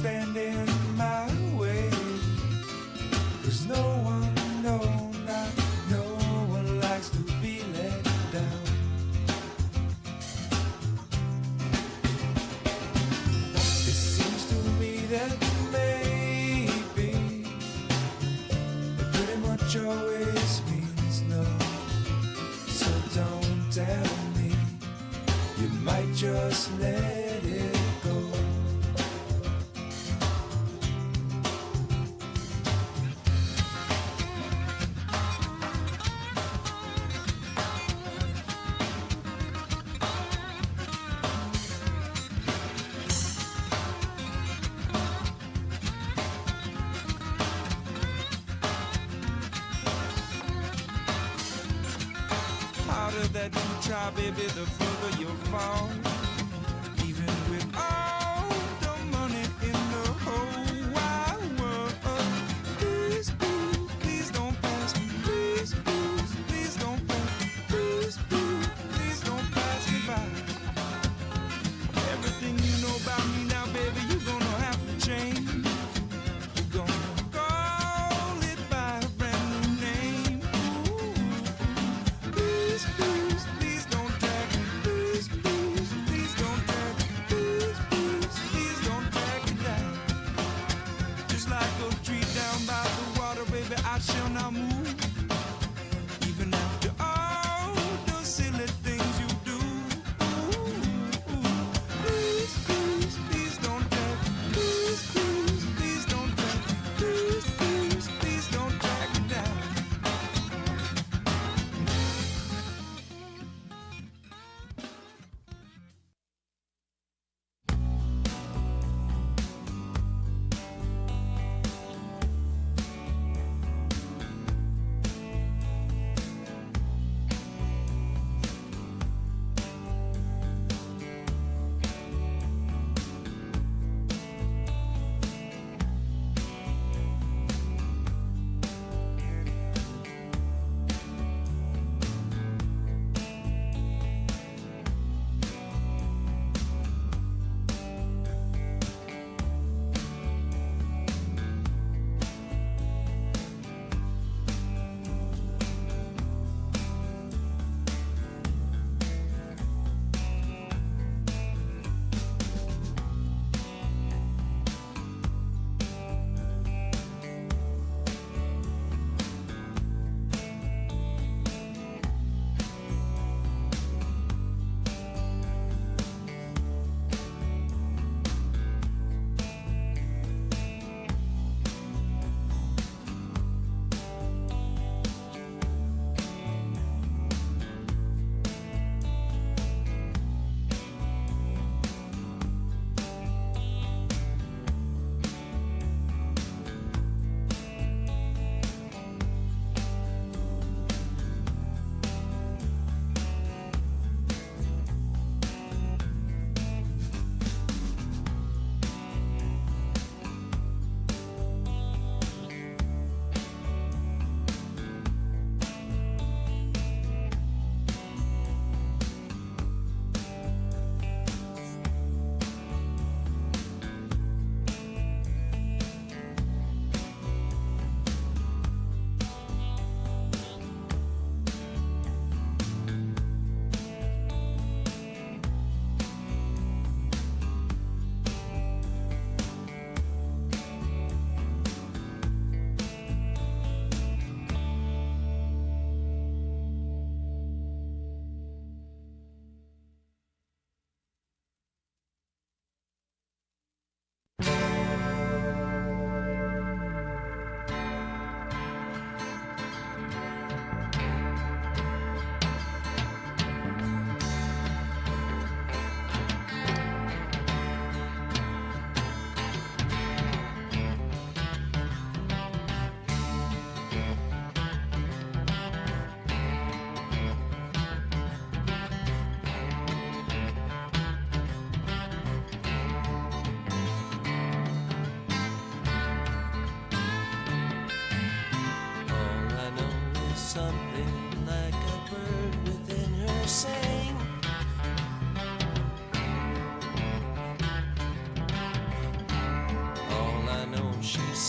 stand in my way. 'Cause no one, no, not no one likes to be let down. It seems to me that maybe it pretty much always means no. So don't tell me, you might just let it go. Harder that you try, baby, the further you'll fall. Even with all the money in the whole wide world. Please, please, please don't pass me. Please, please, please don't pass me. Please, please, please don't pass me by. Everything you know about me now, baby, you're gonna have to change. You're gonna call it by a brand new name. Ooh. Please, please, please don't drag me. Please, please,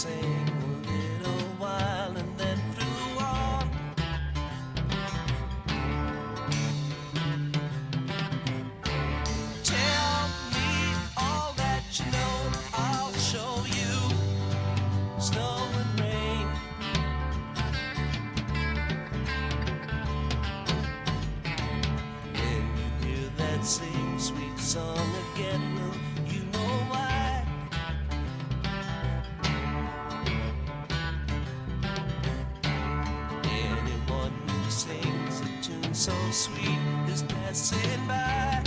sang a little while and then flew on. Tell me all that you know, I'll show you. Snow and rain. When you hear that same sweet song again, will you know why? Anyone who sings a tune so sweet is passing by.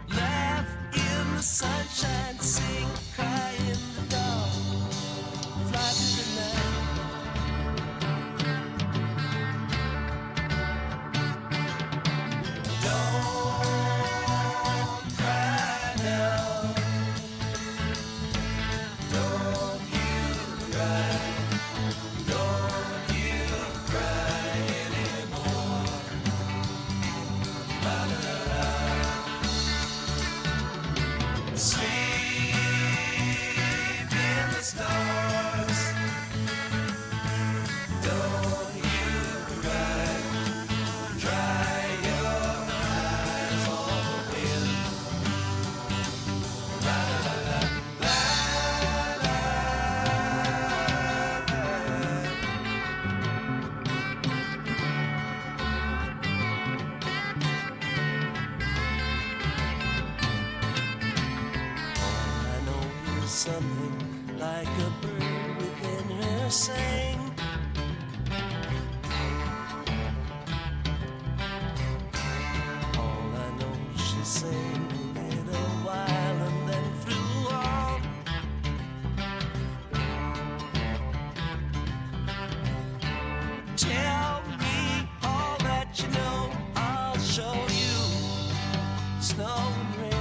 Laugh in the sunshine, sing, cry in the dark, fly through the night. Don't cry now. Don't you cry. Don't you cry anymore. La la la la. Sleep in the stars. Don't you cry. Dry your eyes on the wind. La la la la la la. All I know is something like a bird within her sang. All I know, she sang a little while and then flew on. Tell me all that you know, I'll show you. Snow and rain.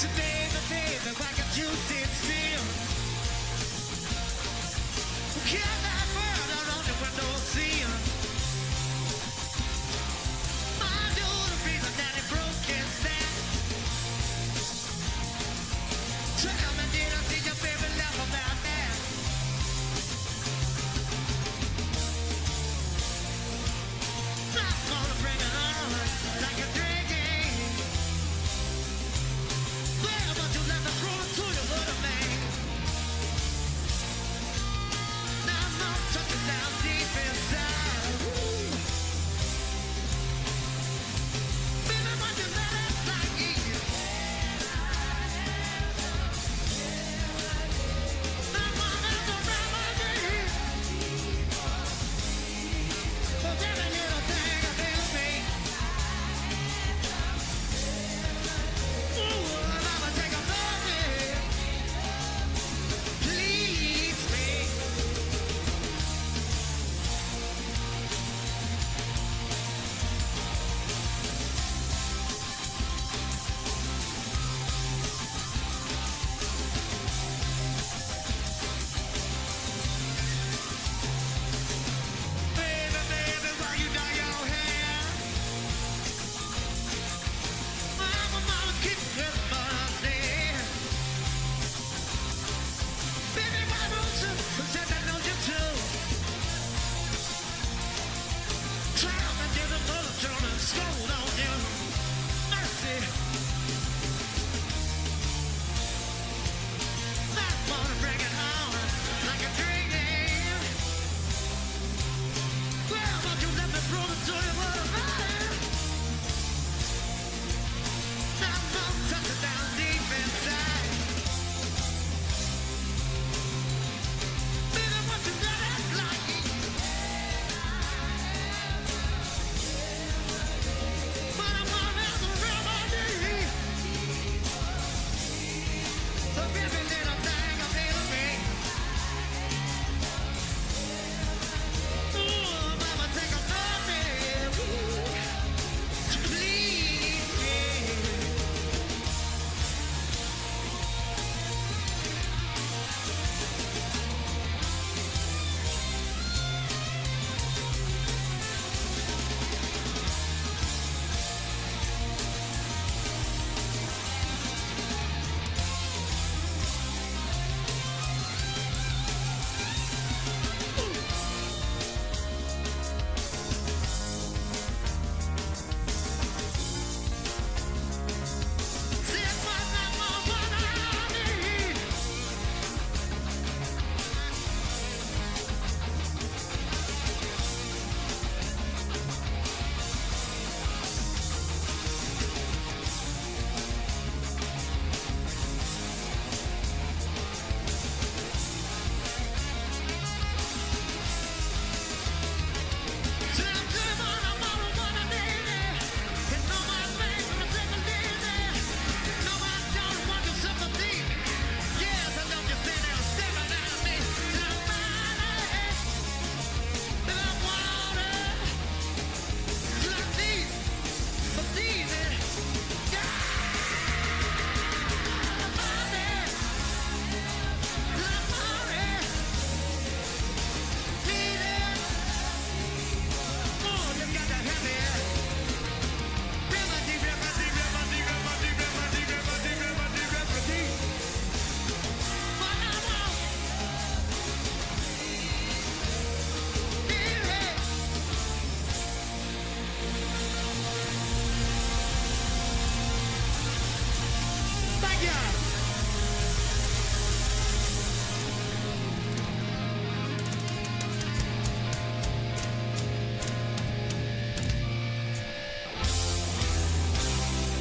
So baby, baby, why can't you sit still? Kill that bird out on the windowsill. I know the reason that it broke his neck. Tell me, did I see your baby laugh about that? I'm gonna bring it on like a drinking. Well, but you let me throw it to you, little man. Now I'm touching down deep inside. Ooh. Baby, but you let it like you. I'm on the remedy. For every little thing I feel me. Ooh, I'ma take a moment. Please me. Baby, baby, why you dye your hair? Mama, keep your money. Baby, why don't you pretend I know you too? Time and get another German scold on you. Mercy. I wanna bring it on like a dream. Well, won't you let me prove it to you what about it? Now I'm touching down deep inside. Baby, won't you let it like it? But I want to have a remedy. So every little thing I feel me. Ooh, mama, take a moment. Ooh, to please me. See, it's what I need. See, I'm doing what I need. You know my face, I'm taking it easy. No, I don't want your sympathy. Yes, I know you stand there staring at me. Now, money, and I want it. 'Cause I need but easy. Yeah, money, and I want it. Need it. Oh, you got to have it. Remedy, remedy, remedy, remedy, remedy, remedy, remedy, remedy. What I want, need it. Thank you.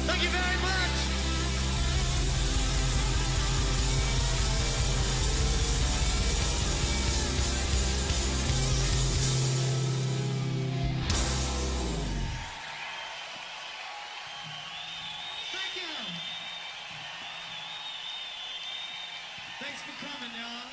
Thank you very much. Thank you. Thanks for coming, y'all.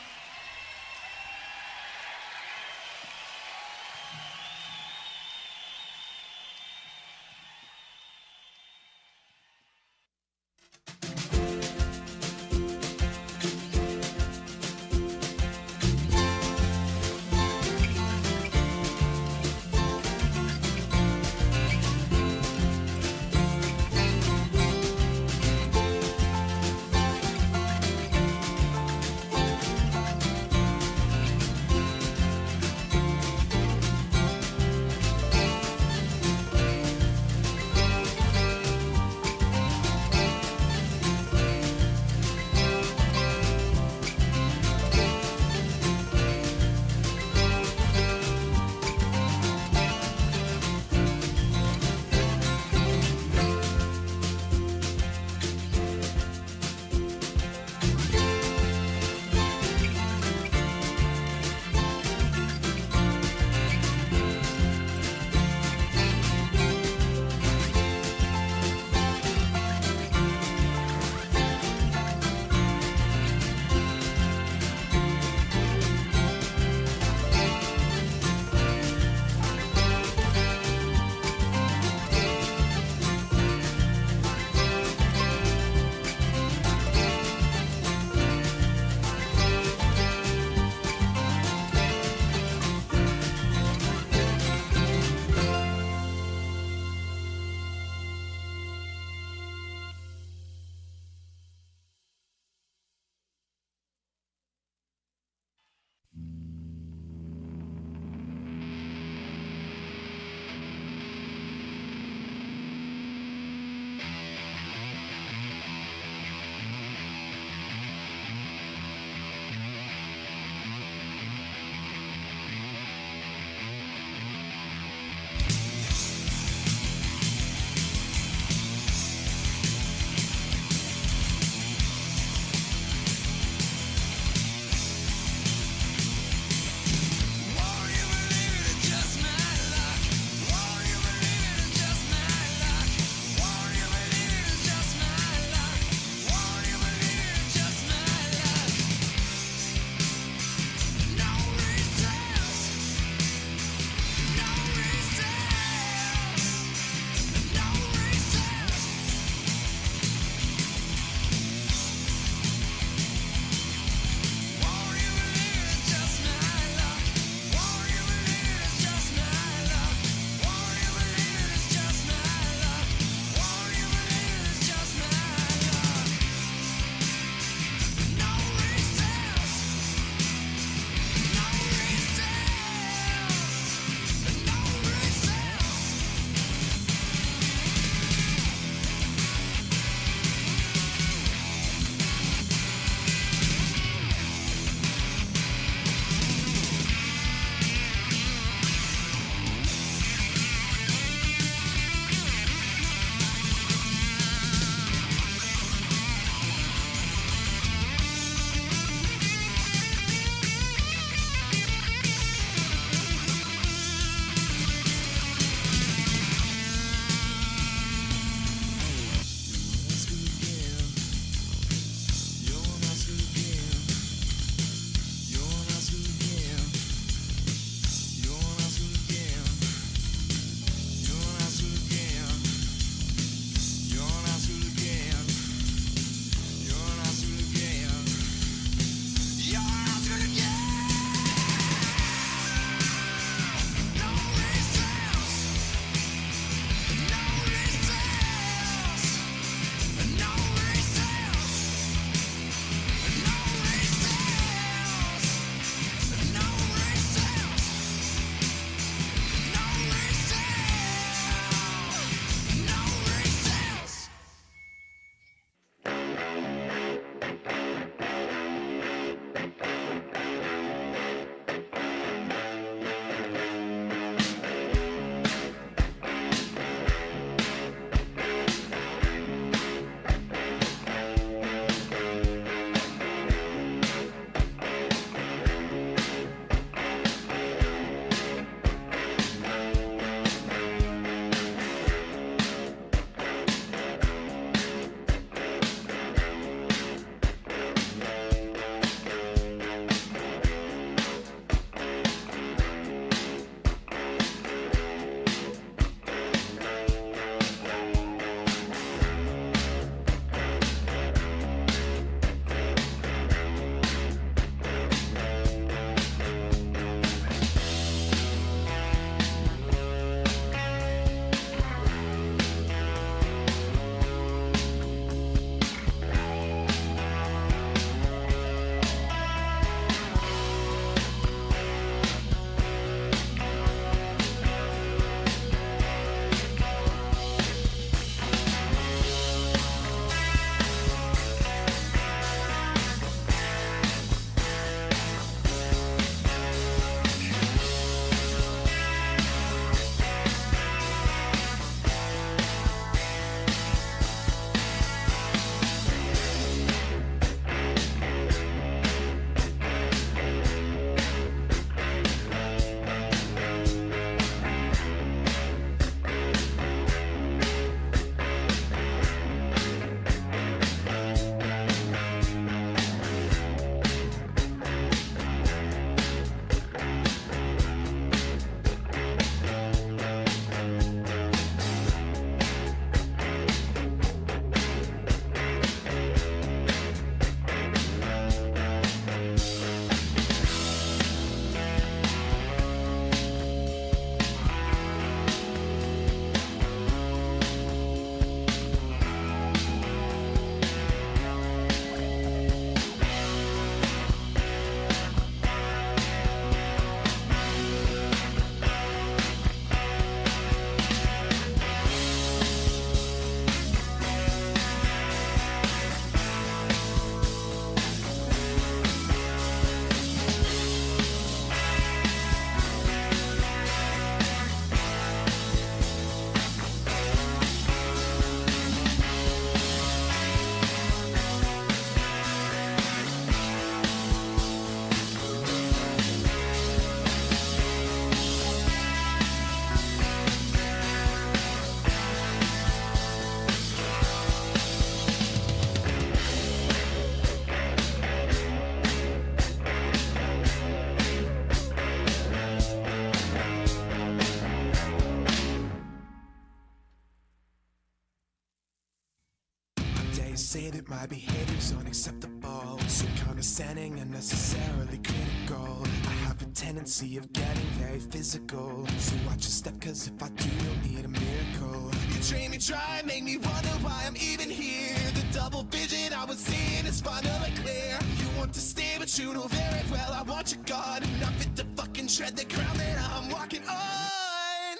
say that my behavior's unacceptable, so condescending and necessarily critical. I have a tendency of getting very physical, so watch your step, cause if I do, you'll need a miracle. You train me dry, make me wonder why I'm even here. The double vision I was seeing is finally clear. You want to stay, but you know very well I want you gone. Not fit to fucking tread the ground that I'm walking on.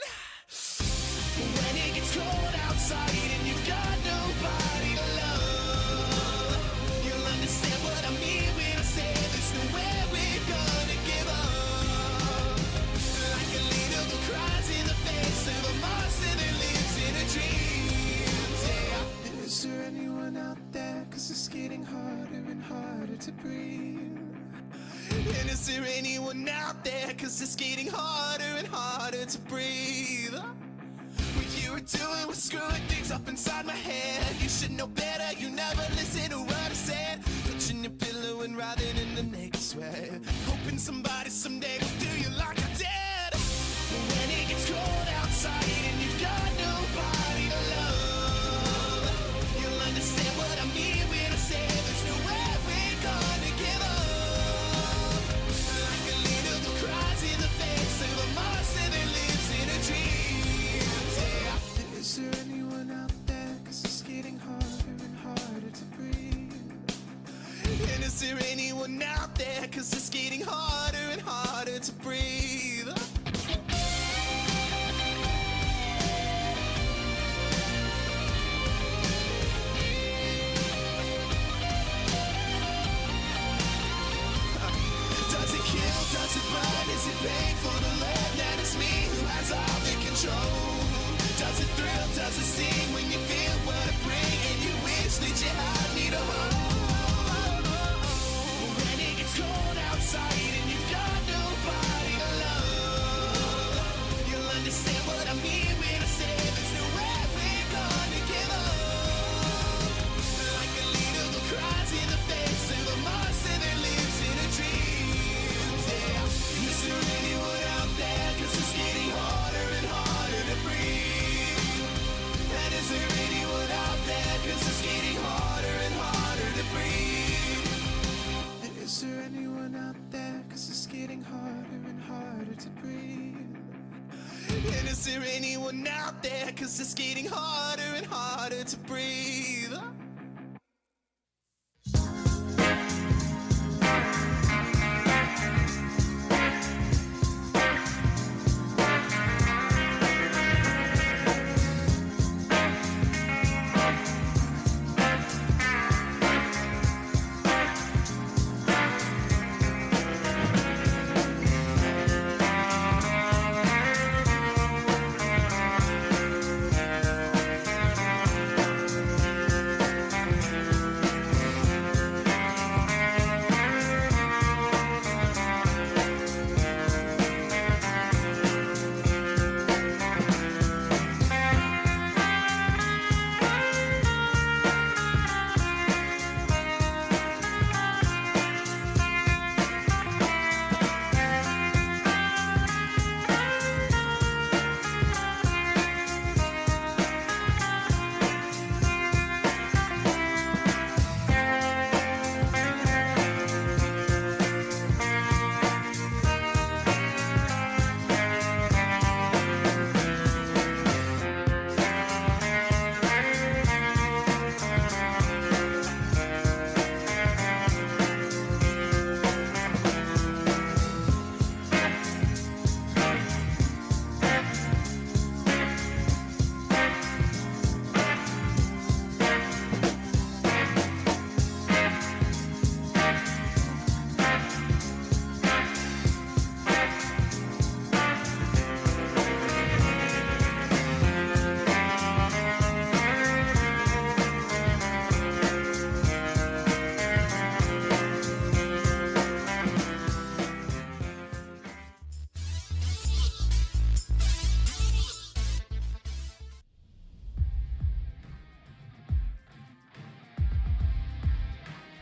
When it gets cold outside and you've got nobody to love, you'll understand what I mean when I say there's nowhere we're gonna give up. Like a leader who cries in the face of a monster that lives in a dream. Yeah. Is there anyone out there? Cause it's getting harder and harder to breathe. And is there anyone out there? Cause it's getting harder and harder to breathe. What you were doing was screwing things up inside my head. You should know better, you never listen to what I said. Touching your pillow and writhing in the naked sweat, hoping somebody someday will do you like I did. When it gets cold outside and you've got nobody to love, you'll understand what I mean when I say there's nowhere we're gonna give up. Like a leader who cries in the face of a monster that lives in a dream. Is there anyone out there? Cause it's getting harder and harder to breathe. And is there anyone out there? Cause it's getting harder and harder to breathe. Does it kill? Does it burn? Is it painful to learn that it's me who has all the control? Does it thrill, does it sting when you feel what I bring and you wish that you had me to hold? When it gets cold outside and you've got nobody to love, you'll understand what I mean when I say there's nowhere we're gonna give up. Like a leader who cries in the face of a monster that lives in a dream. Yeah. Is there anyone out there? Cause it's getting harder and harder to breathe. Is there anyone out there? Cause it's getting harder and harder to breathe. Is there anyone out there? Cause it's getting harder and harder to breathe. And is there anyone out there? Cause it's getting harder and harder to breathe.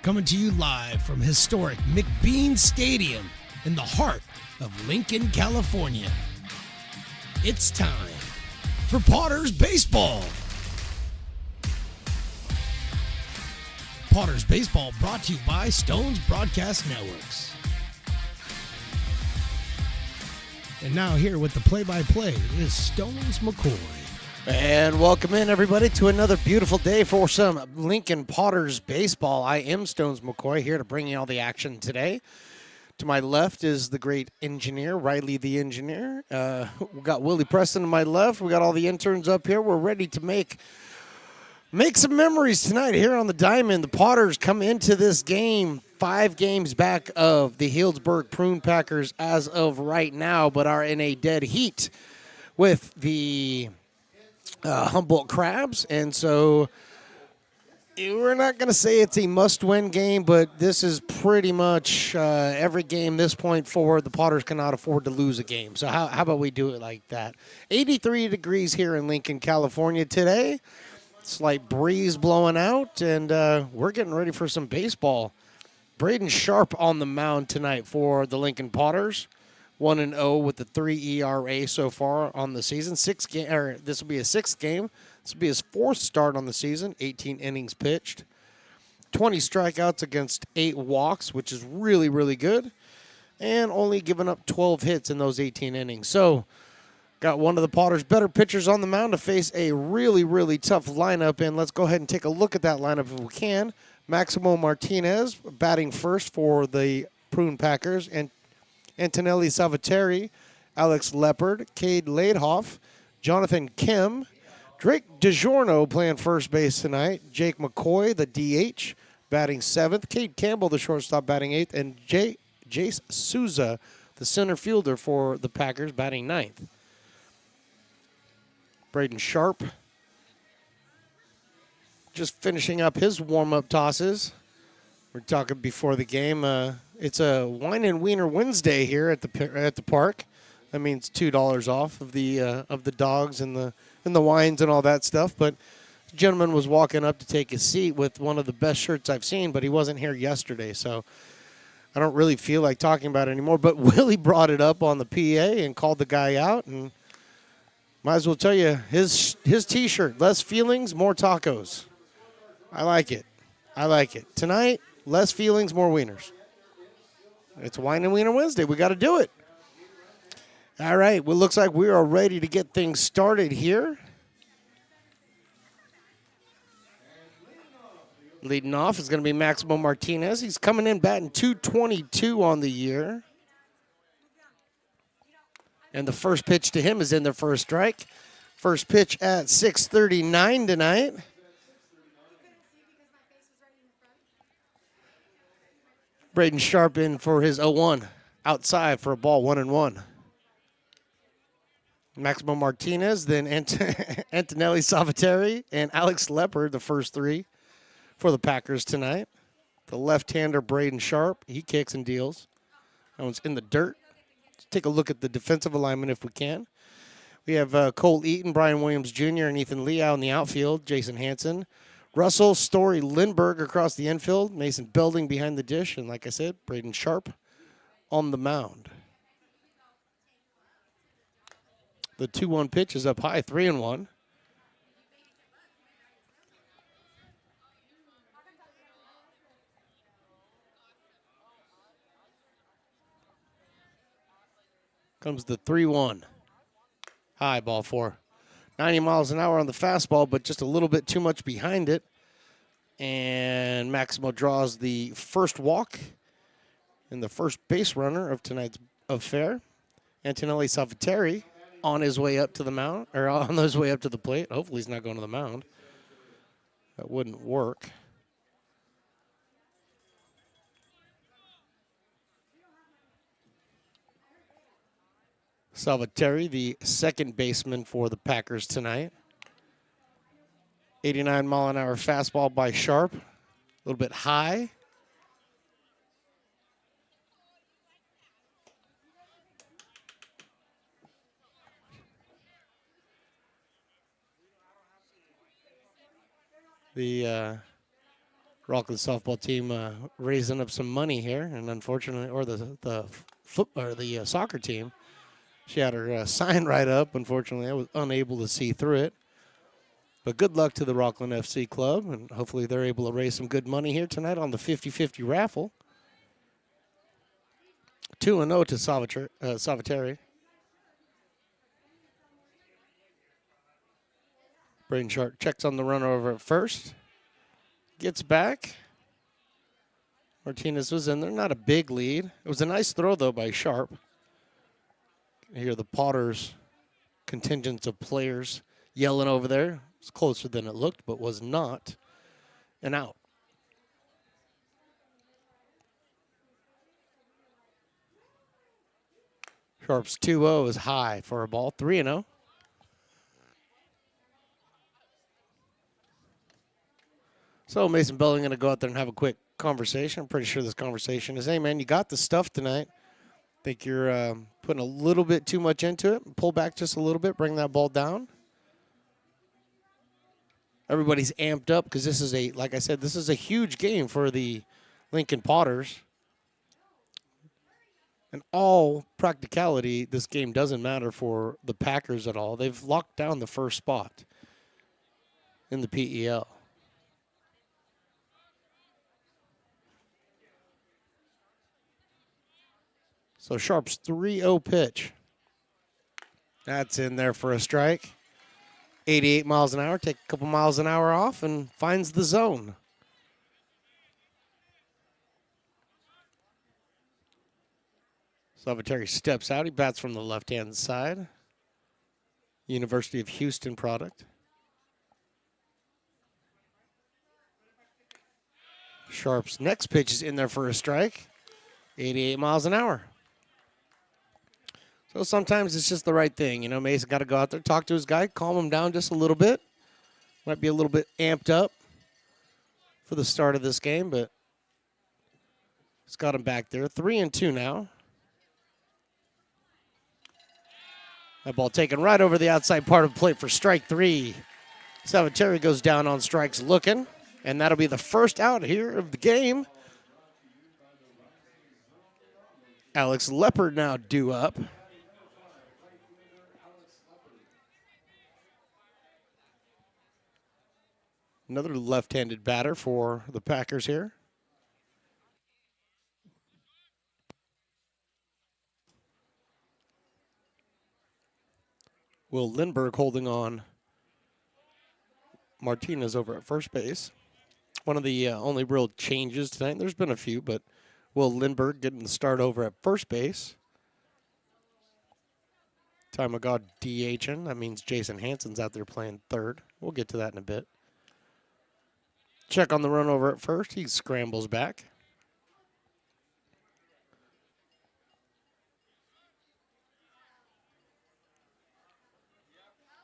Coming to you live from historic McBean Stadium in the heart of Lincoln, California. It's time for Potters Baseball. Potters Baseball brought to you by Stone's Broadcast Networks. And now here with the play-by-play is Stones McCoy. And welcome in, everybody, to another beautiful day for some Lincoln Potters baseball. I am Stones McCoy, here to bring you all the action today. To my left is the great engineer, Riley the engineer. We got Willie Preston to my left. We got all the interns up here. We're ready to make some memories tonight here on the diamond. The Potters come into this game 5 games back of the Healdsburg Prune Packers as of right now, but are in a dead heat with the Humboldt Crabs. And so we're not going to say it's a must-win game, but this is pretty much every game this point forward. The Potters cannot afford to lose a game. So how about we do it like that? 83 degrees here in Lincoln, California today. Slight breeze blowing out, and we're getting ready for some baseball. Braden Sharp on the mound tonight for the Lincoln Potters. 1-0 with the 3 ERA so far on the season. This will be his 6th game. This will be his 4th start on the season. 18 innings pitched. 20 strikeouts against 8 walks, which is really, really good. And only giving up 12 hits in those 18 innings. So got one of the Potters' better pitchers on the mound to face a really, really tough lineup. And let's go ahead and take a look at that lineup if we can. Maximo Martinez batting first for the Prune Packers. And Antonelli Salvateri, Alex Leopard, Cade Laidhoff, Jonathan Kim, Drake DiGiorno playing first base tonight. Jake McCoy, the DH, batting 7th. Cade Campbell, the shortstop, batting 8th. And Jace Souza, the center fielder for the Packers, batting 9th. Braden Sharp just finishing up his warm-up tosses. We're talking before the game. It's a Wine and Wiener Wednesday here at the park. That means $2 off of the dogs and the wines and all that stuff. But the gentleman was walking up to take his seat with one of the best shirts I've seen, but he wasn't here yesterday, so I don't really feel like talking about it anymore. But Willie brought it up on the PA and called the guy out, and might as well tell you his T-shirt: less feelings, more tacos. I like it. Tonight, less feelings, more wieners. It's Wine and Wiener Wednesday. We got to do it. All right. Well, looks like we are ready to get things started here. Leading off is going to be Maximo Martinez. He's coming in batting .222 on the year. And the first pitch to him is in there for a strike. First pitch at 6:39 tonight. Braden Sharp in for his 0-1. Outside for a ball, 1-1. Maximo Martinez, then Antonelli Salvateri, and Alex Leopard, the first 3 for the Packers tonight. The left-hander, Braden Sharp, he kicks and deals. That one's in the dirt. Let's take a look at the defensive alignment if we can. We have Cole Eaton, Brian Williams Jr., and Ethan Lee out in the outfield, Jason Hansen. Russell, Story, Lindbergh across the infield. Mason Belding behind the dish. And like I said, Braden Sharp on the mound. The 2-1 pitch is up high, 3-1. Comes the 3-1. High, ball 4. 90 miles an hour on the fastball, but just a little bit too much behind it. And Maximo draws the first walk and the first base runner of tonight's affair. Antonelli Salvateri on his way up to the mound, or on his way up to the plate. Hopefully he's not going to the mound. That wouldn't work. Salvateri, the second baseman for the Packers tonight. 89-mile-an-hour fastball by Sharp. A little bit high. The Rockland softball team raising up some money here, and unfortunately, or the soccer team. She had her sign right up. Unfortunately, I was unable to see through it. But good luck to the Rockland FC Club, and hopefully they're able to raise some good money here tonight on the 50-50 raffle. 2-0 to Salvatore. Braden Sharp checks on the run over at first. Gets back. Martinez was in there. Not a big lead. It was a nice throw, though, by Sharp. Here the Potters contingents of players yelling over there. It's closer than it looked, but was not an out. Sharp's 2-0 is high for a ball. 3-0. So Mason Belling going to go out there and have a quick conversation. I'm pretty sure this conversation is, hey, man, you got the stuff tonight. Think you're putting a little bit too much into it. Pull back just a little bit. Bring that ball down. Everybody's amped up because this is like I said, this is a huge game for the Lincoln Potters. In all practicality, this game doesn't matter for the Packers at all. They've locked down the first spot in the PEL. So Sharp's 3-0 pitch. That's in there for a strike. 88 miles an hour. Take a couple miles an hour off and finds the zone. Salvatore steps out. He bats from the left-hand side. University of Houston product. Sharp's next pitch is in there for a strike. 88 miles an hour. So sometimes it's just the right thing. You know, Mason got to go out there, talk to his guy, calm him down just a little bit. Might be a little bit amped up for the start of this game, but it's got him back there. 3-2 now. That ball taken right over the outside part of the plate for strike 3. Salvatore goes down on strikes looking, and that'll be the first out here of the game. Alex Leopard now due up. Another left-handed batter for the Packers here. Will Lindbergh holding on Martinez over at first base. One of the only real changes tonight. There's been a few, but Will Lindbergh getting the start over at first base. Time of God DHing. That means Jason Hansen's out there playing third. We'll get to that in a bit. Check on the run over at first. He scrambles back.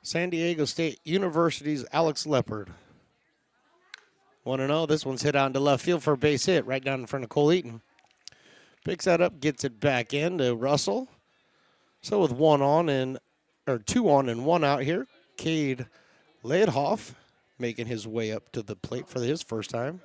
San Diego State University's Alex Leopard. 1-0. This one's hit out into left field for a base hit right down in front of Cole Eaton. Picks that up, gets it back in to Russell. So with 2 on and 1 out here, Cade Leidhoff making his way up to the plate for his first time.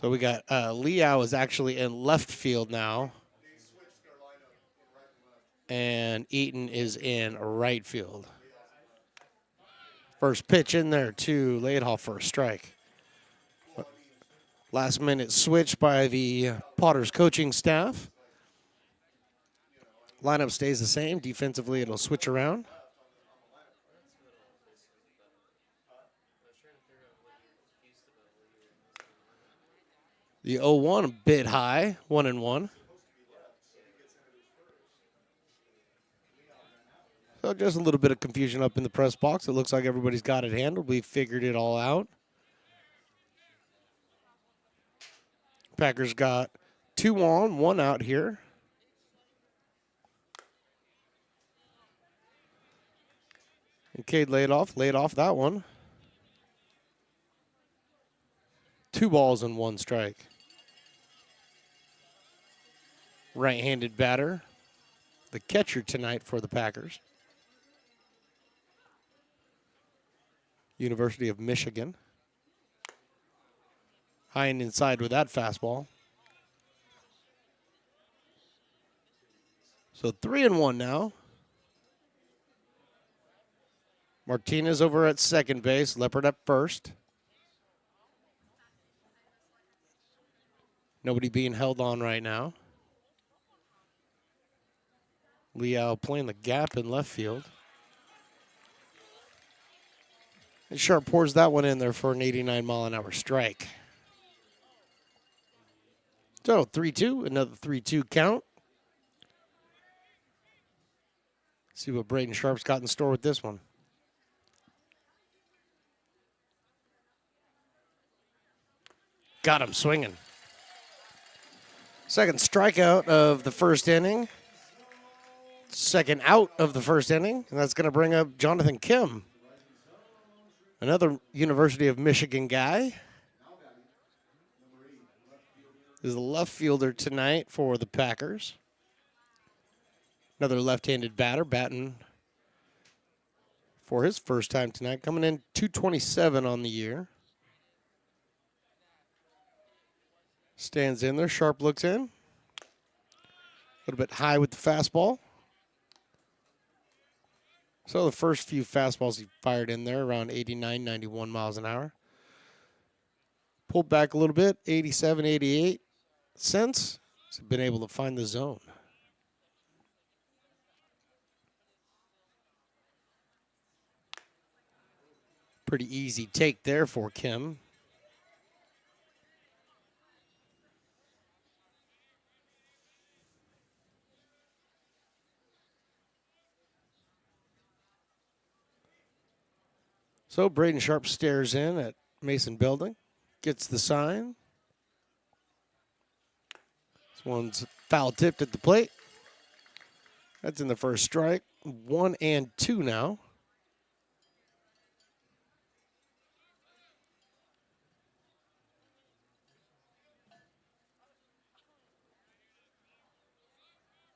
So we got Liao is actually in left field now. And Eaton is in right field. First pitch in there to Leidhoff for a strike. Last minute switch by the Potters coaching staff. Lineup stays the same. Defensively, it'll switch around. The 0-1 a bit high, 1-1. So just a little bit of confusion up in the press box. It looks like everybody's got it handled. We figured it all out. Packers got 2 on, 1 out here. And Cade laid off that one. 2 balls and 1 strike. Right-handed batter, the catcher tonight for the Packers. University of Michigan. High and inside with that fastball. So 3-1 now. Martinez over at second base. Leopard at first. Nobody being held on right now. Liao playing the gap in left field. And Sharp pours that one in there for an 89-mile-an-hour strike. So 3-2, another 3-2 count. See what Braden Sharp's got in store with this one. Got him swinging. Second strikeout of the first inning. Second out of the first inning. And that's going to bring up Jonathan Kim. Another University of Michigan guy. Is the left fielder tonight for the Packers. Another left-handed batter batting for his first time tonight. Coming in 227 on the year. Stands in there. Sharp looks in. A little bit high with the fastball. So the first few fastballs he fired in there around 89, 91 miles an hour. Pulled back a little bit, 87, 88. Since he's been able to find the zone. Pretty easy take there for Kim. So Braden Sharp stares in at Mason Building, gets the sign. This one's foul tipped at the plate. That's in the first strike. 1-2 now.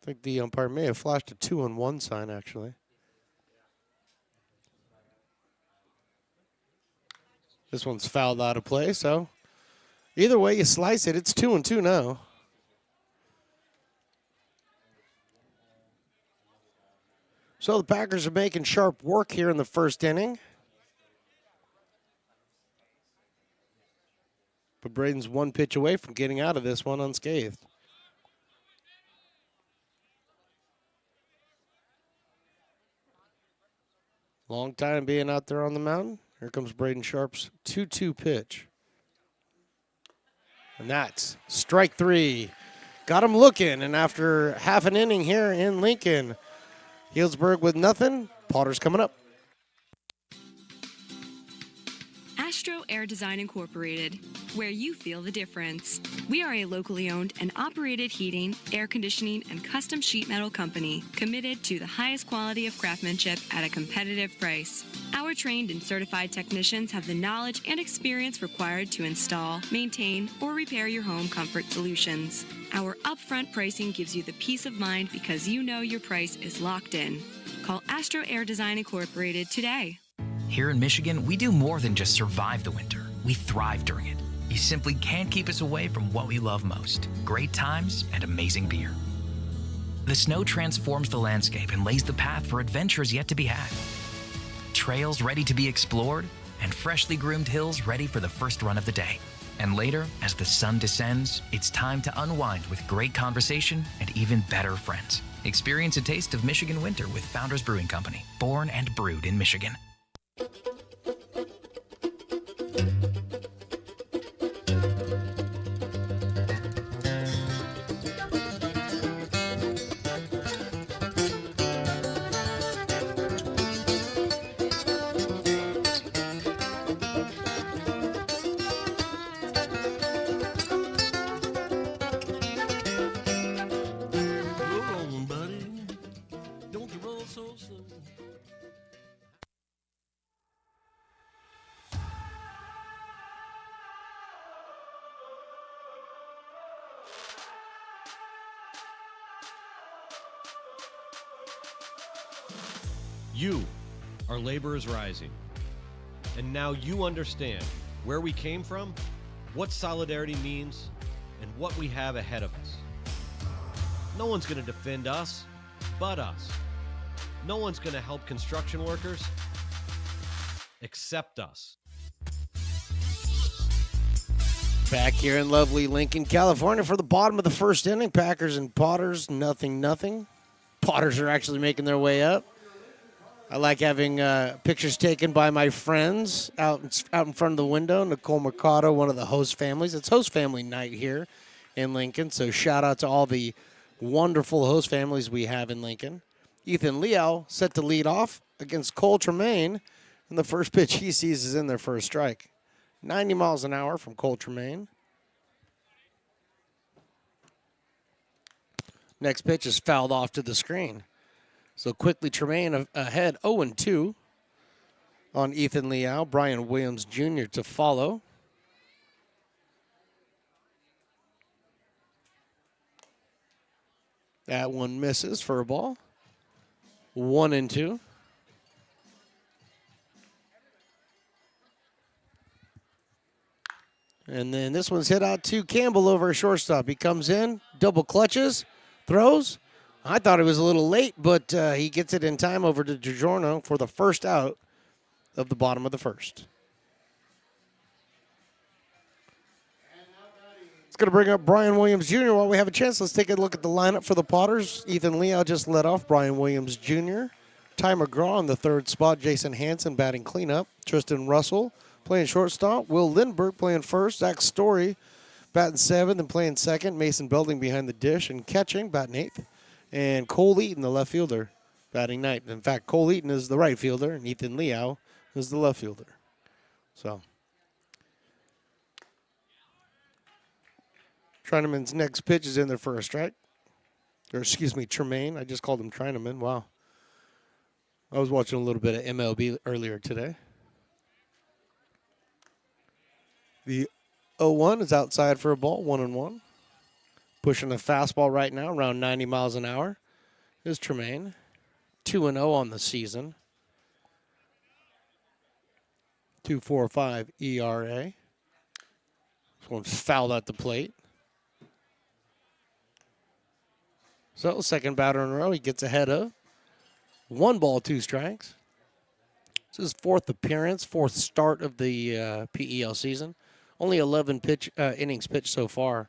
I think the umpire may have flashed a 2-1 sign, actually. This one's fouled out of play, so either way you slice it, it's 2-2 now. So the Packers are making Sharp work here in the first inning. But Braden's one pitch away from getting out of this one unscathed. Long time being out there on the mountain. Here comes Braden Sharp's 2-2 pitch. And that's strike three. Got him looking, and after half an inning here in Lincoln, Healdsburg with nothing. Potter's coming up. Astro Air Design Incorporated, where you feel the difference. We are a locally owned and operated heating, air conditioning, and custom sheet metal company committed to the highest quality of craftsmanship at a competitive price. Our trained and certified technicians have the knowledge and experience required to install, maintain, or repair your home comfort solutions. Our upfront pricing gives you the peace of mind because you know your price is locked in. Call Astro Air Design Incorporated today. Here in Michigan, we do more than just survive the winter. We thrive during it. You simply can't keep us away from what we love most: great times and amazing beer. The snow transforms the landscape and lays the path for adventures yet to be had. Trails ready to be explored, and freshly groomed hills ready for the first run of the day. And later, as the sun descends, it's time to unwind with great conversation and even better friends. Experience a taste of Michigan winter with Founders Brewing Company, born and brewed in Michigan. You, our labor is rising. And now you understand where we came from, what solidarity means, and what we have ahead of us. No one's going to defend us but us. No one's going to help construction workers except us. Back here in lovely Lincoln, California for the bottom of the first inning. Packers and Potters, 0-0. Potters are actually making their way up. I like having pictures taken by my friends out in front of the window. Nicole Mercado, one of the host families. It's host family night here in Lincoln, so shout out to all the wonderful host families we have in Lincoln. Ethan Liao set to lead off against Cole Tremaine, and the first pitch he sees is in there for a strike. 90 miles an hour from Cole Tremaine. Next pitch is fouled off to the screen. So quickly Tremaine ahead 0-2 on Ethan Liao. Brian Williams Jr. to follow. That one misses for a ball. 1-2. And then this one's hit out to Campbell over a shortstop. He comes in, double clutches, throws. I thought it was a little late, but he gets it in time over to DiGiorno for the first out of the bottom of the first. It's going to bring up Brian Williams Jr. While we have a chance, let's take a look at the lineup for the Potters. Ethan Liao just led off. Brian Williams Jr. Ty McGraw in the third spot. Jason Hansen batting cleanup. Tristan Russell playing shortstop. Will Lindbergh playing first. Zach Story batting seventh and playing second. Mason Belding behind the dish and catching, batting eighth. And Cole Eaton, the left fielder, batting ninth. In fact, Cole Eaton is the right fielder, and Ethan Liao is the left fielder. So, Trineman's next pitch is in there for a strike. Or, excuse me, Tremaine. I just called him Trineman. Wow. I was watching a little bit of MLB earlier today. The 0-1 is outside for a ball, 1-1. Pushing a fastball right now, around 90 miles an hour, is Tremaine. 2-0 on the season. 2.45 ERA. This one's fouled at the plate. So, second batter in a row, he gets ahead of. 1 ball, 2 strikes. This is his fourth appearance, fourth start of the PEL season. Only 11 innings pitched so far,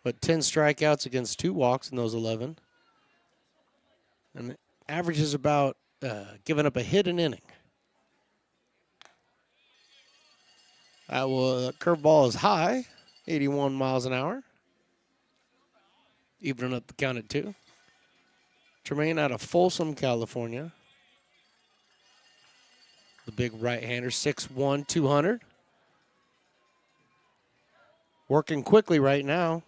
but 10 strikeouts against 2 walks in those 11. And averages about giving up a hit an inning. That curveball is high, 81 miles an hour. Evening up the count at 2. Tremaine out of Folsom, California. The big right-hander, 6'1", 200. Working quickly right now.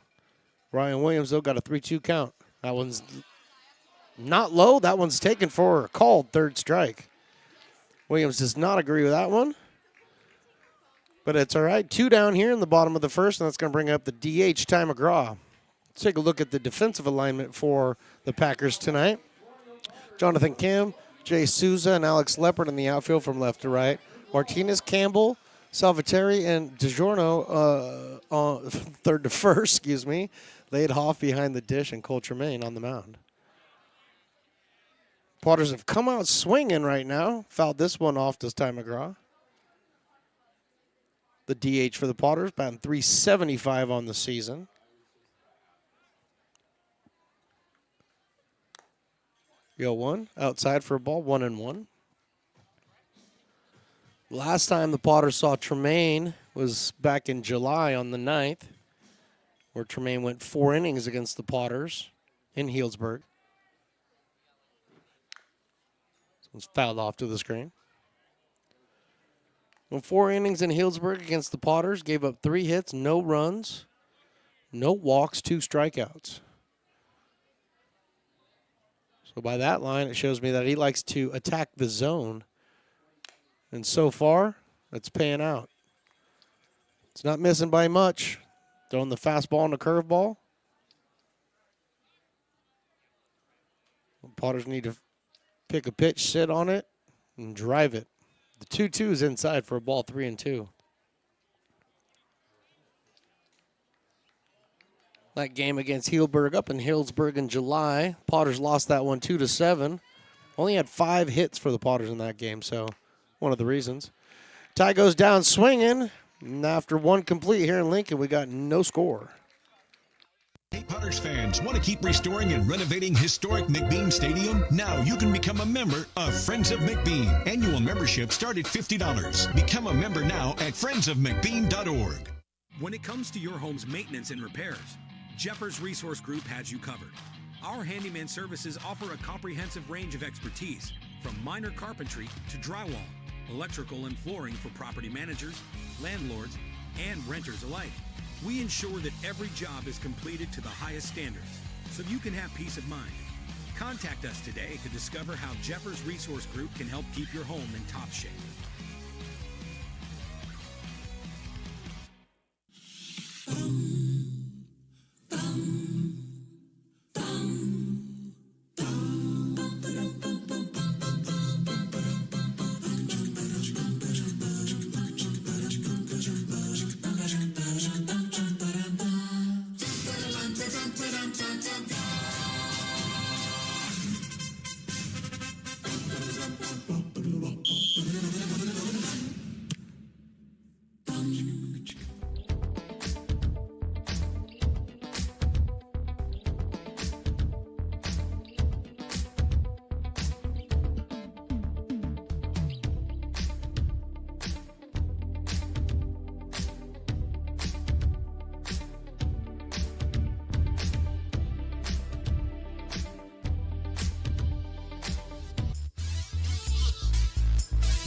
Ryan Williams, though, got a 3-2 count. That one's not low. That one's taken for a called third strike. Williams does not agree with that one. But it's all right. 2 down here in the bottom of the first, and that's going to bring up the DH, Ty McGraw. Let's take a look at the defensive alignment for the Packers tonight. Jonathan Kim, Jay Souza, and Alex Leopard in the outfield from left to right. Martinez, Campbell, Salvatore, and DiGiorno on third to first, excuse me. Laidhoff behind the dish, and Cole Tremaine on the mound. Potters have come out swinging right now. Fouled this one off to Ty McGraw. The DH for the Potters, batting .375 on the season. Go 1, outside for a ball, 1-1. Last time the Potters saw Tremaine was back in July on the 9th, where Tremaine went 4 innings against the Potters in Healdsburg. This one's fouled off to the screen. Went 4 innings in Healdsburg against the Potters, gave up 3 hits, no runs, no walks, 2 strikeouts. So by that line, it shows me that he likes to attack the zone. And so far, it's paying out. It's not missing by much. Throwing the fastball and the curveball. Potters need to pick a pitch, sit on it, and drive it. The 2-2 is inside for a ball, 3-2. That game against Healdsburg up in Healdsburg in July. Potters lost that one 2-7. Only had 5 hits for the Potters in that game, so one of the reasons. Ty goes down swinging. And after one complete here in Lincoln, we got no score. Hey, Potters fans, want to keep restoring and renovating historic McBean Stadium? Now you can become a member of Friends of McBean. Annual membership start at $50. Become a member now at friendsofmcbean.org. When it comes to your home's maintenance and repairs, Jeffers Resource Group has you covered. Our handyman services offer a comprehensive range of expertise, from minor carpentry to drywall, electrical and flooring for property managers, landlords, and renters alike. We ensure that every job is completed to the highest standards, so you can have peace of mind. Contact us today to discover how Jeffers Resource Group can help keep your home in top shape.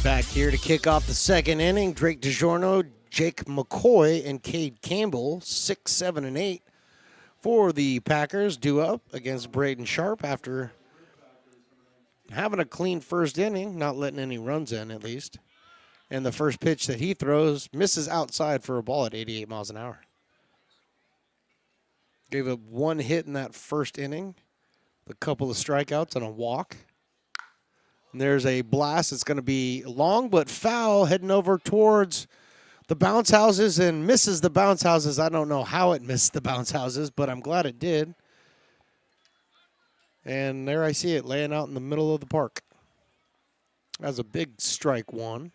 Back here to kick off the second inning, Drake DiGiorno, Jake McCoy, and Cade Campbell, 6, 7, and 8 for the Packers, due up against Braden Sharp after having a clean first inning, not letting any runs in at least. And the first pitch that he throws misses outside for a ball at 88 miles an hour. Gave up 1 hit in that first inning, a couple of strikeouts and a walk. And there's a blast. It's going to be long but foul, heading over towards the bounce houses and misses the bounce houses. I don't know how it missed the bounce houses, but I'm glad it did. And there I see it laying out in the middle of the park. That's a big strike one.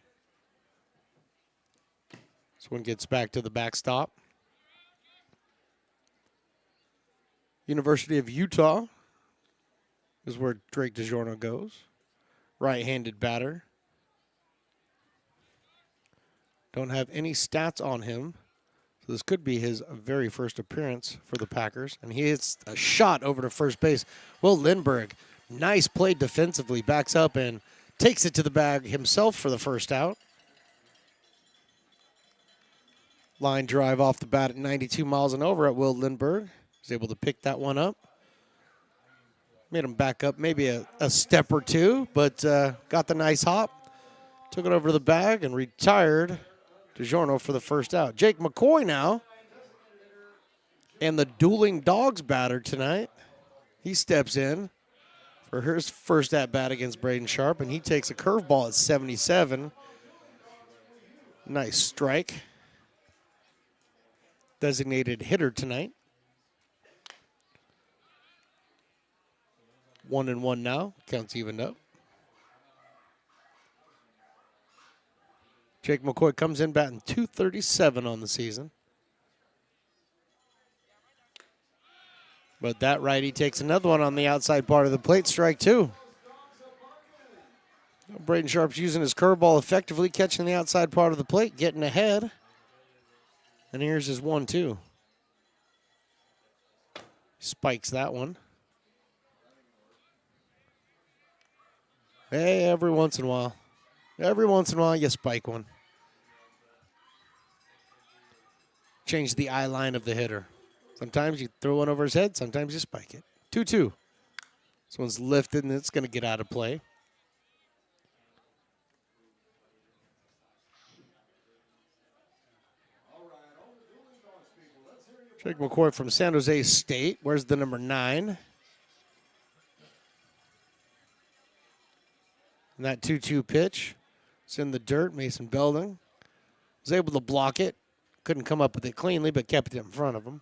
This one gets back to the backstop. University of Utah is where Drake DiGiorno goes. Right-handed batter. Don't have any stats on him. So this could be his very first appearance for the Packers. And he hits a shot over to first base. Will Lindbergh, nice play defensively, backs up and takes it to the bag himself for the first out. Line drive off the bat at 92 miles an hour at Will Lindbergh. He's able to pick that one up. Made him back up maybe a step or two, but got the nice hop. Took it over to the bag and retired DiGiorno for the first out. Jake McCoy now. And the dueling dogs batter tonight. He steps in for his first at-bat against Braden Sharp, and he takes a curveball at 77. Nice strike. Designated hitter tonight. 1-1 now. Counts evened up. Jake McCoy comes in batting .237 on the season. But that righty takes another one on the outside part of the plate. Strike 2. Braden Sharp's using his curveball effectively, catching the outside part of the plate, getting ahead. And here's his 1-2. Spikes that one. Hey, every once in a while you spike one. Change the eye line of the hitter. Sometimes you throw one over his head, sometimes you spike it. 2-2. This one's lifted and it's going to get out of play. Jake McCoy from San Jose State. Where's the number 9? And that 2-2 pitch, it's in the dirt. Mason Belding was able to block it. Couldn't come up with it cleanly, but kept it in front of him.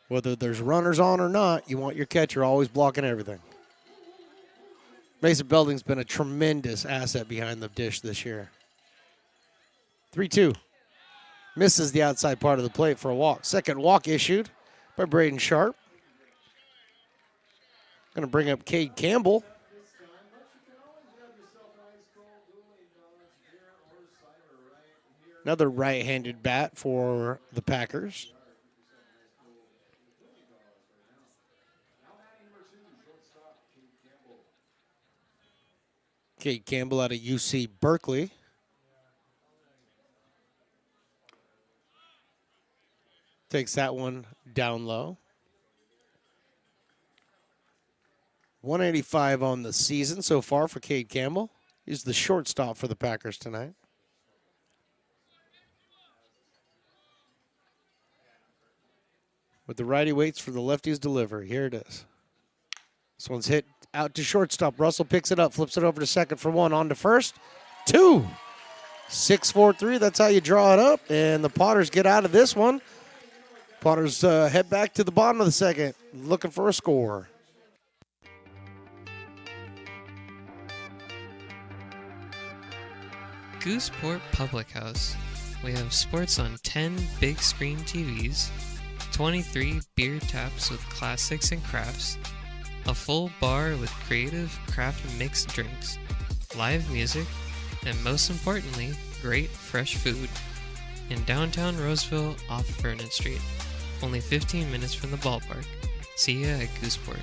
Whether there's runners on or not, you want your catcher always blocking everything. Mason Belding's been a tremendous asset behind the dish this year. 3-2. Misses the outside part of the plate for a walk. Second walk issued by Braden Sharp. Going to bring up Cade Campbell. Another right-handed bat for the Packers. Cade Campbell out of UC Berkeley. Takes that one down low. 185 on the season so far for Cade Campbell. He's the shortstop for the Packers tonight. With the righty waits for the lefty's delivery. Here it is. This one's hit out to shortstop. Russell picks it up, flips it over to second for one. On to first. 2. 6-4-3. That's how you draw it up. And the Potters get out of this one. Potters head back to the bottom of the second, looking for a score. Gooseport Public House. We have sports on 10 big screen TVs, 23 beer taps with classics and crafts, a full bar with creative craft mixed drinks, live music, and most importantly, great fresh food. In downtown Roseville off Vernon Street. Only 15 minutes from the ballpark. See ya at Gooseport.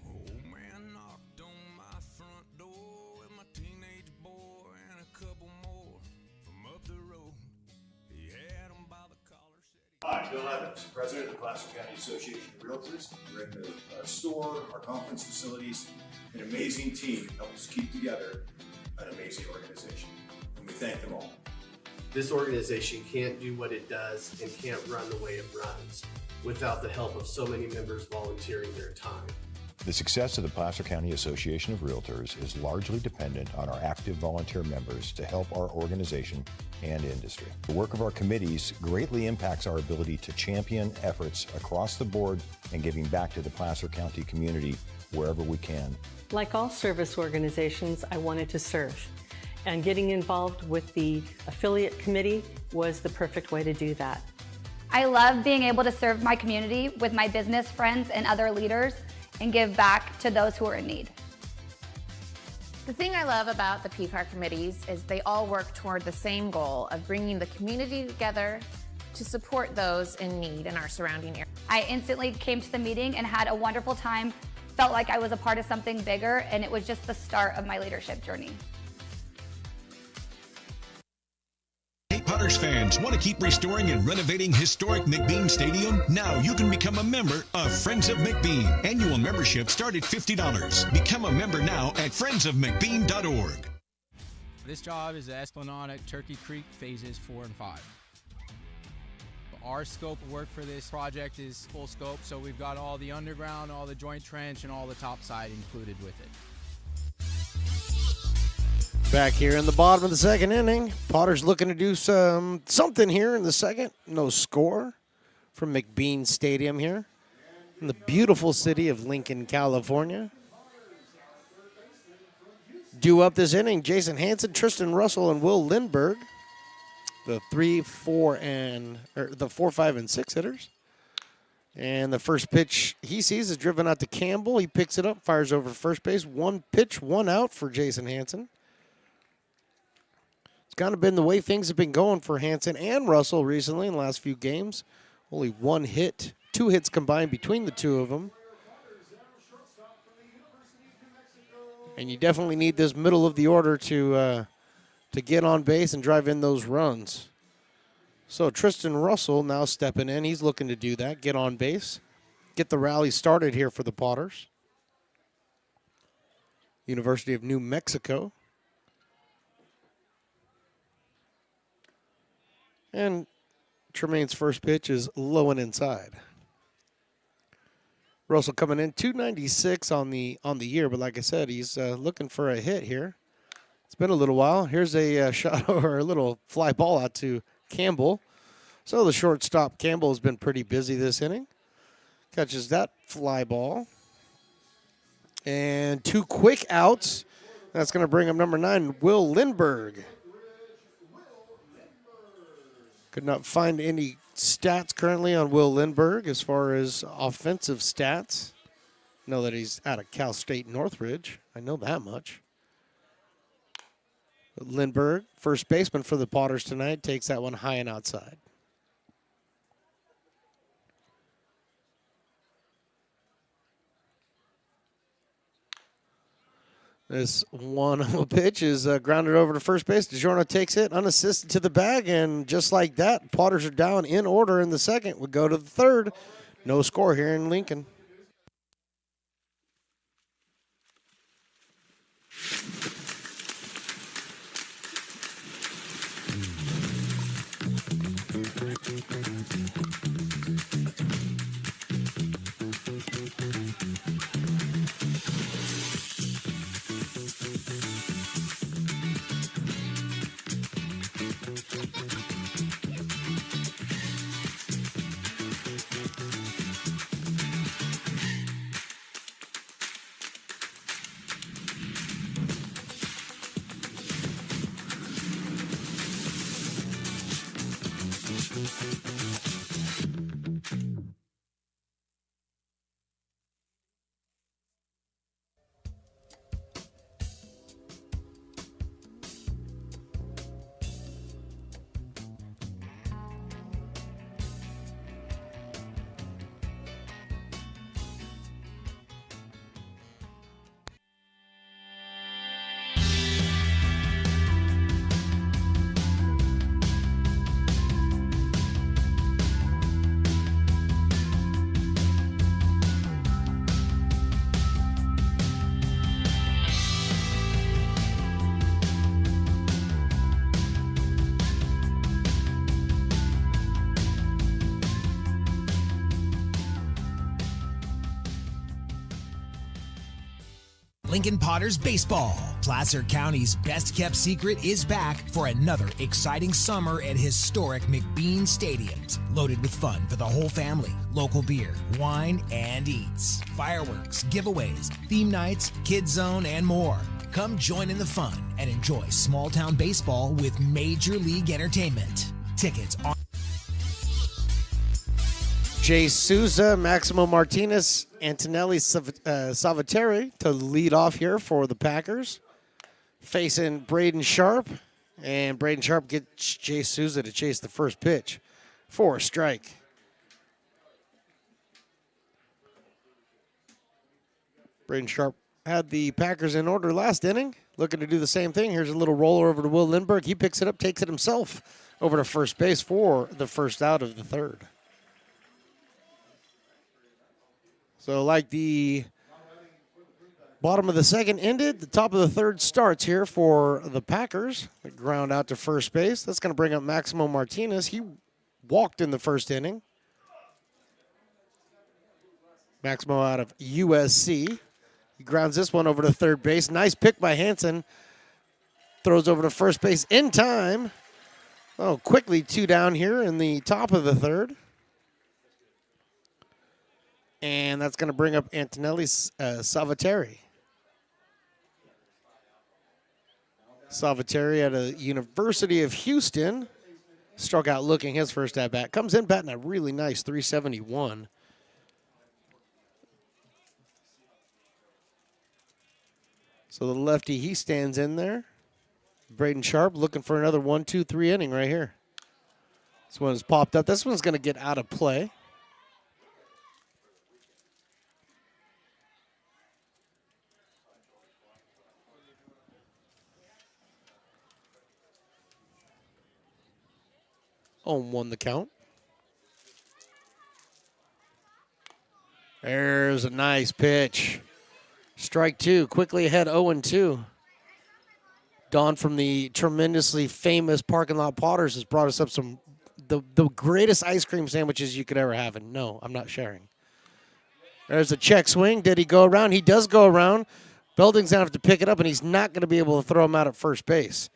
Old man knocked on my front door with my teenage boy and a couple more from up the road. He had 'em by the collar, said he... Hi, Bill Evans, President of the Placer County Association of Realtors. We're in the store, our conference facilities, an amazing team helps keep together an amazing organization, and we thank them all. This organization can't do what it does and can't run the way it runs without the help of so many members volunteering their time. The success of the Placer County Association of Realtors is largely dependent on our active volunteer members to help our organization and industry. The work of our committees greatly impacts our ability to champion efforts across the board and giving back to the Placer County community wherever we can. Like all service organizations, I wanted to serve. And getting involved with the affiliate committee was the perfect way to do that. I love being able to serve my community with my business friends and other leaders and give back to those who are in need. The thing I love about the PCAR committees is they all work toward the same goal of bringing the community together to support those in need in our surrounding area. I instantly came to the meeting and had a wonderful time, felt like I was a part of something bigger, and it was just the start of my leadership journey. Hey, Potters fans, want to keep restoring and renovating historic McBean Stadium? Now you can become a member of Friends of McBean. Annual membership start at $50. Become a member now at friendsofmcbean.org. This job is the Esplanade at Turkey Creek phases 4 and 5. Our scope of work for this project is full scope, so we've got all the underground, all the joint trench, and all the top side included with it. Back here in the bottom of the second inning, Potters looking to do something here in the second. No score from McBean Stadium here in the beautiful city of Lincoln, California. Due up this inning, Jason Hansen, Tristan Russell, and Will Lindberg. The 3, 4, and the 4, 5, and 6 hitters. And the first pitch he sees is driven out to Campbell. He picks it up, fires over first base. One pitch, one out for Jason Hansen. It's kind of been the way things have been going for Hansen and Russell recently in the last few games. Only one hit, 2 hits combined between the two of them. And you definitely need this middle of the order to get on base and drive in those runs. So Tristan Russell now stepping in. He's looking to do that, get on base, get the rally started here for the Potters. University of New Mexico. And Tremaine's first pitch is low and inside. Russell coming in 296 on the year, but like I said, he's looking for a hit here. It's been a little while. Here's a shot or a little fly ball out to Campbell. So the shortstop Campbell has been pretty busy this inning. Catches that fly ball. And 2 quick outs. That's going to bring up number 9, Will Lindberg. Could not find any stats currently on Will Lindberg as far as offensive stats. Know that he's out of Cal State Northridge. I know that much. But Lindberg, first baseman for the Potters tonight, takes that one high and outside. This 1-0 pitch is grounded over to first base. DiGiorno takes it unassisted to the bag, and just like that, Potters are down in order in the second. We go to the third. No score here in Lincoln. Lincoln Potters Baseball. Placer County's best-kept secret is back for another exciting summer at historic McBean Stadiums. Loaded with fun for the whole family. Local beer, wine, and eats. Fireworks, giveaways, theme nights, kids zone, and more. Come join in the fun and enjoy small-town baseball with Major League Entertainment. Tickets are... Jay Souza, Maximo Martinez, Antonelli Salvatore to lead off here for the Packers. Facing Braden Sharp. And Braden Sharp gets Jay Souza to chase the first pitch for a strike. Braden Sharp had the Packers in order last inning. Looking to do the same thing. Here's a little roller over to Will Lindberg. He picks it up, takes it himself over to first base for the first out of the third. So like the bottom of the second ended, the top of the third starts here for the Packers. They ground out to first base. That's going to bring up Maximo Martinez. He walked in the first inning. Maximo out of USC. He grounds this one over to third base. Nice pick by Hansen. Throws over to first base in time. Oh, quickly 2 down here in the top of the third. And that's going to bring up Antonelli Salvatore. Salvatore at a University of Houston. Struck out looking his first at bat. Comes in batting a really nice 371. So the lefty, he stands in there. Braden Sharp looking for another 1-2-3 inning right here. This one's popped up. This one's going to get out of play. On 1 the count. There's a nice pitch. Strike 2, quickly ahead 0-2. Don from the tremendously famous Parking Lot Potters has brought us up some the greatest ice cream sandwiches you could ever have. And no, I'm not sharing. There's a check swing. Did he go around? He does go around. Belding's going to have to pick it up, and he's not going to be able to throw him out at first base.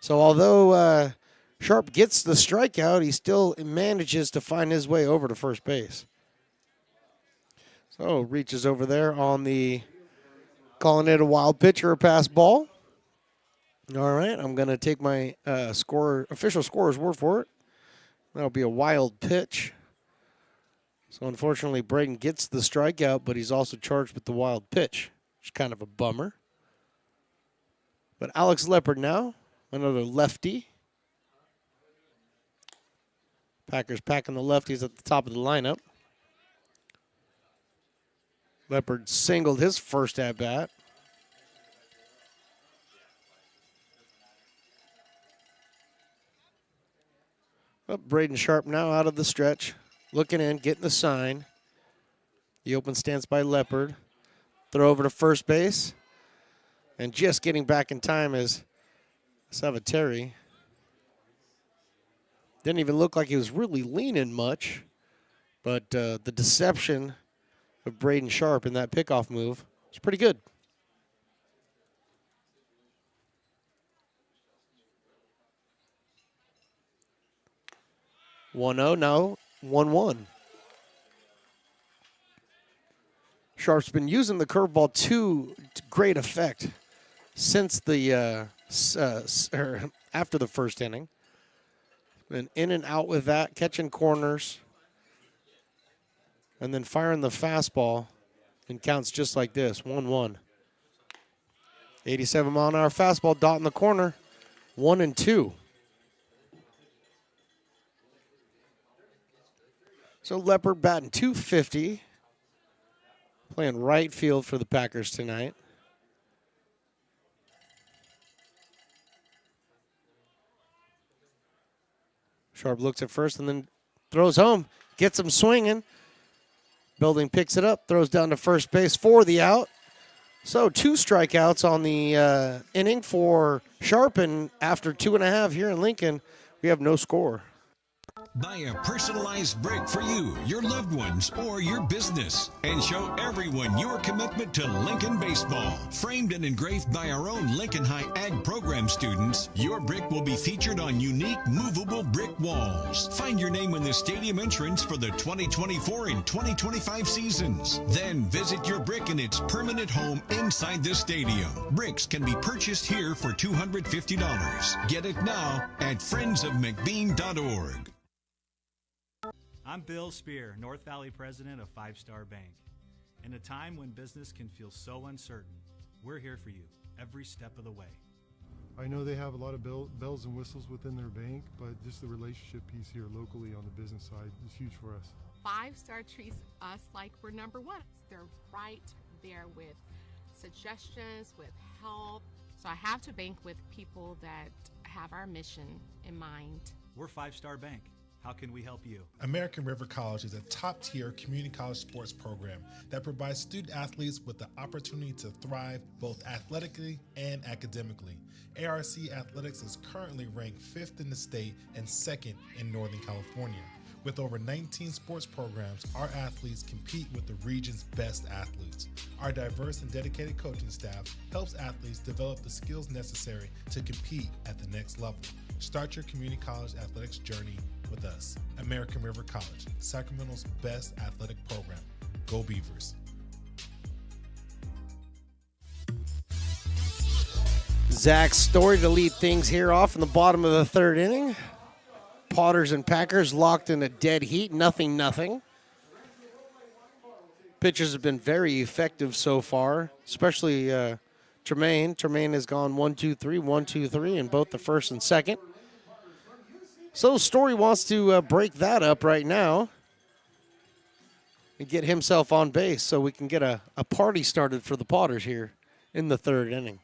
So although Sharp gets the strikeout, he still manages to find his way over to first base. So reaches over there on the, calling it a wild pitch or a pass ball. All right, I'm going to take my official scorer's word for it. That'll be a wild pitch. So unfortunately, Braden gets the strikeout, but he's also charged with the wild pitch, which is kind of a bummer. But Alex Leopard now, another lefty. Packers packing the lefties at the top of the lineup. Leopard singled his first at-bat. Oh, Braden Sharp now out of the stretch. Looking in, getting the sign. The open stance by Leopard. Throw over to first base. And just getting back in time is Salvatore. Didn't even look like he was really leaning much. But the deception of Braden Sharp in that pickoff move was pretty good. 1-0, now 1-1. Sharp's been using the curveball to great effect since the after the first inning. Been in and out with that, catching corners, and then firing the fastball in counts just like this, 1-1. 87-mile-an-hour fastball, dot in the corner, 1-2. So Leopard batting .250, playing right field for the Packers tonight. Sharp looks at first and then throws home, gets him swinging. Belding picks it up, throws down to first base for the out. So 2 strikeouts on the inning for Sharp, and after 2.5 here in Lincoln, we have no score. Buy a personalized brick for you, your loved ones, or your business, and show everyone your commitment to Lincoln baseball. Framed and engraved by our own Lincoln High Ag program students, your brick will be featured on unique movable brick walls. Find your name in the stadium entrance for the 2024 and 2025 seasons. Then visit your brick in its permanent home inside the stadium. Bricks can be purchased here for $250. Get it now at friendsofmcbean.org. I'm Bill Spear, North Valley president of Five Star Bank. In a time when business can feel so uncertain, we're here for you every step of the way. I know they have a lot of bells and whistles within their bank, but just the relationship piece here locally on the business side is huge for us. Five Star treats us like we're number one. They're right there with suggestions, with help. So I have to bank with people that have our mission in mind. We're Five Star Bank. How can we help you? American River College is a top-tier community college sports program that provides student athletes with the opportunity to thrive both athletically and academically. ARC Athletics is currently ranked 5th in the state and 2nd in Northern California. With over 19 sports programs, our athletes compete with the region's best athletes. Our diverse and dedicated coaching staff helps athletes develop the skills necessary to compete at the next level. Start your community college athletics journey with us. American River College, Sacramento's best athletic program. Go Beavers. Zach Story to lead things here off in the bottom of the 3rd inning. Potters and Packers locked in a dead heat, 0-0. Pitchers have been very effective so far, especially Tremaine. Tremaine has gone 1-2-3, 1-2-3 in both the first and second. So Story wants to break that up right now and get himself on base so we can get a party started for the Potters here in the 3rd inning.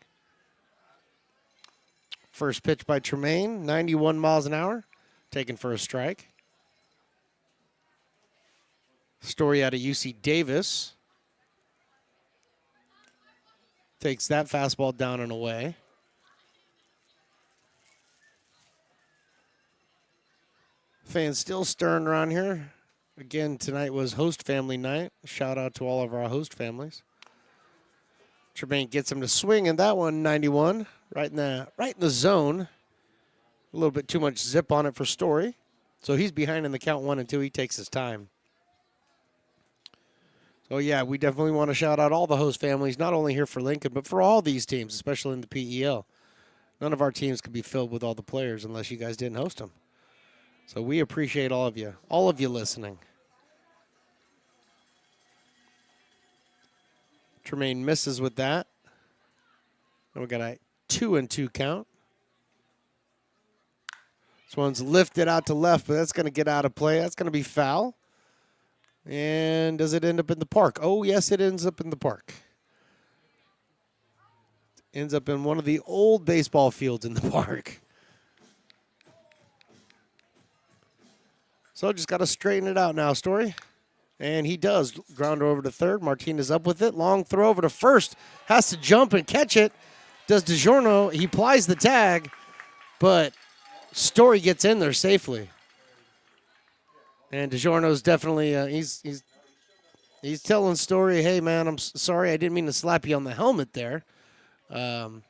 First pitch by Tremaine, 91 miles an hour, taken for a strike. Story out of UC Davis. Takes that fastball down and away. Fans still stirring around here. Again, tonight was host family night. Shout out to all of our host families. Tremaine gets him to swing in that one, 91, right in the zone. A little bit too much zip on it for Story. So he's behind in the count 1 and 2. He takes his time. So, yeah, we definitely want to shout out all the host families, not only here for Lincoln, but for all these teams, especially in the PEL. None of our teams could be filled with all the players unless you guys didn't host them. So we appreciate all of you listening. Tremaine misses with that. And we got a 2-2 count. This one's lifted out to left, but that's going to get out of play. That's going to be foul. And does it end up in the park? Oh, yes, it ends up in the park. Ends up in one of the old baseball fields in the park. So just got to straighten it out now, Story. And he does. Grounder over to third. Martinez up with it. Long throw over to first. Has to jump and catch it. Does DiGiorno. He plies the tag, but Story gets in there safely. And DiGiorno's definitely, he's telling Story, hey, man, I'm sorry. I didn't mean to slap you on the helmet there. So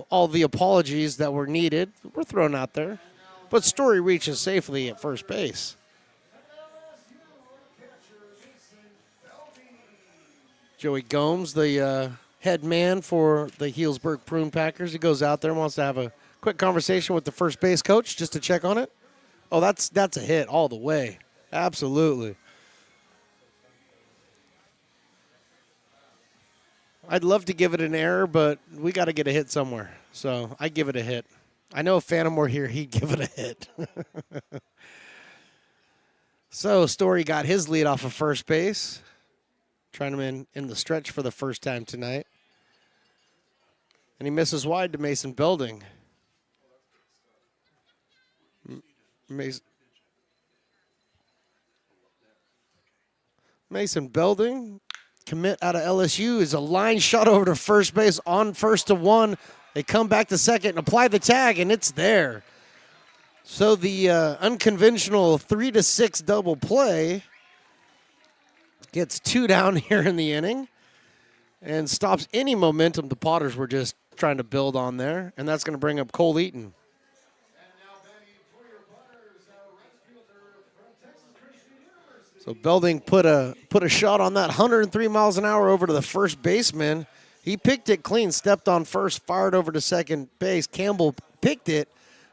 all the apologies that were needed were thrown out there. But Story reaches safely at first base. Joey Gomes, the head man for the Healdsburg Prune Packers, he goes out there and wants to have a quick conversation with the first base coach just to check on it. Oh, that's a hit all the way. Absolutely. I'd love to give it an error, but we got to get a hit somewhere. So I give it a hit. I know if Phantom were here, he'd give it a hit. So Story got his lead off of first base. Trying him in the stretch for the first time tonight. And he misses wide to Mason Belding. Mason Belding, commit out of LSU, is a line shot over to first base on 1-1. They come back to second and apply the tag, and it's there. So the unconventional 3-6 double play gets 2 down here in the inning and stops any momentum the Potters were just trying to build on there, and that's going to bring up Cole Eaton. So Belding put a shot on that 103 miles an hour over to the first baseman. He picked it clean, stepped on first, fired over to second base. Campbell picked it,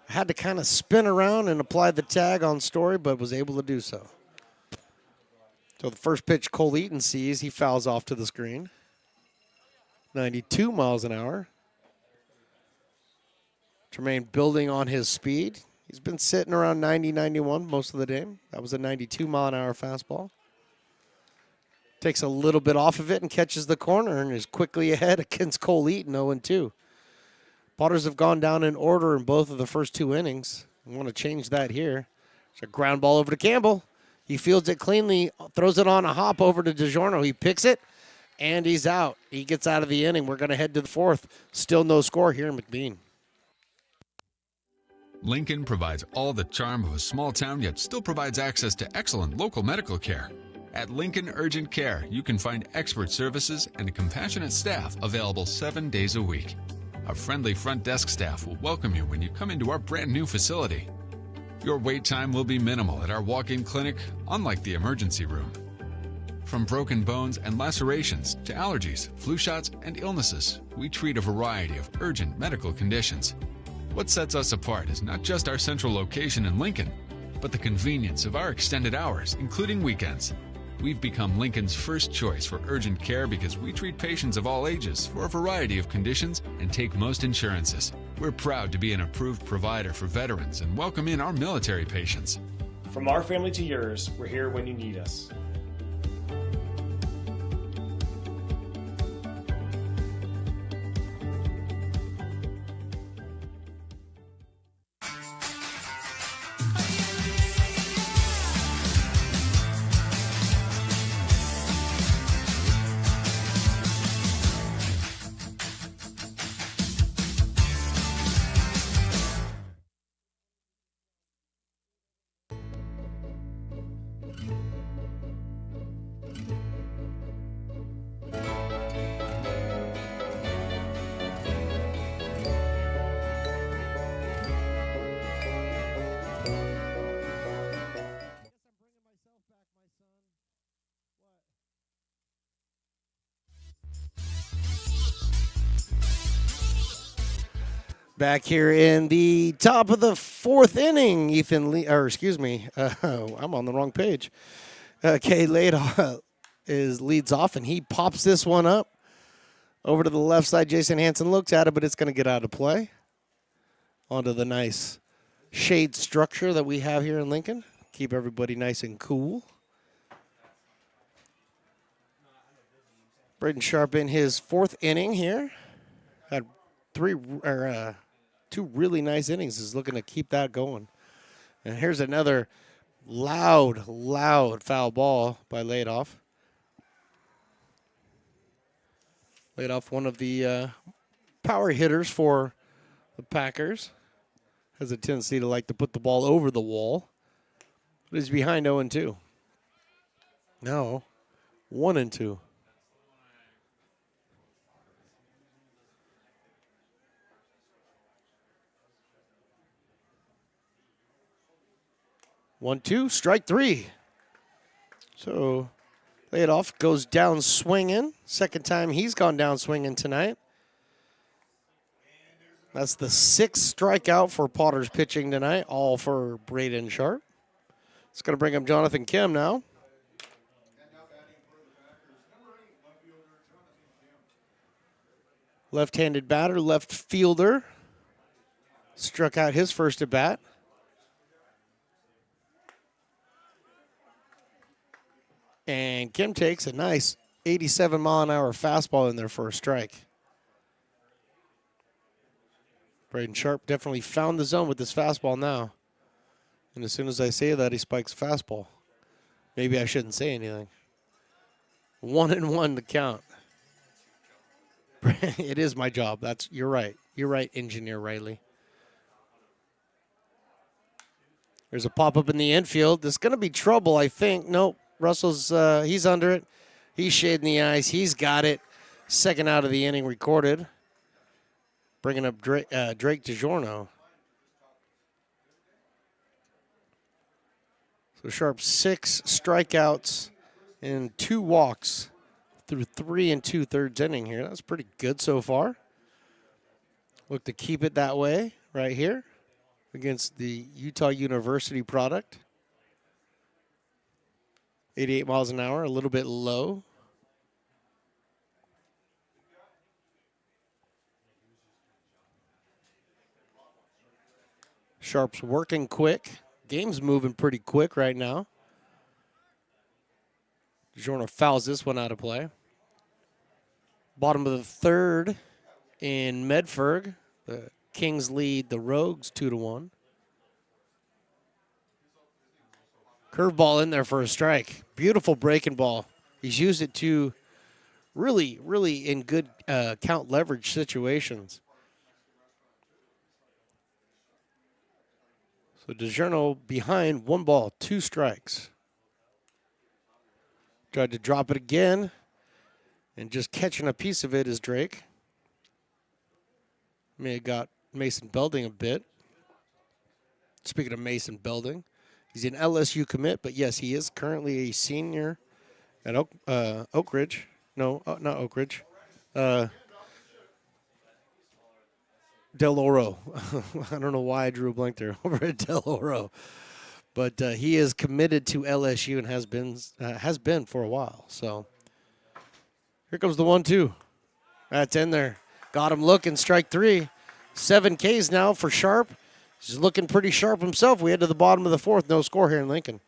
had to kind of spin around and apply the tag on Story, but was able to do so. So the first pitch Cole Eaton sees, he fouls off to the screen. 92 miles an hour. Tremaine building on his speed. He's been sitting around 90, 91 most of the day. That was a 92 mile an hour fastball. Takes a little bit off of it and catches the corner and is quickly ahead against Cole Eaton, 0-2. Potters have gone down in order in both of the first 2 innings. I want to change that here. It's a ground ball over to Campbell. He fields it cleanly, throws it on a hop over to DiGiorno. He picks it, and he's out. He gets out of the inning. We're going to head to the 4th. Still no score here in McBean. Lincoln provides all the charm of a small town, yet still provides access to excellent local medical care. At Lincoln Urgent Care, you can find expert services and a compassionate staff available 7 days a week. Our friendly front desk staff will welcome you when you come into our brand new facility. Your wait time will be minimal at our walk-in clinic, unlike the emergency room. From broken bones and lacerations to allergies, flu shots, and illnesses, we treat a variety of urgent medical conditions. What sets us apart is not just our central location in Lincoln, but the convenience of our extended hours, including weekends. We've become Lincoln's first choice for urgent care because we treat patients of all ages for a variety of conditions and take most insurances. We're proud to be an approved provider for veterans and welcome in our military patients. From our family to yours, we're here when you need us. Back here in the top of the fourth inning, I'm on the wrong page. Kay leads off, and he pops this one up. Over to the left side, Jason Hansen looks at it, but it's going to get out of play. Onto the nice shade structure that we have here in Lincoln. Keep everybody nice and cool. Braden Sharp in his fourth inning here. Had two really nice innings. Is looking to keep that going. And here's another loud foul ball by Ladoff. Ladoff, one of the power hitters for the Packers. Has a tendency to like to put the ball over the wall. But he's behind 0-2. No, 1-2. One, two, strike three. So Ladoff goes down swinging. Second time he's gone down swinging tonight. That's the sixth strikeout for Potter's pitching tonight, all for Braden Sharp. It's going to bring up Jonathan Kim now. Left-handed batter, left fielder. Struck out his first at bat. And Kim takes a nice 87-mile-an-hour fastball in there for a strike. Braden Sharp definitely found the zone with this fastball now. And as soon as I say that, he spikes fastball. Maybe I shouldn't say anything. 1-1 to count. It is my job. You're right. You're right, Engineer Riley. There's a pop-up in the infield. There's going to be trouble, I think. Nope. Russell's, he's under it. He's shading the eyes. He's got it. Second out of the inning recorded. Bringing up Drake DiGiorno. So Sharp 6 strikeouts and 2 walks through 3 2/3 inning here. That's pretty good so far. Look to keep it that way right here against the Utah University product. 88 miles an hour, a little bit low. Sharp's working quick. Game's moving pretty quick right now. DiGiorno fouls this one out of play. Bottom of the third in Medford. The Kings lead the Rogues 2-1. Curveball in there for a strike. Beautiful breaking ball. He's used it to really in good count leverage situations. So DiGiorno behind 1 ball, 2 strikes. Tried to drop it again. And just catching a piece of it is Drake. May have got Mason Belding a bit. Speaking of Mason Belding, he's an LSU commit, but yes, he is currently a senior at Oak Ridge. No, not Oak Ridge. Del Oro. I don't know why I drew a blank there over at Del Oro. But he is committed to LSU and has been for a while. So here comes the 1-2. That's in there. Got him looking, strike 3. 7 Ks now for Sharp. He's looking pretty sharp himself. We head to the bottom of the fourth. No score here in Lincoln.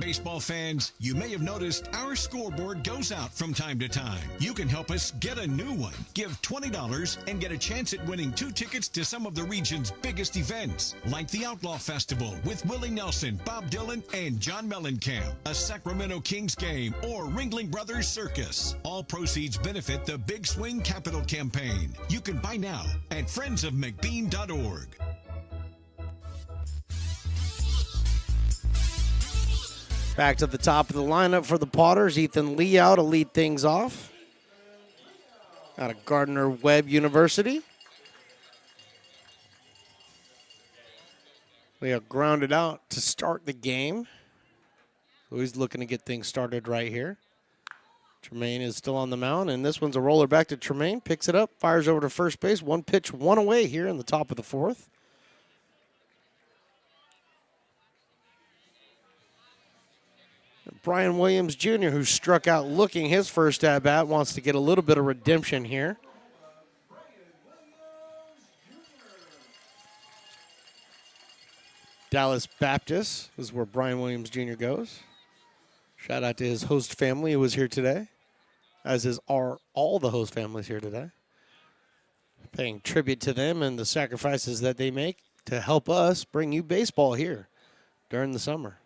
baseball fans, you may have noticed our scoreboard goes out from time to time. You can help us get a new one. Give $20 and get a chance at winning 2 tickets to some of the region's biggest events, like the Outlaw Festival with Willie Nelson, Bob Dylan, and John Mellencamp, a Sacramento Kings game, or Ringling Brothers Circus. All proceeds benefit the Big Swing Capital Campaign. You can buy now at friendsofmcbean.org. Back to the top of the lineup for the Potters. Ethan Lee out to lead things off out of Gardner-Webb University. We are grounded out to start the game. So he's looking to get things started right here. Tremaine is still on the mound, and this one's a roller back to Tremaine. Picks it up, fires over to first base. 1 pitch, 1 away here in the top of the 4th. Brian Williams Jr., who struck out looking his first at-bat, wants to get a little bit of redemption here. Dallas Baptist is where Brian Williams Jr. goes. Shout out to his host family who was here today, as are all the host families here today. Paying tribute to them and the sacrifices that they make to help us bring you baseball here during the summer.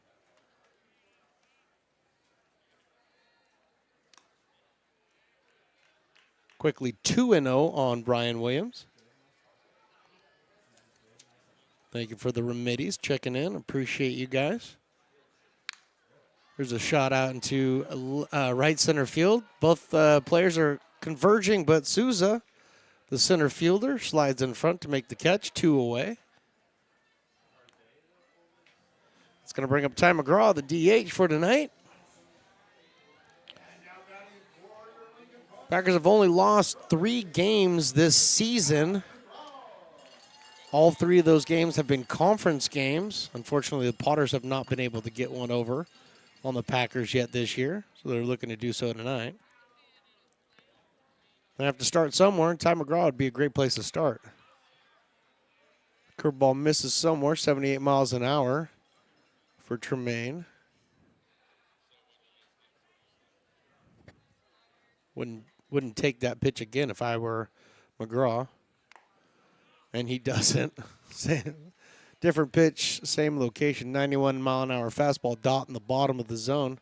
Quickly 2-0 on Brian Williams. Thank you for the Remedies checking in. Appreciate you guys. There's a shot out into right center field. Both players are converging, but Souza, the center fielder, slides in front to make the catch. 2 away. It's going to bring up Ty McGraw, the DH for tonight. Packers have only lost 3 games this season. All 3 of those games have been conference games. Unfortunately, the Potters have not been able to get one over on the Packers yet this year, so they're looking to do so tonight. They have to start somewhere, and Ty McGraw would be a great place to start. Curveball misses somewhere, 78 miles an hour for Tremaine. Wouldn't take that pitch again if I were McGraw. And he doesn't. Different pitch, same location, 91 mile an hour fastball, dot in the bottom of the zone.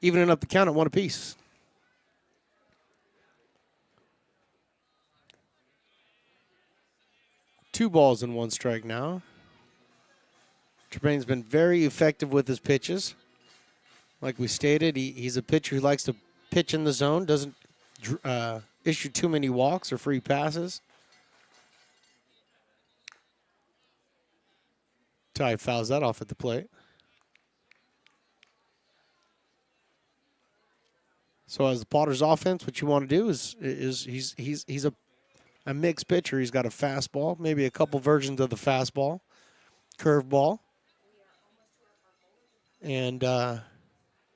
Evening up the count at 1 apiece. Two balls and 1 strike now. Tremaine's been very effective with his pitches. Like we stated, he's a pitcher who likes to pitch in the zone, doesn't issue too many walks or free passes. Ty fouls that off at the plate. So as the Potters offense, what you want to do is he's a mixed pitcher. He's got a fastball, maybe a couple versions of the fastball, curveball. And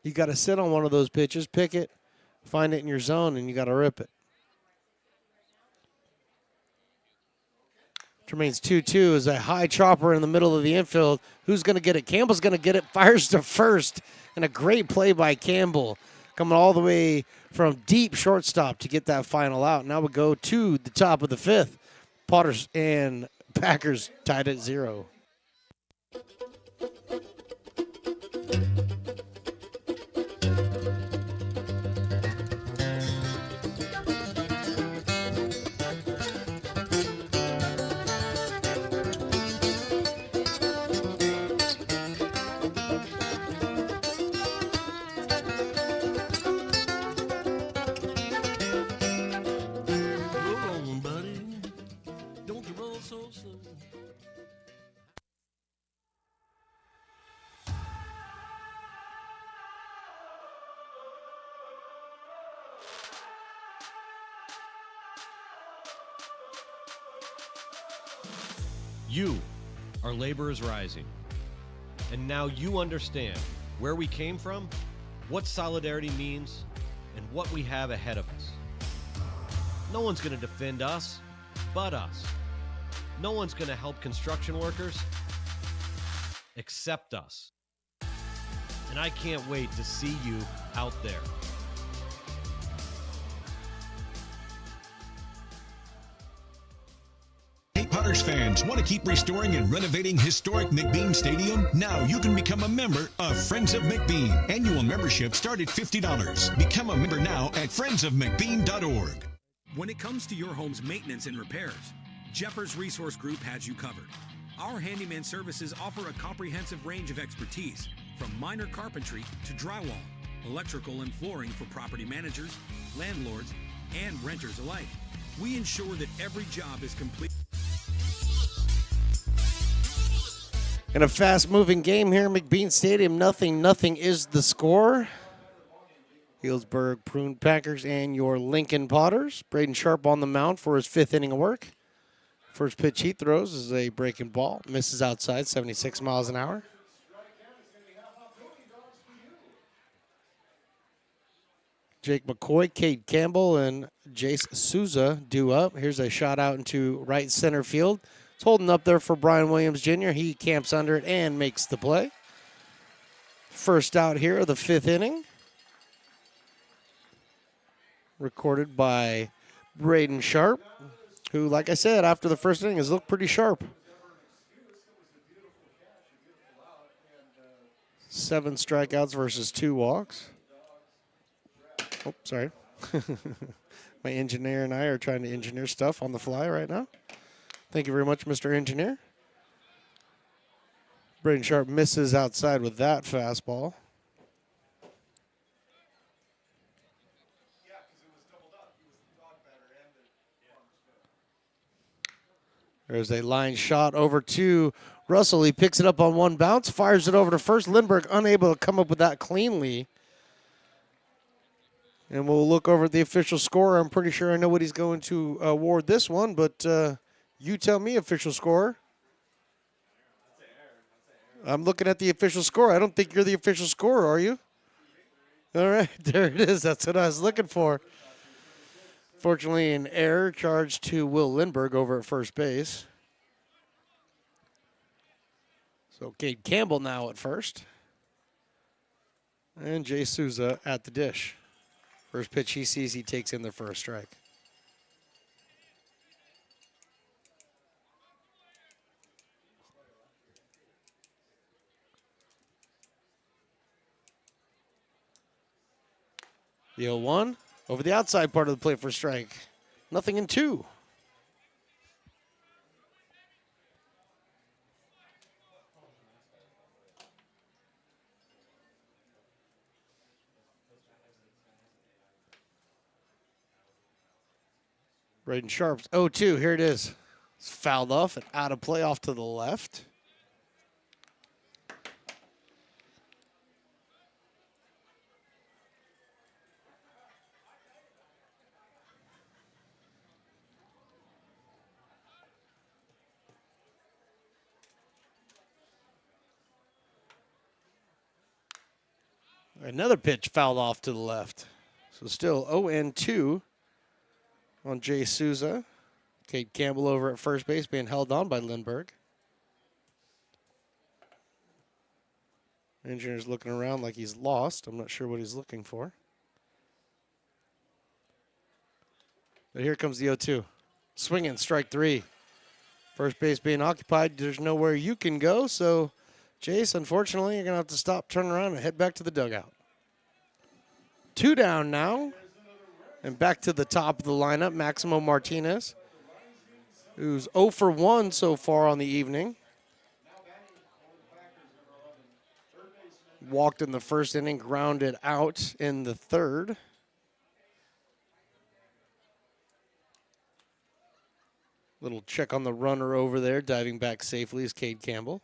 you got to sit on one of those pitches, pick it, find it in your zone, and you got to rip it. Tremaine's 2-2 is a high chopper in the middle of the infield. Who's going to get it? Campbell's going to get it, fires to first, and a great play by Campbell, coming all the way from deep shortstop to get that final out. Now we go to the top of the 5th. Potters and Packers tied at 0. You, our labor is rising. And now you understand where we came from, what solidarity means, and what we have ahead of us. No one's going to defend us but us. No one's going to help construction workers accept us. And I can't wait to see you out there. Hey, Potters fans, want to keep restoring and renovating historic McBean Stadium? Now you can become a member of Friends of McBean. Annual membership start at $50. Become a member now at friendsofmcbean.org. When it comes to your home's maintenance and repairs, Jeffers Resource Group has you covered. Our handyman services offer a comprehensive range of expertise, from minor carpentry to drywall, electrical and flooring for property managers, landlords, and renters alike. We ensure that every job is complete. In a fast-moving game here in McBean Stadium, nothing is the score. Healdsburg Prune Packers and your Lincoln Potters. Braden Sharp on the mound for his 5th inning of work. First pitch he throws is a breaking ball. Misses outside, 76 miles an hour. Jake McCoy, Cade Campbell, and Jace Souza due up. Here's a shot out into right center field. It's holding up there for Brian Williams Jr. He camps under it and makes the play. First out here of the 5th inning. Recorded by Braden Sharp, who, like I said, after the first inning has looked pretty sharp. 7 strikeouts versus 2 walks. Oh, sorry. My engineer and I are trying to engineer stuff on the fly right now. Thank you very much, Mr. Engineer. Braden Sharp misses outside with that fastball. There's a line shot over to Russell. He picks it up on one bounce, fires it over to first. Lindbergh unable to come up with that cleanly. And we'll look over at the official score. I'm pretty sure I know what he's going to award this one, but you tell me, official scorer. I'm looking at the official score. I don't think you're the official scorer, are you? All right, there it is. That's what I was looking for. Fortunately, an error charged to Will Lindbergh over at first base. So Cade Campbell now at first. And Jay Souza at the dish. First pitch he sees, he takes in there for a strike. The 0-1 over the outside part of the plate for a strike. Nothing in 2. Braden Sharp's 0-2. Here it is. It's fouled off and out of play off to the left. Another pitch fouled off to the left. So still 0-2 on Jay Souza. Cade Campbell over at first base being held on by Lindbergh. Engineer's looking around like he's lost. I'm not sure what he's looking for. But here comes the 0-2. Swinging, strike 3. First base being occupied. There's nowhere you can go, so Jace, unfortunately, you're going to have to stop, turn around, and head back to the dugout. 2 down now. And back to the top of the lineup, Maximo Martinez, who's 0 for 1 so far on the evening. Walked in the first inning, grounded out in the third. Little check on the runner over there, diving back safely is Cade Campbell.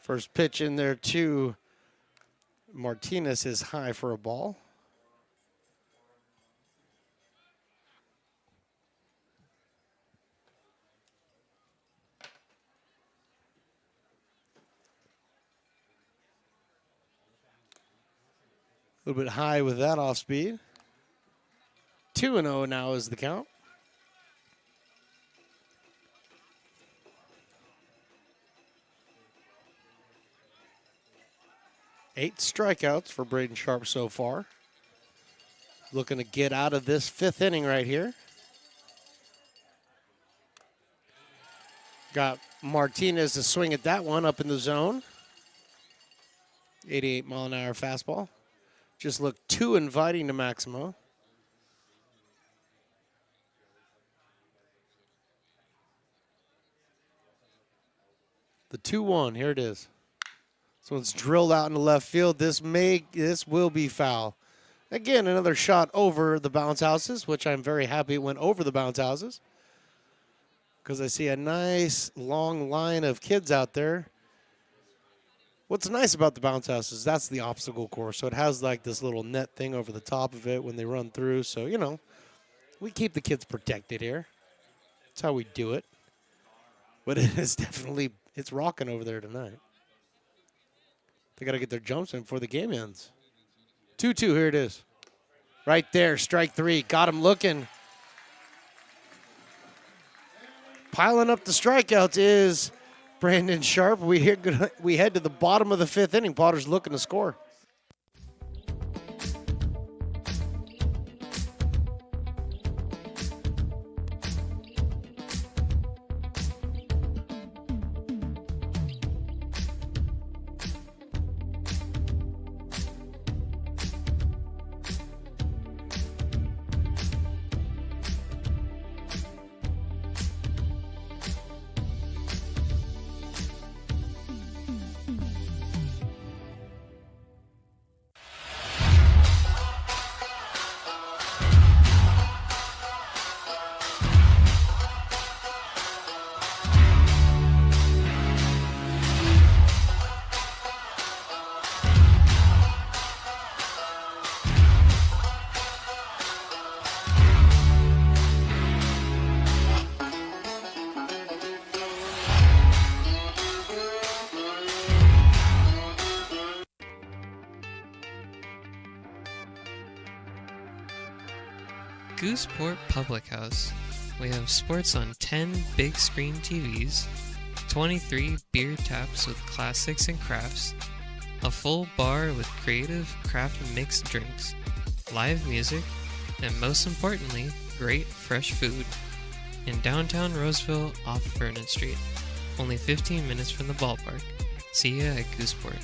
First pitch in there to Martinez is high for a ball. little bit high with that off speed. 2-0 now is the count. 8 strikeouts for Braden Sharp so far. Looking to get out of this 5th inning right here. Got Martinez to swing at that one up in the zone. 88-mile-an-hour fastball. Just looked too inviting to Maximo. The 2-1, here it is. So it's drilled out into left field. This will be foul. Again, another shot over the bounce houses, which I'm very happy it went over the bounce houses, because I see a nice long line of kids out there. What's nice about the bounce houses, that's the obstacle course. So it has like this little net thing over the top of it when they run through. So, you know, we keep the kids protected here. That's how we do it. But it is definitely, it's rocking over there tonight. They got to get their jumps in before the game ends. 2-2, here it is. Right there, strike 3. Got him looking. Piling up the strikeouts is Brandon Sharp. We head to the bottom of the 5th inning. Potter's looking to score. Gooseport Public House. We have sports on 10 big screen TVs, 23 beer taps with classics and crafts, a full bar with creative craft mixed drinks, live music, and most importantly, great fresh food. In downtown Roseville off Vernon Street, only 15 minutes from the ballpark. See ya at Gooseport.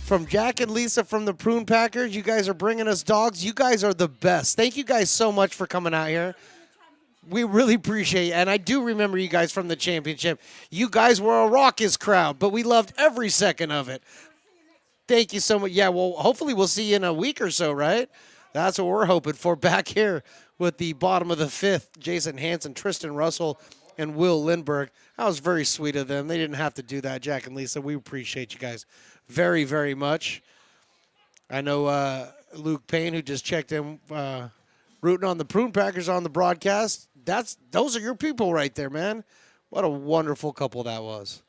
From Jack and Lisa from the Prune Packers, you guys are bringing us dogs. You guys are the best. Thank you guys so much for coming out here. We really appreciate it. And I do remember you guys from the championship. You guys were a raucous crowd, but we loved every second of it. Thank you so much. Yeah, well, hopefully we'll see you in a week or so, right? That's what we're hoping for back here with the bottom of the 5th. Jason Hansen, Tristan Russell, and Will Lindbergh. That was very sweet of them. They didn't have to do that, Jack and Lisa. We appreciate you guys very, very much. I know Luke Payne, who just checked in, rooting on the Prune Packers on the broadcast. Those are your people right there, man. What a wonderful couple that was.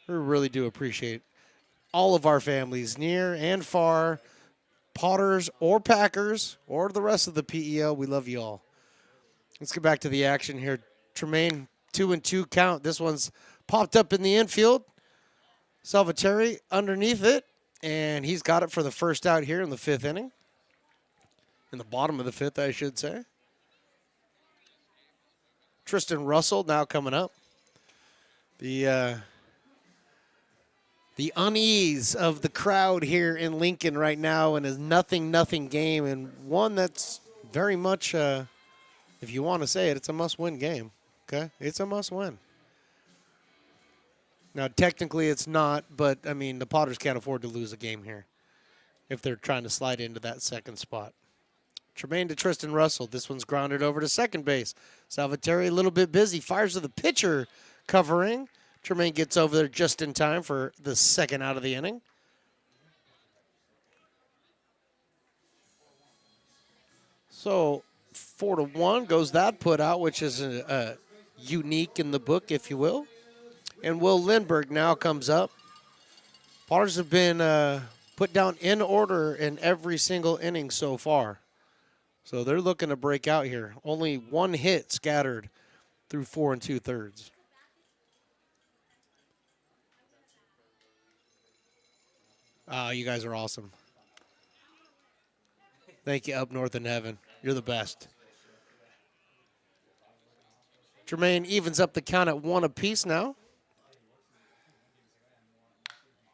We really do appreciate all of our families, near and far, Potters or Packers or the rest of the PEL. We love you all. Let's get back to the action here. Tremaine, 2-2 count. This one's popped up in the infield. Salvatore underneath it, and he's got it for the first out here in the 5th inning. In the bottom of the 5th, I should say. Tristan Russell now coming up. The unease of the crowd here in Lincoln right now in a 0-0 game, and one that's very much, if you want to say it, it's a must-win game. Okay? It's a must-win. Now, technically it's not, but, I mean, the Potters can't afford to lose a game here if they're trying to slide into that second spot. Tremaine to Tristan Russell. This one's grounded over to second base. Salvatore a little bit busy. Fires to the pitcher covering. Tremaine gets over there just in time for the second out of the inning. So 4-1 goes that put out, which is unique in the book, if you will. And Will Lindbergh now comes up. Potters have been put down in order in every single inning so far. So they're looking to break out here. Only one hit scattered through 4 2/3. You guys are awesome. Thank you, up north in heaven. You're the best. Tremaine evens up the count at 1 apiece now.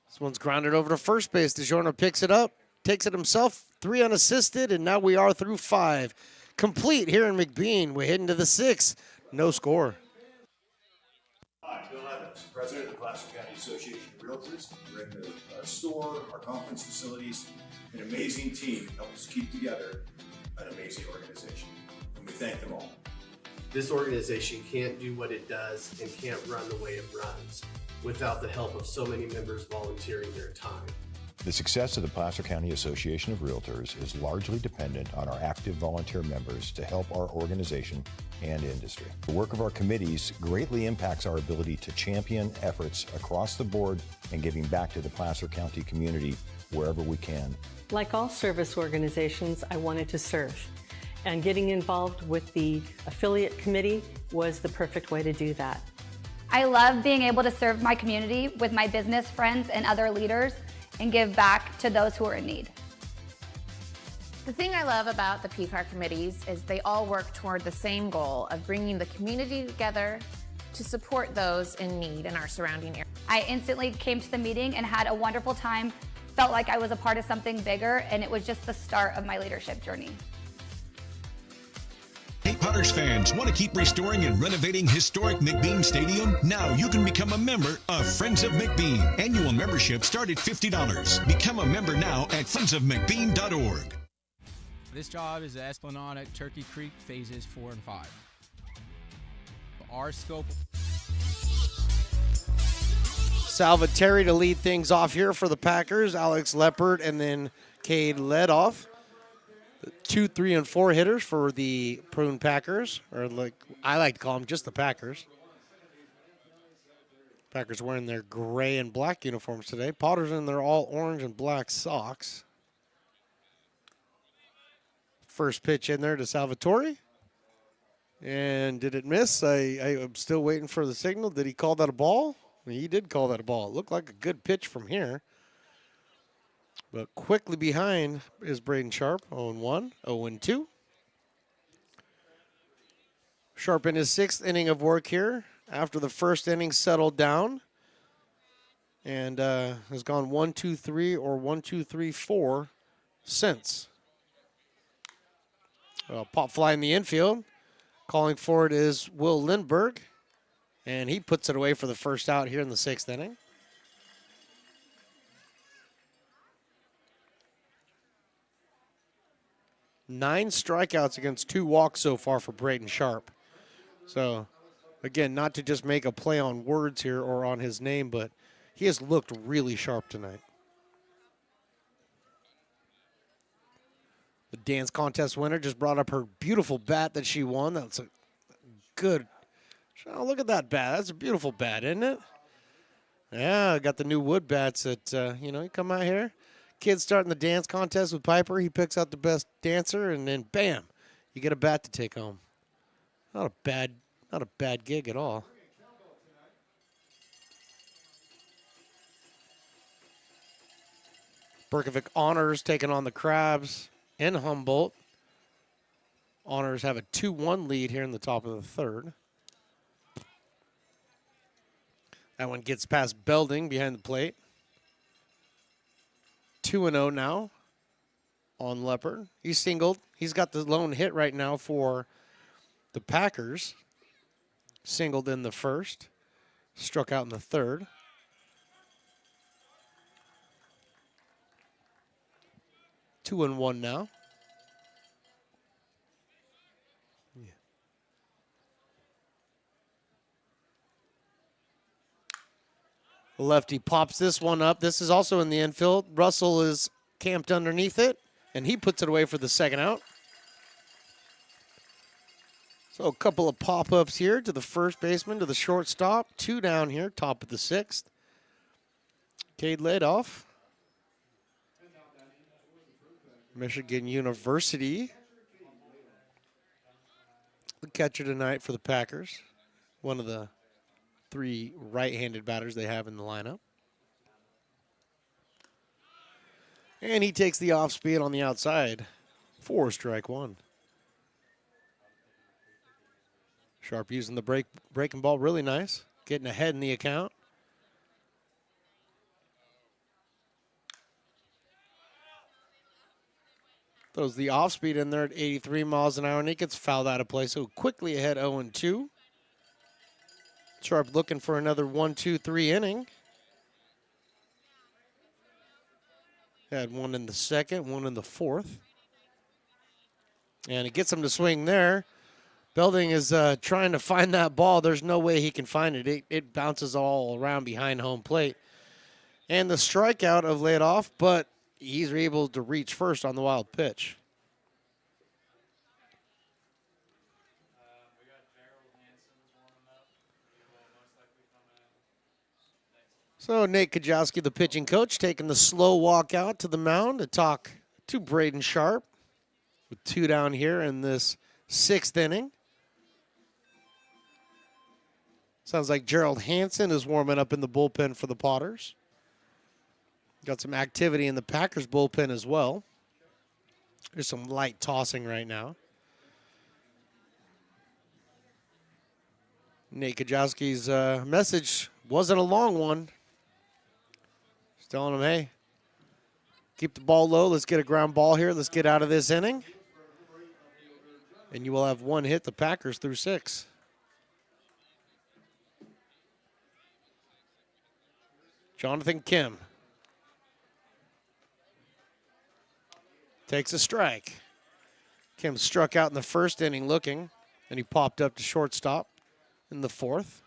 This one's grounded over to first base. DeJourno picks it up, takes it himself, 3 unassisted, and now we are through 5. Complete here in McBean. We're heading to the 6th. No score. Hi, Bill Evans, President of the Placer County Association of Realtors. We're in the store, our conference facilities, an amazing team helps keep together an amazing organization. And we thank them all. This organization can't do what it does and can't run the way it runs without the help of so many members volunteering their time. The success of the Placer County Association of Realtors is largely dependent on our active volunteer members to help our organization and industry. The work of our committees greatly impacts our ability to champion efforts across the board and giving back to the Placer County community wherever we can. Like all service organizations, I wanted to serve. And getting involved with the affiliate committee was the perfect way to do that. I love being able to serve my community with my business friends and other leaders and give back to those who are in need. The thing I love about the PCAR committees is they all work toward the same goal of bringing the community together to support those in need in our surrounding area. I instantly came to the meeting and had a wonderful time, felt like I was a part of something bigger, and it was just the start of my leadership journey. Hey, Potters fans, want to keep restoring and renovating historic McBean Stadium? Now you can become a member of Friends of McBean. Annual membership start at $50. Become a member now at friendsofmcbean.org. This job is the Esplanade at Turkey Creek phases 4 and 5. Our scope. Salvatore to lead things off here for the Packers. Alex Leopard and then Cade led off. 2, 3, and 4 hitters for the Prune Packers, or like I like to call them just the Packers. Packers wearing their gray and black uniforms today. Potters in their all orange and black socks. First pitch in there to Salvatore. And did it miss? I'm still waiting for the signal. Did he call that a ball? He did call that a ball. It looked like a good pitch from here. But quickly behind is Braden Sharp, 0-1, 0-2. Sharp in his 6th inning of work here after the first inning settled down. And has gone 1-2-3 or 1-2-3-4 since. Pop fly in the infield. Calling for it is Will Lindbergh. And he puts it away for the first out here in the 6th inning. Nine strikeouts against 2 walks so far for Braden Sharp. So, again, not to just make a play on words here or on his name, but he has looked really sharp tonight. The dance contest winner just brought up her beautiful bat that she won. That's a good. Oh, look at that bat. That's a beautiful bat, isn't it? Yeah, got the new wood bats that, you come out here. Kid's starting the dance contest with Piper. He picks out the best dancer, and then, bam, you get a bat to take home. Not a bad gig at all. Berkovic Honors taking on the Crabs in Humboldt. Honors have a 2-1 lead here in the top of the 3rd. That one gets past Belding behind the plate. 2-0 now on Leopard. He's singled. He's got the lone hit right now for the Packers. Singled in the 1st. Struck out in the 3rd. 2-1 now. Lefty pops this one up. This is also in the infield. Russell is camped underneath it, and he puts it away for the second out. So a couple of pop-ups here to the first baseman, to the shortstop. 2 down here, top of the 6th. Cade laid off. Michigan University. The catcher tonight for the Packers. One of the 3 right-handed batters they have in the lineup. And he takes the off speed on the outside for strike 1. Sharp using the breaking ball really nice. Getting ahead in the account. Throws the off speed in there at 83 miles an hour, and he gets fouled out of play. So quickly ahead 0-2. Sharp looking for another 1-2-3 inning. Had one in the second, one in the fourth. And he gets him to swing there. Belding is trying to find that ball. There's no way he can find it. It bounces all around behind home plate. And the strikeout of laid off, but he's able to reach first on the wild pitch. So Nate Kajowski, the pitching coach, taking the slow walk out to the mound to talk to Braden Sharp with 2 down here in this 6th inning. Sounds like Gerald Hansen is warming up in the bullpen for the Potters. Got some activity in the Packers bullpen as well. There's some light tossing right now. Nate Kajowski's message wasn't a long one. Just telling him, hey, keep the ball low. Let's get a ground ball here. Let's get out of this inning. And you will have 1 hit, the Packers through 6. Jonathan Kim takes a strike. Kim struck out in the first inning looking, and he popped up to shortstop in the 4th.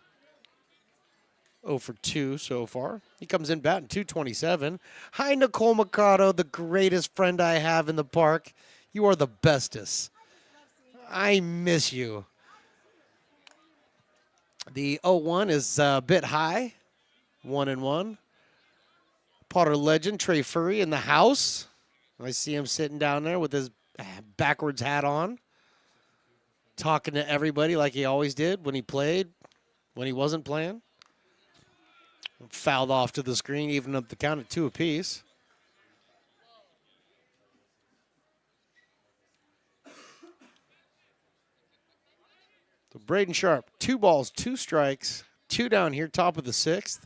0 for 2 so far. He comes in batting .227. Hi, Nicole Mikado, the greatest friend I have in the park. You are the bestest. I miss you. The 0-1 is a bit high. 1-1. Potter legend Trey Furry in the house. I see him sitting down there with his backwards hat on, talking to everybody like he always did when he played, when he wasn't playing. Fouled off to the screen, even up the count at 2 apiece. So Braden Sharp, 2 balls, 2 strikes, 2 down here, top of the 6th.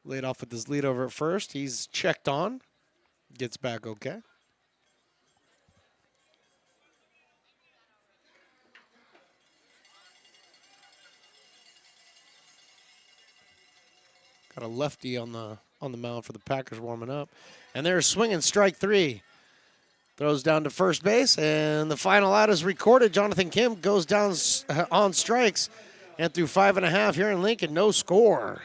Laid off with his lead over at first. He's checked on. Gets back okay. Got a lefty on the mound for the Packers warming up. And they're swinging strike 3. Throws down to first base, and the final out is recorded. Jonathan Kim goes down on strikes. And through 5.5 here in Lincoln, no score.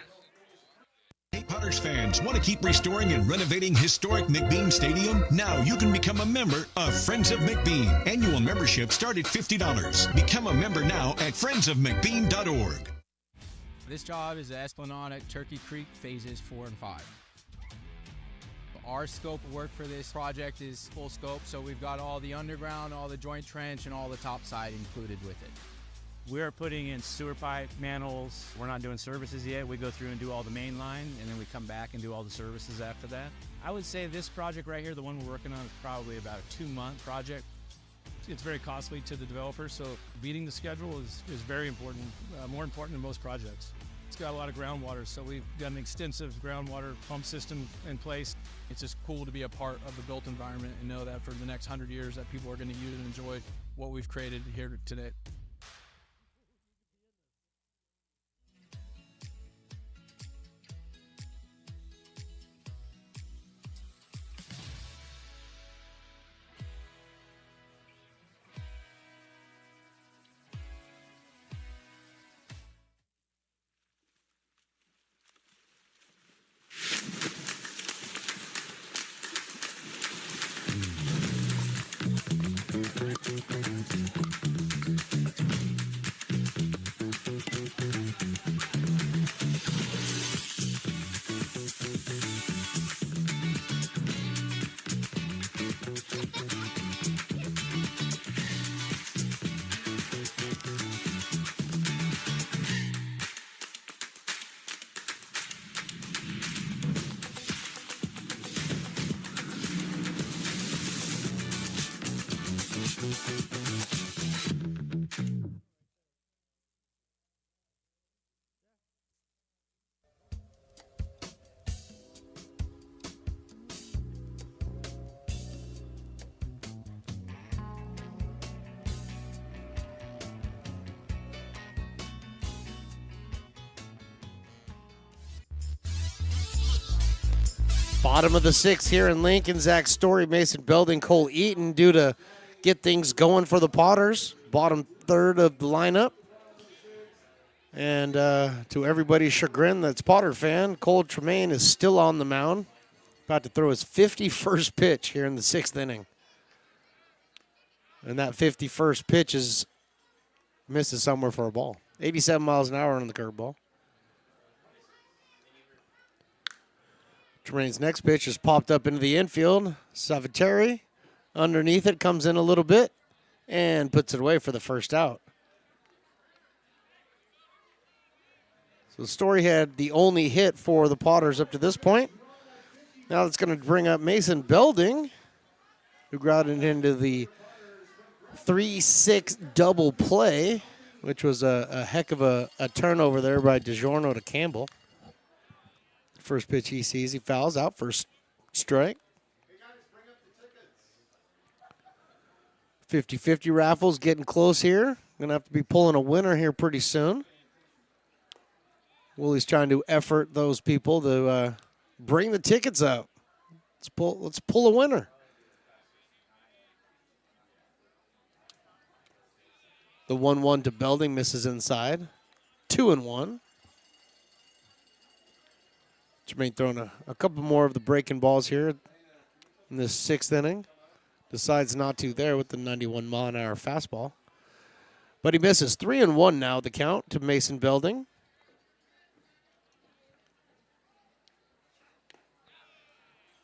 Hey, Potters fans, want to keep restoring and renovating historic McBean Stadium? Now you can become a member of Friends of McBean. Annual membership start at $50. Become a member now at friendsofmcbean.org. This job is the Esplanade at Turkey Creek phases 4 and 5. Our scope of work for this project is full scope, so we've got all the underground, all the joint trench, and all the top side included with it. We're putting in sewer pipe, manholes. We're not doing services yet. We go through and do all the main line, and then we come back and do all the services after that. I would say this project right here, the one we're working on, is probably about a 2-month project. It's very costly to the developer, so beating the schedule is very important, more important than most projects. It's got a lot of groundwater, so we've got an extensive groundwater pump system in place. It's just cool to be a part of the built environment and know that for the next 100 years that people are going to use and enjoy what we've created here today. Bottom of the sixth here in Lincoln. Zach Story, Mason Belding, Cole Eaton due to get things going for the Potters. Bottom third of the lineup. And to everybody's chagrin that's Potter fan, Cole Tremaine is still on the mound. About to throw his 51st pitch here in the sixth inning. And that 51st pitch misses somewhere for a ball. 87 miles an hour on the curveball. Tremaine's next pitch is popped up into the infield. Saviteri underneath it, comes in a little bit and puts it away for the first out. So Story had the only hit for the Potters up to this point. Now it's going to bring up Mason Belding, who grounded into the 3-6 double play, which was a heck of a turnover there by DiGiorno to Campbell. First pitch he sees, he fouls out for strike. 50-50 raffles getting close here. Going to have to be pulling a winner here pretty soon. Willie's trying to effort those people to bring the tickets out. Let's pull a winner. The 1-1 to Belding misses inside. 2-1. Jermaine throwing a couple more of the breaking balls here in this sixth inning. Decides not to there with the 91-mile-an-hour fastball. But he misses. 3-1 now, the count to Mason Belding.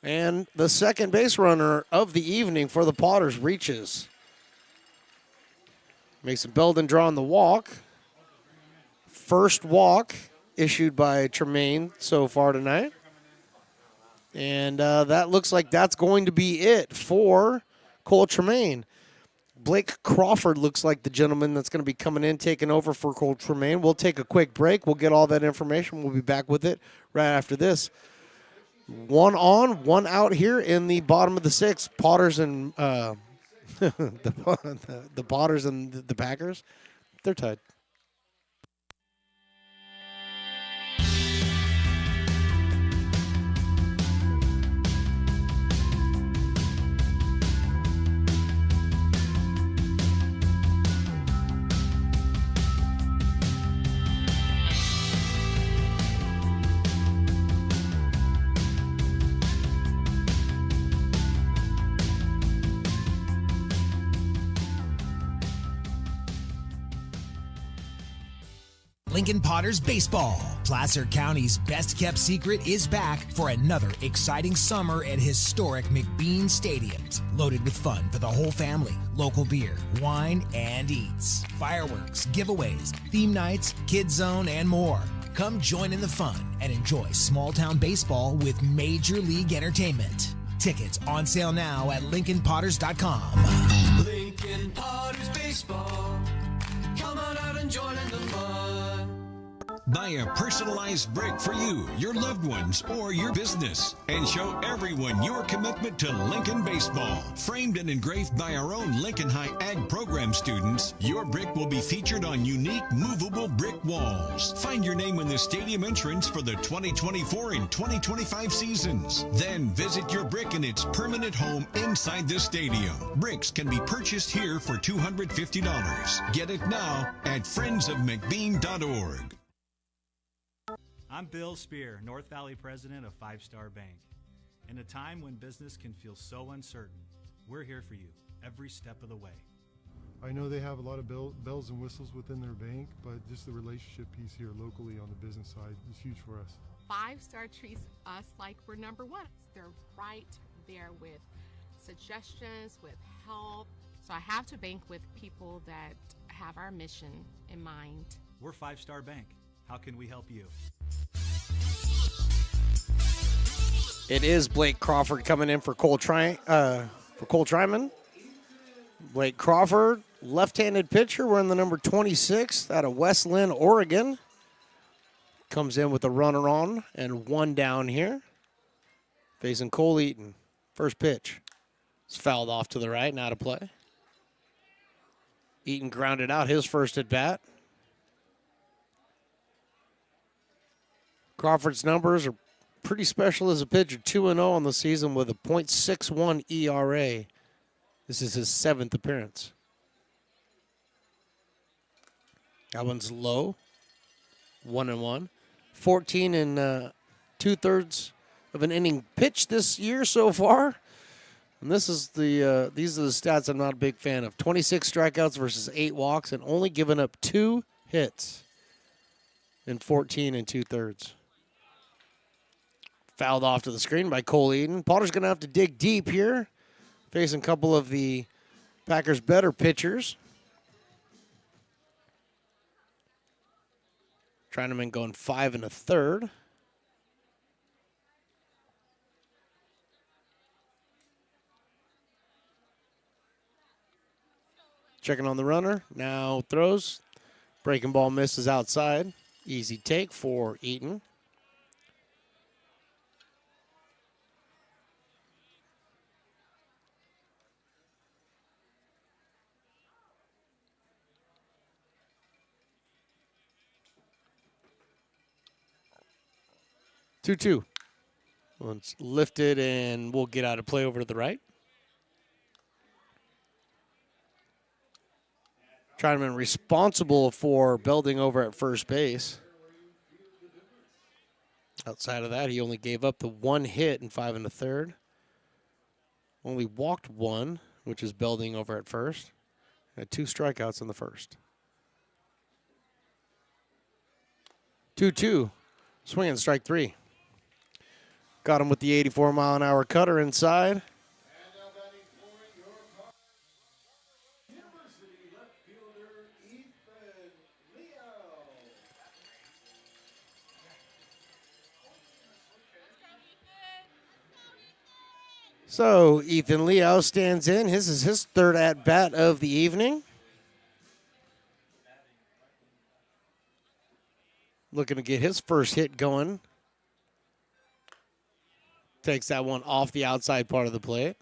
And the second base runner of the evening for the Potters reaches. Mason Belding drawing the walk. First walk issued by Tremaine so far tonight. And that looks like that's going to be it for Cole Tremaine. Blake Crawford looks like the gentleman that's going to be coming in, taking over for Cole Tremaine. We'll take a quick break. We'll get all that information. We'll be back with it right after this. 1 on, 1 out here in the bottom of the sixth. Potters and the Potters and the Packers, they're tied. Lincoln Potters Baseball. Placer County's best-kept secret is back for another exciting summer at historic McBean Stadiums. Loaded with fun for the whole family, local beer, wine, and eats. Fireworks, giveaways, theme nights, kids zone, and more. Come join in the fun and enjoy small-town baseball with Major League Entertainment. Tickets on sale now at LincolnPotters.com. Lincoln Potters Baseball. Come on out and join in the fun. Buy a personalized brick for you, your loved ones, or your business, and show everyone your commitment to Lincoln baseball. Framed and engraved by our own Lincoln High Ag program students, your brick will be featured on unique movable brick walls. Find your name in the stadium entrance for the 2024 and 2025 seasons. Then visit your brick in its permanent home inside the stadium. Bricks can be purchased here for $250. Get it now at friendsofmcbean.org. I'm Bill Spear, North Valley president of 5 Star Bank. In a time when business can feel so uncertain, we're here for you every step of the way. I know they have a lot of bells and whistles within their bank, but just the relationship piece here locally on the business side is huge for us. 5-Star treats us like we're number one. They're right there with suggestions, with help. So I have to bank with people that have our mission in mind. We're 5-Star Bank. How can we help you? It is Blake Crawford coming in for Cole Tryman. Blake Crawford, left-handed pitcher, wearing the number 26 out of West Lynn, Oregon. Comes in with a runner on and one down here. Facing Cole Eaton. First pitch. It's fouled off to the right and out of play. Eaton grounded out his first at bat. Crawford's numbers are pretty special as a pitcher. 2-0 on the season with a .61 ERA. This is his 7th appearance. That one's low. 1-1. 14 and 2/3 of an inning pitched this year so far. And this is these are the stats I'm not a big fan of. 26 strikeouts versus 8 walks and only given up 2 hits in 14 and 2/3. Fouled off to the screen by Cole Eaton. Potter's going to have to dig deep here, facing a couple of the Packers' better pitchers. Chinaman going 5 1/3. Checking on the runner. Now throws. Breaking ball misses outside. Easy take for Eaton. Two. Once lifted and we'll get out of play over to the right. Chinaman responsible for Belding over at first base. Outside of that, he only gave up the 1 hit in 5 1/3. Only walked 1, which is Belding over at first. Had 2 strikeouts in the first. 2-2. Swinging strike 3. Got him with the 84-mile-an-hour cutter inside. So Ethan Leo stands in. This is his 3rd at-bat of the evening. Looking to get his first hit going. Takes that one off the outside part of the plate.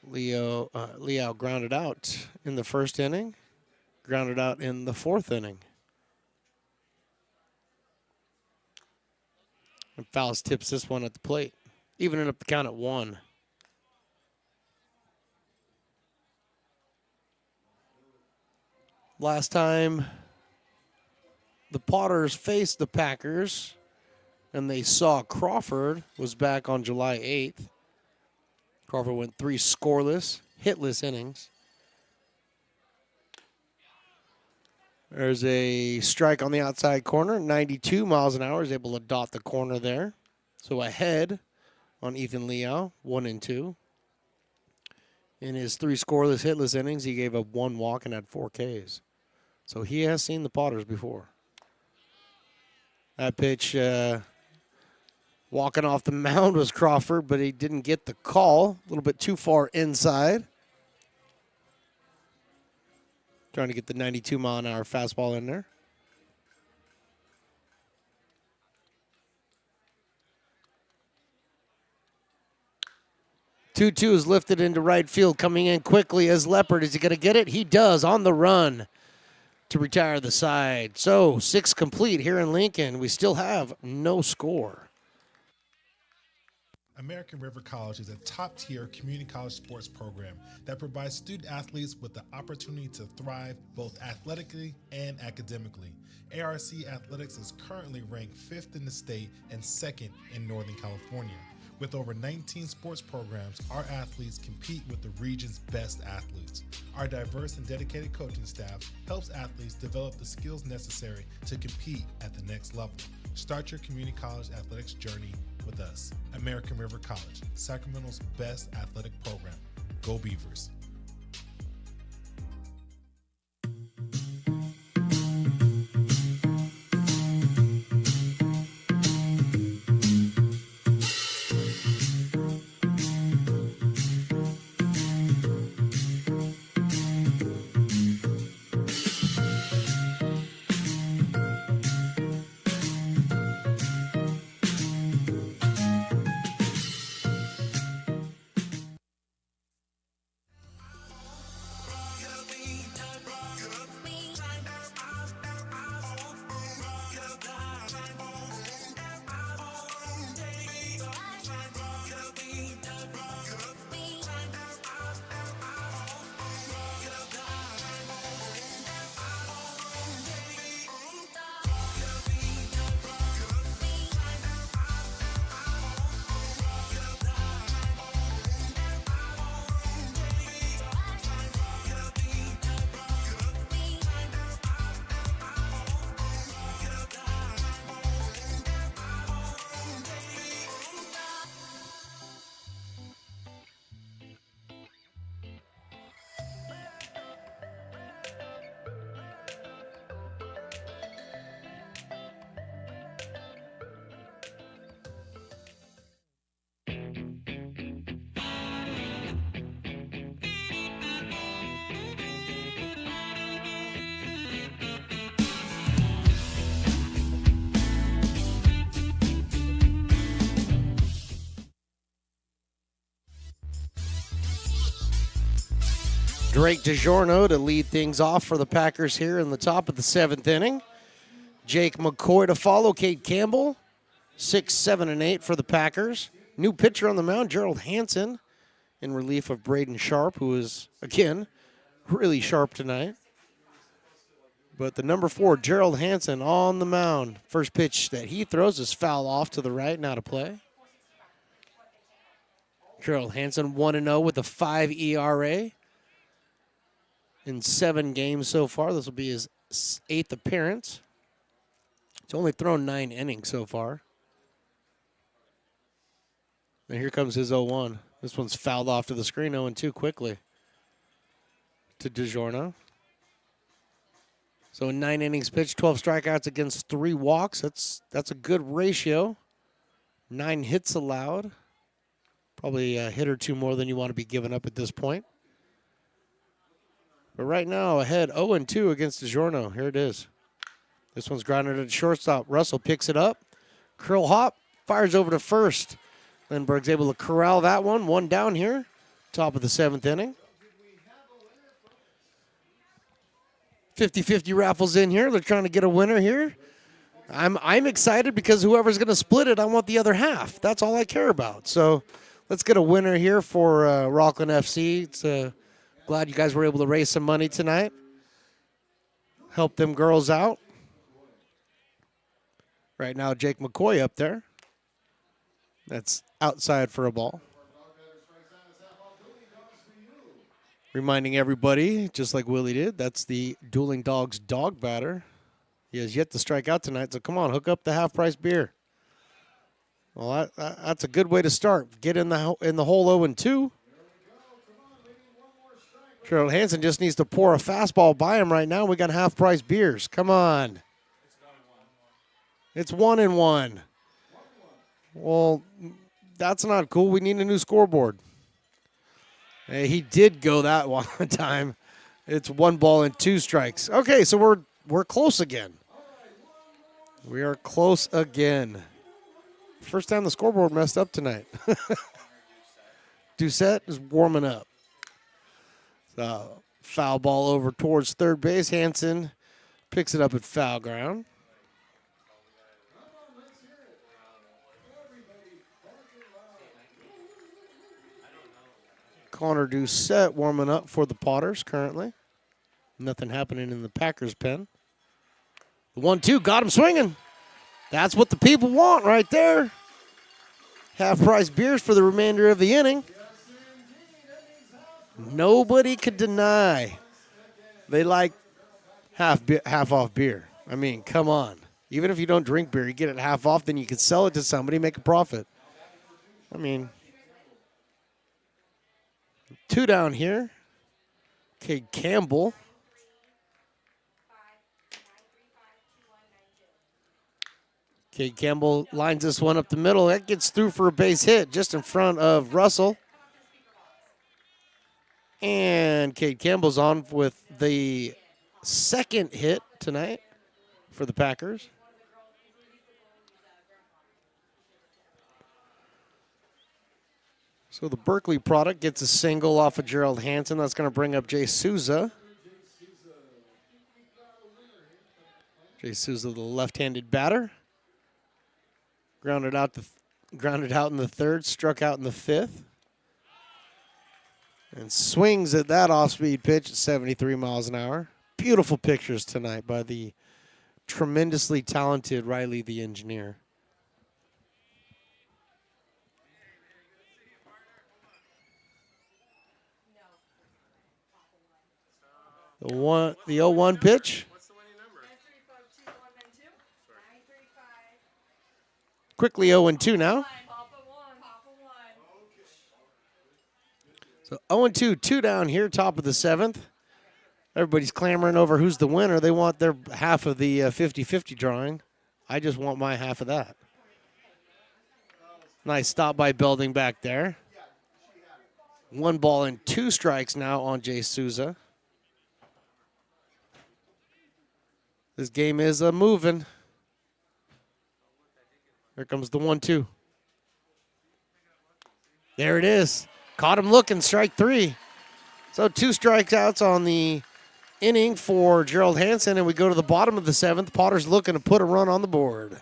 Leo grounded out in the first inning. Grounded out in the 4th inning. And Fowles tips this one at the plate, evening up the count at 1. Last time the Potters faced the Packers and they saw Crawford was back on July 8th. Crawford went 3 scoreless, hitless innings. There's a strike on the outside corner. 92 miles an hour is able to dot the corner there. So ahead on Ethan Leo, 1-2. In his 3 scoreless, hitless innings, he gave up 1 walk and had 4 Ks. So he has seen the Potters before. That pitch walking off the mound was Crawford, but he didn't get the call. A little bit too far inside. Trying to get the 92-mile-an-hour fastball in there. Two is lifted into right field, coming in quickly as Leopard. Is he going to get it? He does, on the run to retire the side. So 6 complete here in Lincoln. We still have no score. American River College is a top-tier community college sports program that provides student athletes with the opportunity to thrive both athletically and academically. ARC Athletics is currently ranked 5th in the state and 2nd in Northern California. With over 19 sports programs, our athletes compete with the region's best athletes. Our diverse and dedicated coaching staff helps athletes develop the skills necessary to compete at the next level. Start your community college athletics journey with us. American River College, Sacramento's best athletic program. Go Beavers. Drake DiGiorno to lead things off for the Packers here in the top of the 7th inning. Jake McCoy to follow. Cade Campbell, 6, 7, and 8 for the Packers. New pitcher on the mound, Gerald Hansen, in relief of Braden Sharp, who is, again, really sharp tonight. But the number 4, Gerald Hansen, on the mound. First pitch that he throws is foul off to the right, now to play. Gerald Hansen 1-0 with a 5 ERA. In 7 games so far. This will be his 8th appearance. He's only thrown 9 innings so far. And here comes his 0-1. This one's fouled off to the screen, 0-2 quickly to DiGiorno. So in 9 innings pitched, 12 strikeouts against 3 walks. That's a good ratio. 9 hits allowed. Probably a hit or 2 more than you want to be giving up at this point. But right now, ahead 0-2 against DiGiorno. Here it is. This one's grounded at shortstop. Russell picks it up. Curl hop, fires over to first. Lindbergh's able to corral that one. 1 down here. Top of the 7th inning. 50-50 raffles in here. They're trying to get a winner here. I'm excited because whoever's going to split it, I want the other half. That's all I care about. So let's get a winner here for Rockland FC. It's glad you guys were able to raise some money tonight. Help them girls out. Right now, Jake McCoy up there. That's outside for a ball. Reminding everybody, just like Willie did, that's the Dueling Dogs dog batter. He has yet to strike out tonight, so come on, hook up the half-price beer. Well, that's a good way to start. Get in the hole 0-2. Gerald Hansen just needs to pour a fastball by him right now. We got half-price beers. Come on. It's 1-1. Well, that's not cool. We need a new scoreboard. Hey, he did go that one time. It's 1 ball and 2 strikes. Okay, so we're close again. We are close again. First time the scoreboard messed up tonight. Doucette is warming up. Foul ball over towards third base. Hansen picks it up at foul ground. Connor Doucette warming up for the Potters currently. Nothing happening in the Packers pen. The 1-2 got him swinging. That's what the people want right there. half-price beers for the remainder of the inning. Nobody could deny they like half off beer. I mean, come on. Even if you don't drink beer, you get it half off, then you can sell it to somebody, make a profit. I mean, 2 down here. Cade Campbell. Cade Campbell lines this one up the middle. That gets through for a base hit just in front of Russell. And Cade Campbell's on with the second hit tonight for the Packers. So the Berkeley product gets a single off of Gerald Hansen. That's going to bring up Jay Souza. Jay Souza, the left-handed batter. Grounded out in the third, struck out in the fifth. And swings at that off-speed pitch at 73 miles an hour. Beautiful pictures tonight by the tremendously talented Riley the engineer. The 0-1 pitch. Quickly 0-2 now. So 0-2, 2 down here, top of the 7th. Everybody's clamoring over who's the winner. They want their half of the 50-50 drawing. I just want my half of that. Nice stop by Belding back there. 1 ball and 2 strikes now on Jay Souza. This game is moving. Here comes the 1-2. There it is. Caught him looking, strike 3. So 2 strikeouts on the inning for Gerald Hansen, and we go to the bottom of the 7th. Potter's looking to put a run on the board.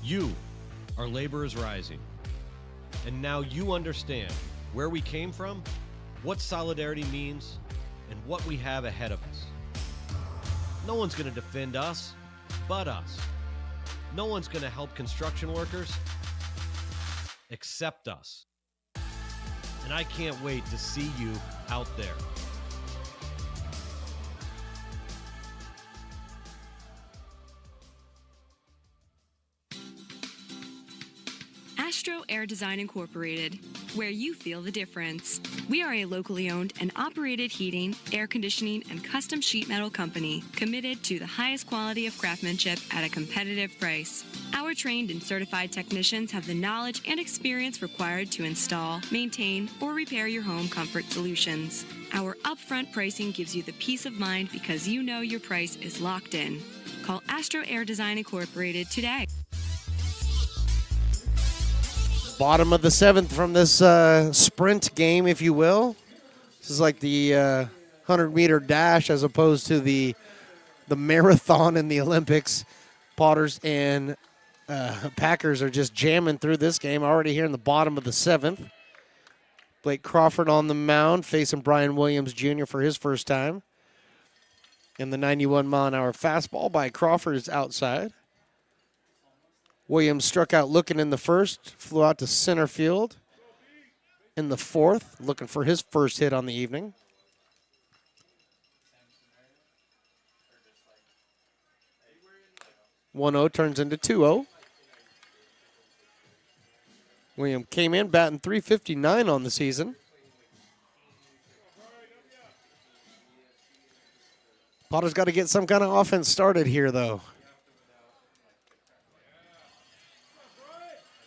You are laborers rising. And now you understand where we came from, what solidarity means, and what we have ahead of us. No one's going to defend us but us. No one's going to help construction workers except us. And I can't wait to see you out there. Astro Air Design Incorporated, where you feel the difference. We are a locally owned and operated heating, air conditioning, and custom sheet metal company committed to the highest quality of craftsmanship at a competitive price. Our trained and certified technicians have the knowledge and experience required to install, maintain, or repair your home comfort solutions. Our upfront pricing gives you the peace of mind because you know your price is locked in. Call Astro Air Design Incorporated today. Bottom of the 7th from this sprint game, if you will. This is like the 100-meter dash as opposed to the marathon in the Olympics. Potters and Packers are just jamming through this game already here in the bottom of the 7th. Blake Crawford on the mound facing Brian Williams Jr. for his first time. And the 91-mile-an-hour fastball by Crawford is outside. Williams struck out looking in the first, flew out to center field in the 4th, looking for his first hit on the evening. "1-0 turns into 2-0. Williams came in batting .359 on the season. Potter's got to get some kind of offense started here, though.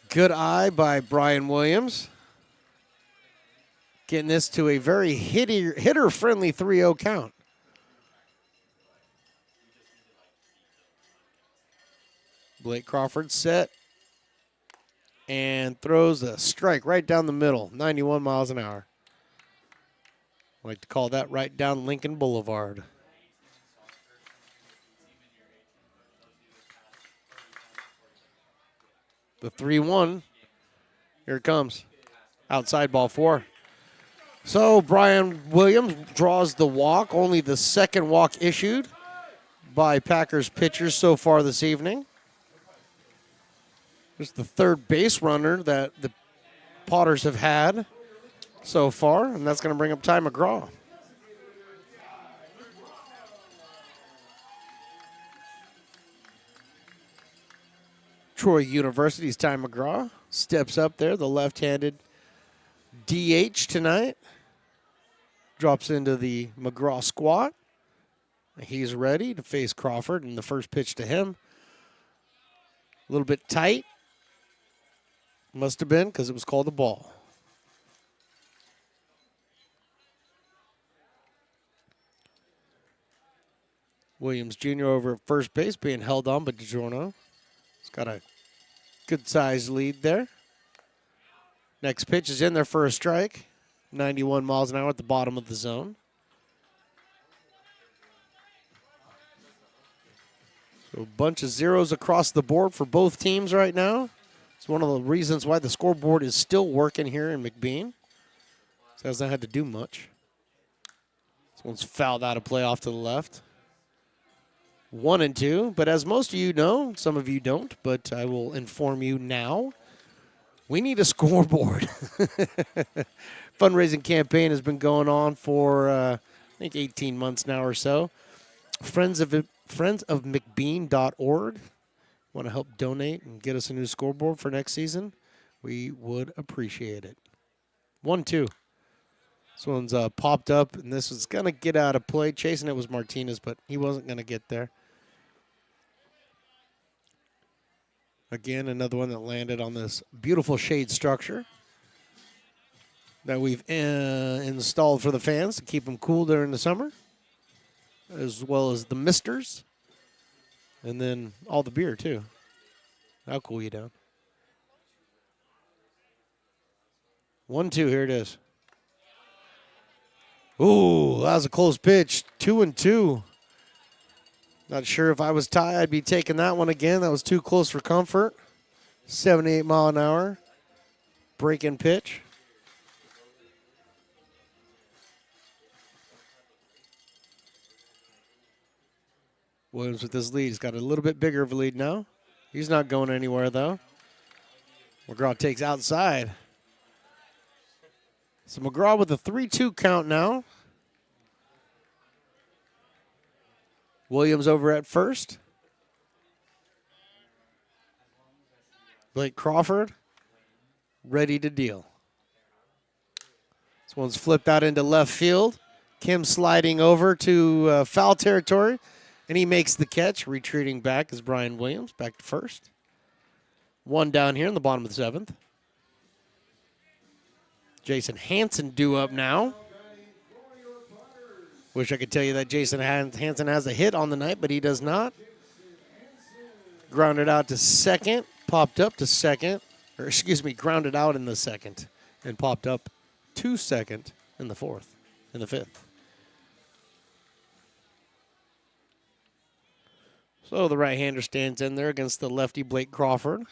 Good eye by Brian Williams. Getting this to a very hitter-friendly 3-0 count. Blake Crawford set and throws a strike right down the middle, 91 miles an hour. I like to call that right down Lincoln Boulevard. The 3-1. Here it comes. Outside ball 4. So Brian Williams draws the walk, only the second walk issued by Packers pitchers so far this evening. There's the third base runner that the Potters have had so far, and that's going to bring up Ty McGraw. Troy University's Ty McGraw steps up there, the left-handed DH tonight. Drops into the McGraw squat. He's ready to face Crawford, and the first pitch to him. A little bit tight. Must have been because it was called a ball. Williams Jr. over at first base being held on by DiGiorno. He's got a good-sized lead there. Next pitch is in there for a strike. 91 miles an hour at the bottom of the zone. So a bunch of zeros across the board for both teams right now. It's one of the reasons why the scoreboard is still working here in McBean. It hasn't had to do much. This one's fouled out of play off to the left. 1-2, but as most of you know, some of you don't, but I will inform you now, we need a scoreboard. Fundraising campaign has been going on for, I think, 18 months now or so. Friendsofmcbean.org. Want to help donate and get us a new scoreboard for next season? We would appreciate it. 1-2. This one's popped up, and this is going to get out of play. Chasing it was Martinez, but he wasn't going to get there. Again, another one that landed on this beautiful shade structure that we've installed for the fans to keep them cool during the summer, as well as the misters, and then all the beer, too. That'll cool you down. 1-2, here it is. Ooh, that was a close pitch. 2-2. Not sure if I was Ty, I'd be taking that one again. That was too close for comfort. 78 mile an hour. Break-in pitch. Williams with his lead. He's got a little bit bigger of a lead now. He's not going anywhere, though. McGraw takes outside. So McGraw with a 3-2 count now. Williams over at first. Blake Crawford ready to deal. This one's flipped out into left field. Kim sliding over to foul territory, and he makes the catch. Retreating back is Brian Williams, back to first. One down here in the bottom of the 7th. Jason Hansen due up now. Wish I could tell you that Jason Hansen has a hit on the night, but he does not. Grounded out to second, popped up to second, or excuse me, grounded out in the second, and popped up to second in the 5th. So the right-hander stands in there against the lefty Blake Crawford.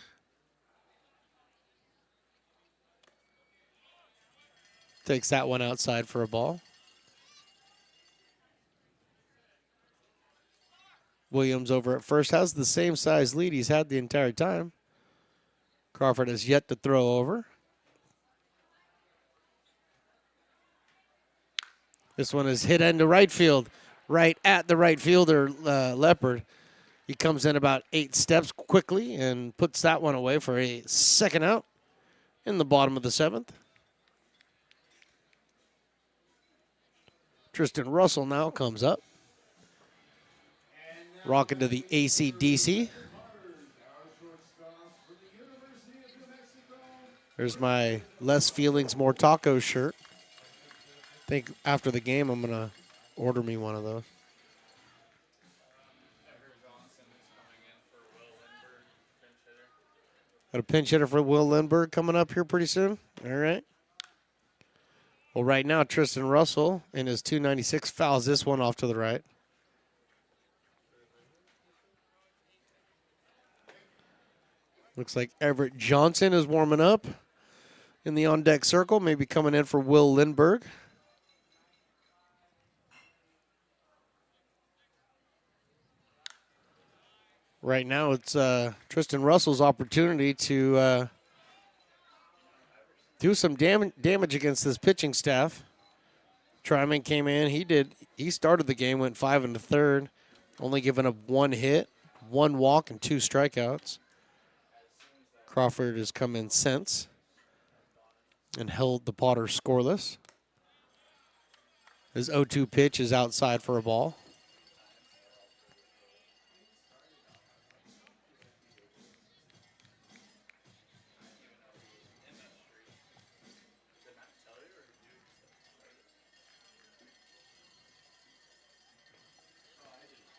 Takes that one outside for a ball. Williams over at first has the same size lead he's had the entire time. Crawford has yet to throw over. This one is hit into right field, right at the right fielder, Leopard. He comes in about 8 steps quickly and puts that one away for a second out in the bottom of the 7th. Tristan Russell now comes up. Rocking to the AC/DC. There's my Less Feelings, More Tacos shirt. think after the game I'm going to order me one of those. Got a pinch hitter for Will Lindbergh coming up here pretty soon. All right. Well, right now, Tristan Russell in his 296 fouls this one off to the right. Looks like Everett Johnson is warming up in the on-deck circle, maybe coming in for Will Lindbergh. Right now, it's Tristan Russell's opportunity to do some damage against this pitching staff. Tryman came in. He started the game, went 5 1/3, only giving up 1 hit, 1 walk, and 2 strikeouts. Crawford has come in since and held the Potters scoreless. His 0-2 pitch is outside for a ball.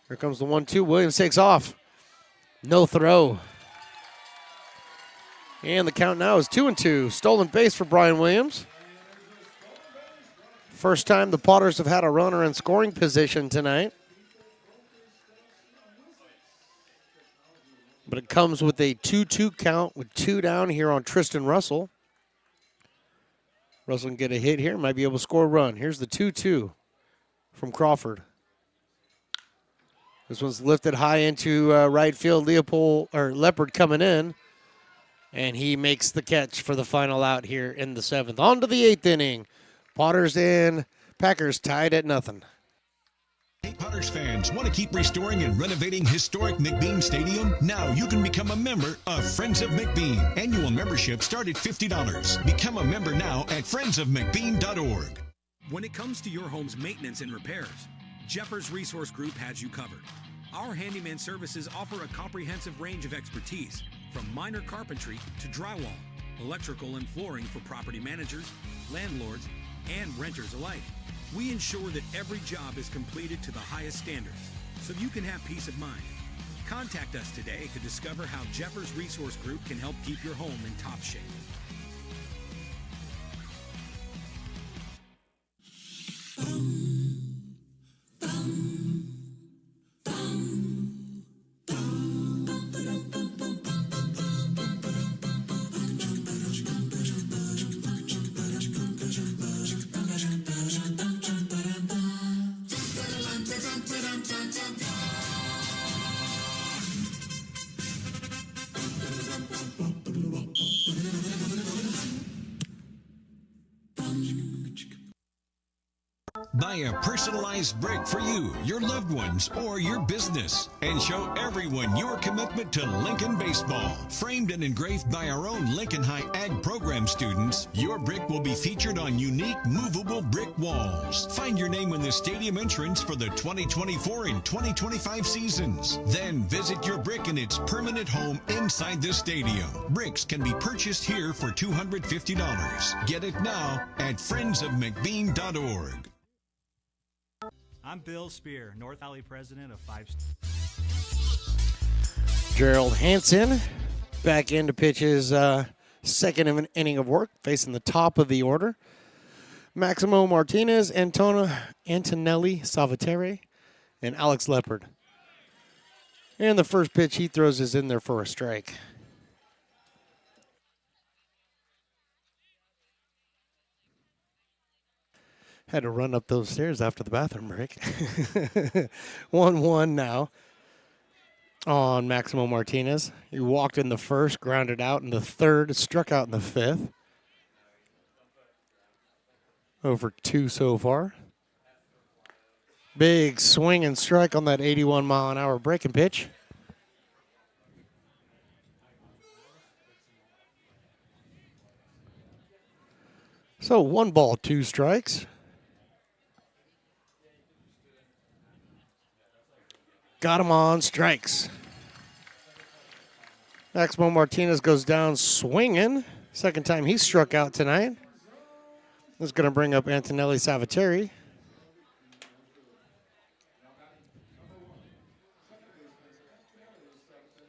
Here comes the 1-2. Williams takes off. No throw. And the count now is 2-2. Stolen base for Brian Williams. First time the Potters have had a runner in scoring position tonight. But it comes with a 2-2 count with 2 down here on Tristan Russell. Russell can get a hit here. Might be able to score a run. Here's the 2-2 from Crawford. This one's lifted high into right field. Leopard coming in. And he makes the catch for the final out here in the 7th. On to the 8th inning. Potters and Packers tied at 0. Hey, Potters fans, want to keep restoring and renovating historic McBean Stadium? Now you can become a member of Friends of McBean. Annual membership start at $50. Become a member now at friendsofmcbean.org. When it comes to your home's maintenance and repairs, Jeffers Resource Group has you covered. Our handyman services offer a comprehensive range of expertise, from minor carpentry to drywall, electrical and flooring for property managers, landlords, and renters alike. We ensure that every job is completed to the highest standards, so you can have peace of mind. Contact us today to discover how Jeffers Resource Group can help keep your home in top shape. Buy a personalized brick for you, your loved ones, or your business, and show everyone your commitment to Lincoln baseball. Framed and engraved by our own Lincoln High Ag program students, your brick will be featured on unique movable brick walls. Find your name in the stadium entrance for the 2024 and 2025 seasons. Then visit your brick in its permanent home inside the stadium. Bricks can be purchased here for $250. Get it now at friendsofmcbean.org. I'm Bill Spear, North Valley president of 5 Gerald Hansen back in to pitch his second inning of work, facing the top of the order. Maximo Martinez, Antonelli Salvatore, and Alex Leopard. And the first pitch he throws is in there for a strike. Had to run up those stairs after the bathroom break. 1-1 now on Maximo Martinez. He walked in the first, grounded out in the third, struck out in the 5th. Over 2 so far. Big swing and strike on that 81-mile-an-hour breaking pitch. So 1 ball, 2 strikes. Got him on strikes. Maximo Martinez goes down swinging. Second time he struck out tonight. This is going to bring up Antonelli Savateri.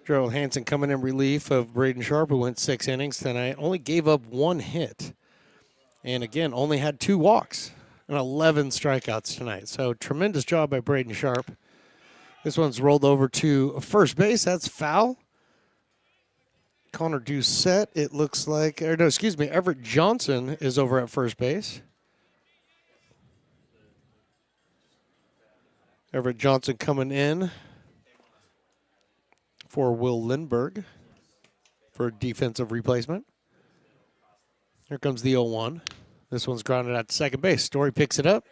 Gerald Hansen coming in relief of Braden Sharp, who went 6 innings tonight. Only gave up 1 hit. And again, only had 2 walks and 11 strikeouts tonight. So tremendous job by Braden Sharp. This one's rolled over to first base. That's foul. Connor Doucette, it looks like, or no, excuse me, Everett Johnson is over at first base. Everett Johnson coming in for Will Lindbergh for defensive replacement. Here comes the 0-1. This one's grounded out to second base. Story picks it up.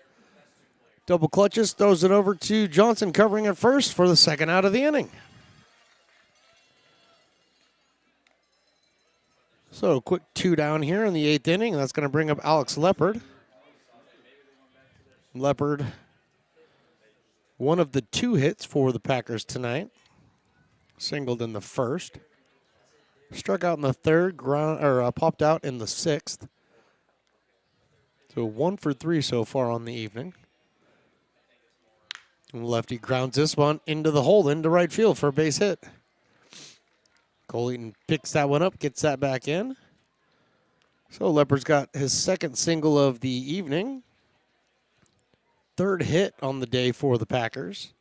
Double clutches, throws it over to Johnson covering at first for the second out of the inning. So a quick 2 down here in the 8th inning. That's going to bring up Alex Leopard. Leopard, one of the 2 hits for the Packers tonight. Singled in the first. Struck out in the 3rd, popped out in the 6th. So 1 for 3 so far on the evening. And lefty grounds this one into the hole, into right field for a base hit. Cole Eaton picks that one up, gets that back in. So Leopard's got his 2nd single of the evening. 3rd hit on the day for the Packers.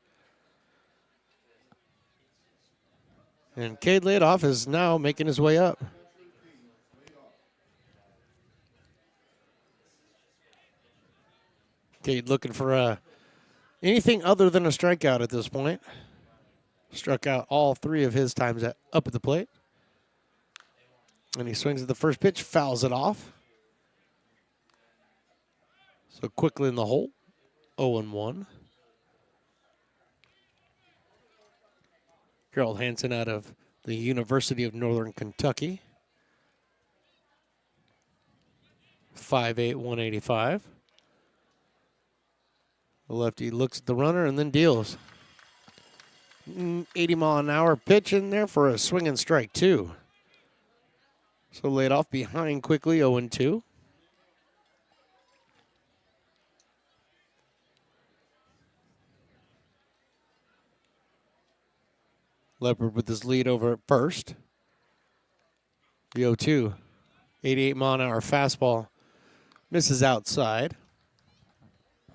And Cade Ladoff is now making his way up. Cade looking for anything other than a strikeout at this point. Struck out all 3 of his times up at the plate. And he swings at the first pitch, fouls it off. So quickly in the hole, 0-1. Gerald Hansen out of the University of Northern Kentucky. 5'8", 185. The lefty looks at the runner and then deals. 80-mile-an-hour pitch in there for a swing and strike, too. So laid off behind quickly, 0-2. Leopard with his lead over at first. The 0-2. 88-mile-an-hour fastball. Misses outside.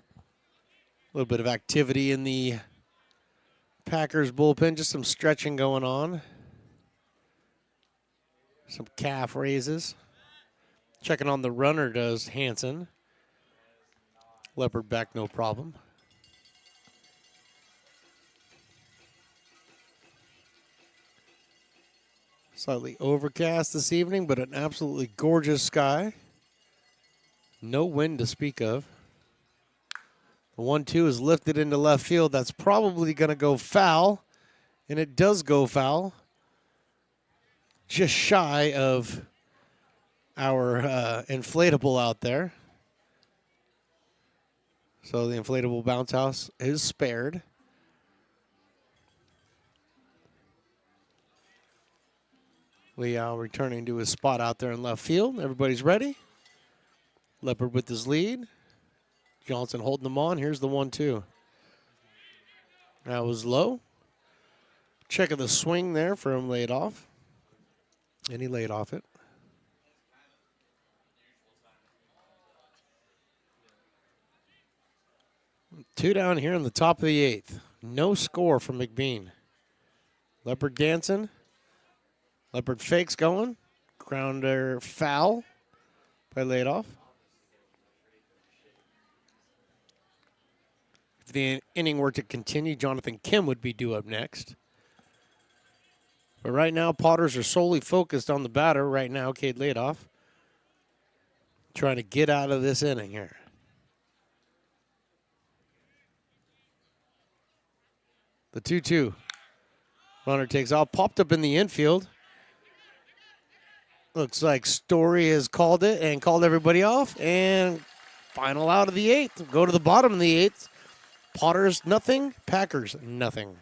A little bit of activity in the Packers bullpen. Just some stretching going on. Some calf raises. Checking on the runner does Hansen. Leopard back, no problem. Slightly overcast this evening, but an absolutely gorgeous sky. No wind to speak of. The 1-2 is lifted into left field. That's probably going to go foul, and it does go foul. Just shy of our inflatable out there. So the inflatable bounce house is spared. Liao returning to his spot out there in left field. Everybody's ready. Leopard with his lead. Johnson holding them on. Here's the 1-2. That was low. Checking the swing there for him laid off. And he laid off it. Two down here in the top of the 8th. No score from McBean. Leopard dancing. Leopard fakes going. Grounder foul by Ladoff. If the inning were to continue, Jonathan Kim would be due up next. But right now, Potters are solely focused on the batter right now, Cade Ladoff. Trying to get out of this inning here. The 2-2. Runner takes off, popped up in the infield. Looks like Story has called it and called everybody off. And final out of the 8th. Go to the bottom of the 8th. Potters, nothing. Packers, nothing.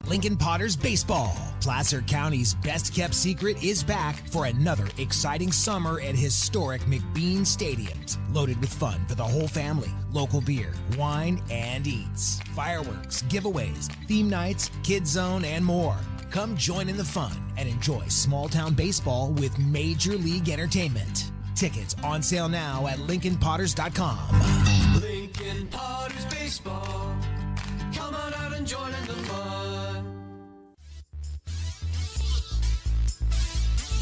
Lincoln Potters Baseball. Placer County's best kept secret is back for another exciting summer at historic McBean Stadiums. Loaded with fun for the whole family, local beer, wine, and eats. Fireworks, giveaways, theme nights, kids zone, and more. Come join in the fun and enjoy small town baseball with Major League Entertainment. Tickets on sale now at LincolnPotters.com. Lincoln Potters Baseball. Come on out and join in the fun.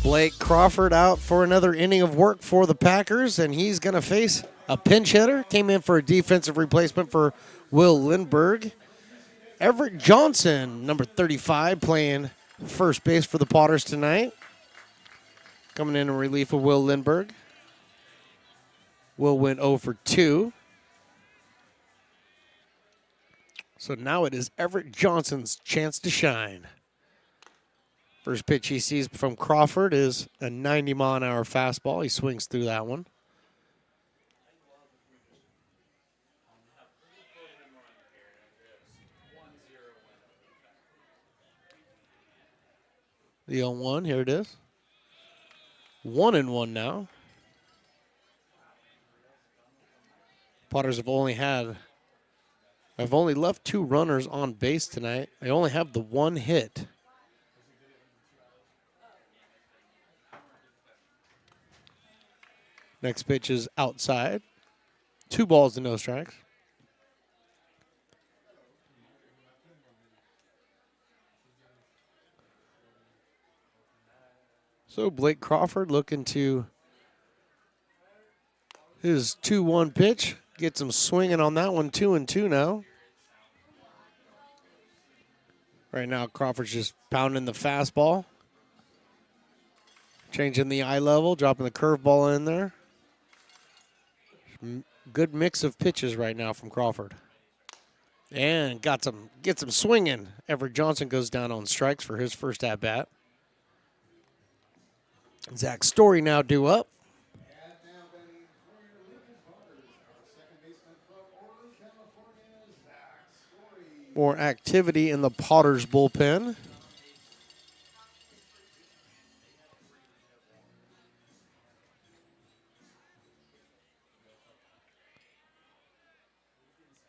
Blake Crawford out for another inning of work for the Packers, and he's going to face a pinch hitter. Came in for a defensive replacement for Will Lindbergh. Everett Johnson, number 35, playing first base for the Potters tonight. Coming in relief of Will Lindbergh. Will went 0 for 2. So now it is Everett Johnson's chance to shine. First pitch he sees from Crawford is a 90-mile-an-hour fastball. He swings through that one. The 0-1, here it is. 1-1 now. Potters have only left 2 runners on base tonight. They only have the 1 hit. Next pitch is outside. 2 balls and no strikes. So Blake Crawford looking to his 2-1 pitch. Gets him swinging on that one, 2-2 now. Right now, Crawford's just pounding the fastball. Changing the eye level, dropping the curveball in there. Good mix of pitches right now from Crawford. And gets him swinging. Everett Johnson goes down on strikes for his first at-bat. Zach Story now due up. More activity in the Potters bullpen.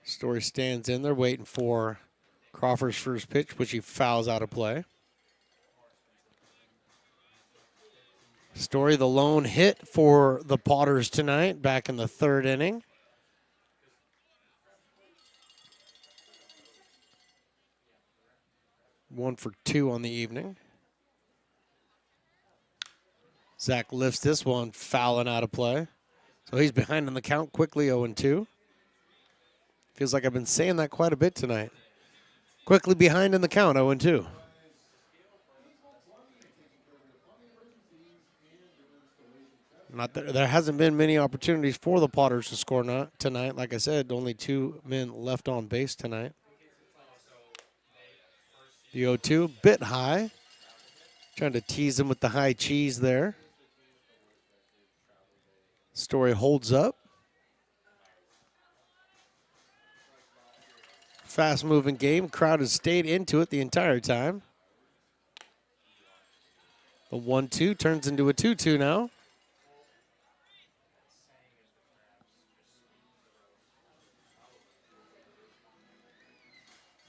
Story stands in there waiting for Crawford's first pitch, which he fouls out of play. Story, the lone hit for the Potters tonight, back in the 3rd inning. One for 2 on the evening. Zach lifts this one, fouling out of play. So he's behind on the count, quickly 0-2. Feels like I've been saying that quite a bit tonight. Quickly behind in the count, 0-2. There hasn't been many opportunities for the Potters to score tonight. Like I said, only 2 men left on base tonight. The 0-2, bit high. Trying to tease him with the high cheese there. Story holds up. Fast-moving game. Crowd has stayed into it the entire time. The 1-2 turns into a 2-2 now.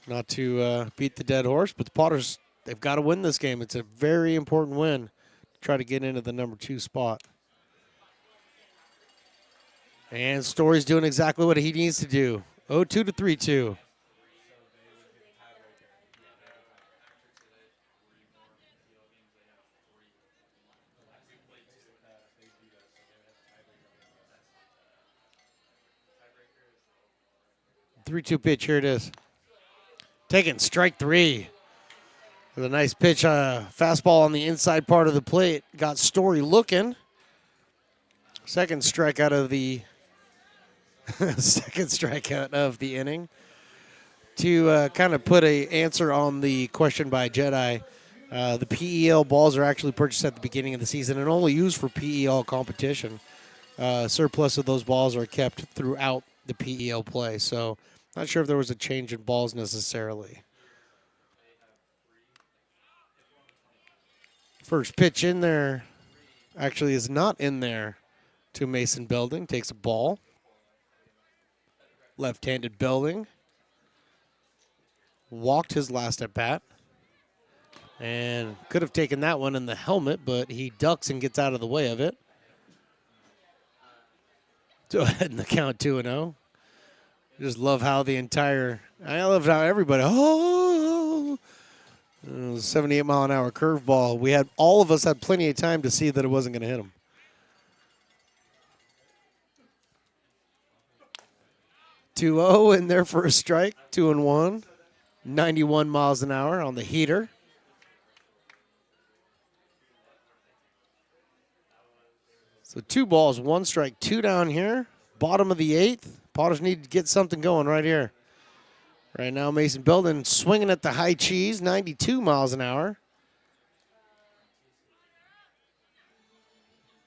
Not to beat the dead horse, but the Potters, they've got to win this game. It's a very important win to try to get into the number 2 spot. And Story's doing exactly what he needs to do. 0-2 to 3-2. Three-two pitch, here it is. Taking strike 3. With a nice pitch, fastball on the inside part of the plate. Got Story looking. Second strikeout of the inning. To kind of put an answer on the question by Jedi, the PEL balls are actually purchased at the beginning of the season and only used for PEL competition. Surplus of those balls are kept throughout the PEL play, so not sure if there was a change in balls necessarily. First pitch in there actually is not in there to Mason Belding. Takes a ball. Left-handed Belding. Walked his last at bat. And could have taken that one in the helmet, but he ducks and gets out of the way of it. Go ahead in the count 2-0. Just love how I love how everybody, 78-mile-an-hour curveball. All of us had plenty of time to see that it wasn't going to hit him. 2-0 in there for a strike, 2-1. 91 miles an hour on the heater. So 2 balls, 1 strike, 2 down here. Bottom of the 8th. Potters need to get something going right here. Right now, Mason Belding swinging at the high cheese, 92 miles an hour.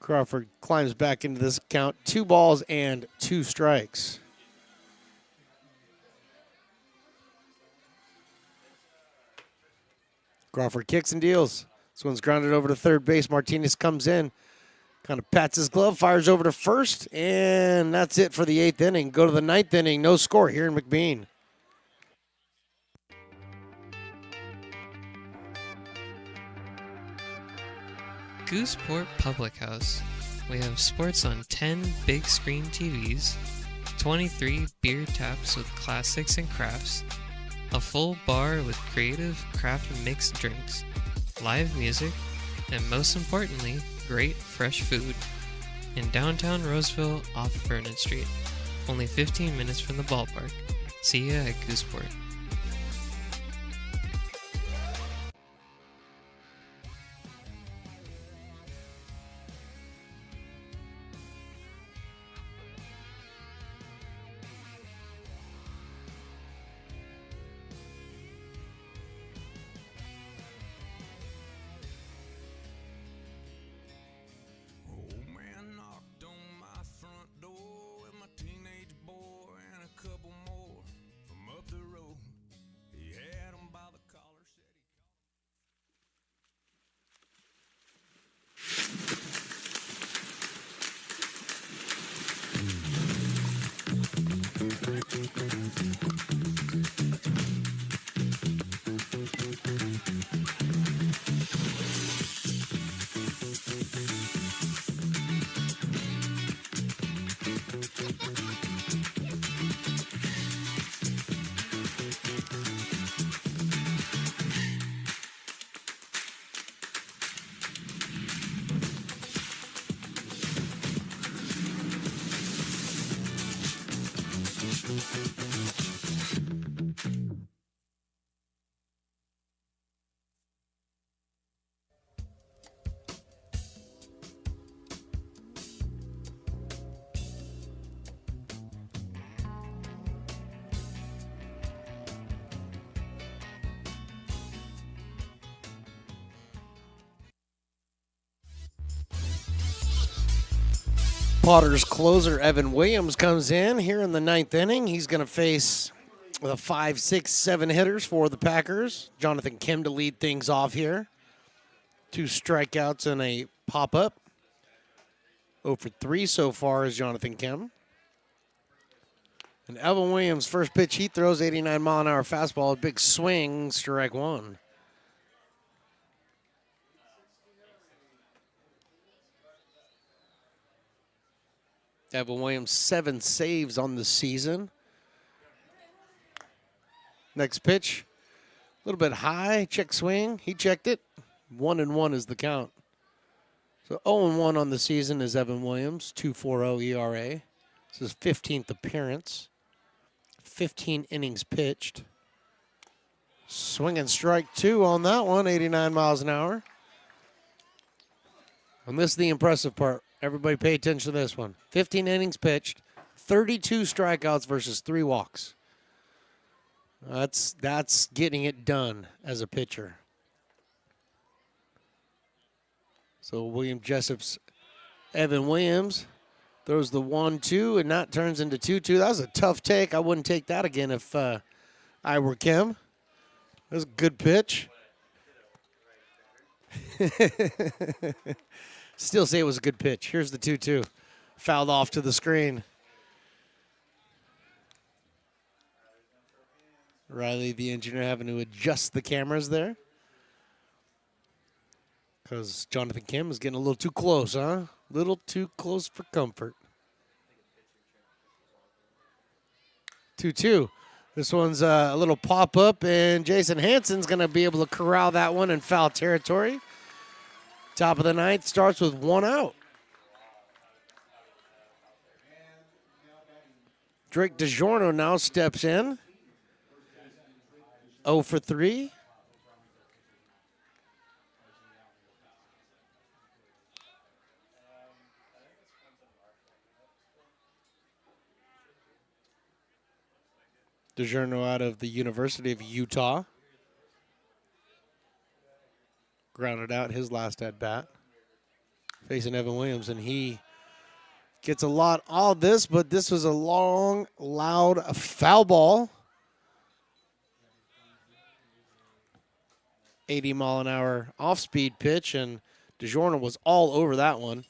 Crawford climbs back into this count. 2 balls and 2 strikes. Crawford kicks and deals. This one's grounded over to third base. Martinez comes in. Kind of pats his glove, fires over to first, and that's it for the 8th inning. Go to the 9th inning, no score here in McBean. Gooseport Public House. We have sports on 10 big screen TVs, 23 beer taps with classics and crafts, a full bar with creative craft mixed drinks, live music, and most importantly, great fresh food. In downtown Roseville off Vernon Street. Only 15 minutes from the ballpark. See ya at Gooseport. Potters closer Evan Williams comes in here in the 9th inning. He's going to face the 5, 6, 7 hitters for the Packers. Jonathan Kim to lead things off here. 2 strikeouts and a pop-up. 0 for 3 so far is Jonathan Kim. And Evan Williams, first pitch he throws, 89-mile-an-hour fastball. A big swing, strike 1. Evan Williams, 7 saves on the season. Next pitch, a little bit high, check swing. He checked it. 1-1 is the count. So 0-1 on the season is Evan Williams, 2.40 ERA. This is his 15th appearance. 15 innings pitched. Swing and strike 2 on that one, 89 miles an hour. And this is the impressive part. Everybody pay attention to this one. 15 innings pitched, 32 strikeouts versus 3 walks. That's getting it done as a pitcher. So William Jessup's Evan Williams throws the 1-2, and that turns into 2-2. That was a tough take. I wouldn't take that again if I were Kim. That was a good pitch. Still say it was a good pitch. Here's the 2-2. Fouled off to the screen. Riley, the engineer, having to adjust the cameras there. Because Jonathan Kim is getting a little too close, huh? A little too close for comfort. 2-2. This one's a little pop-up, and Jason Hansen's going to be able to corral that one in foul territory. Top of the ninth starts with 1 out. Drake DiGiorno now steps in. 0 for 3. DiGiorno out of the University of Utah. Grounded out his last at-bat. Facing Evan Williams, and he gets a lot all this, but this was a long, loud foul ball. 80-mile-an-hour off-speed pitch, and DiGiorno was all over that one.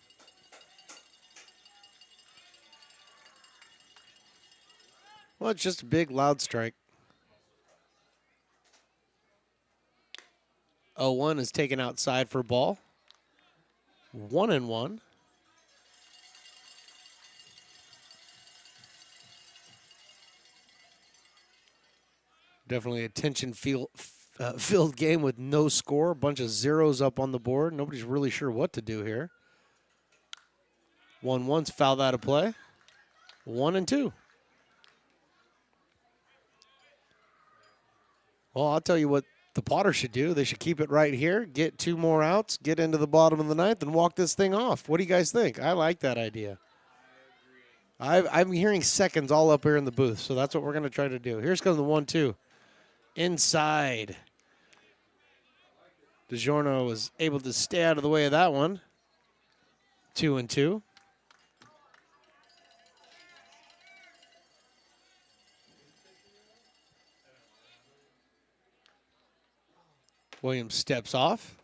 Well, it's just a big, loud strike. 0-1 is taken outside for ball. 1-1. Definitely a tension-filled game with no score. A bunch of zeros up on the board. Nobody's really sure what to do here. 1-1's fouled out of play. 1-2. Well, I'll tell you what the Potters should do. They should keep it right here, get 2 more outs, get into the bottom of the ninth, and walk this thing off. What do you guys think? I like that idea. I'm hearing seconds all up here in the booth, so that's what we're going to try to do. Here's comes the 1-2. Inside. DiGiorno was able to stay out of the way of that one. 2-2. Williams steps off.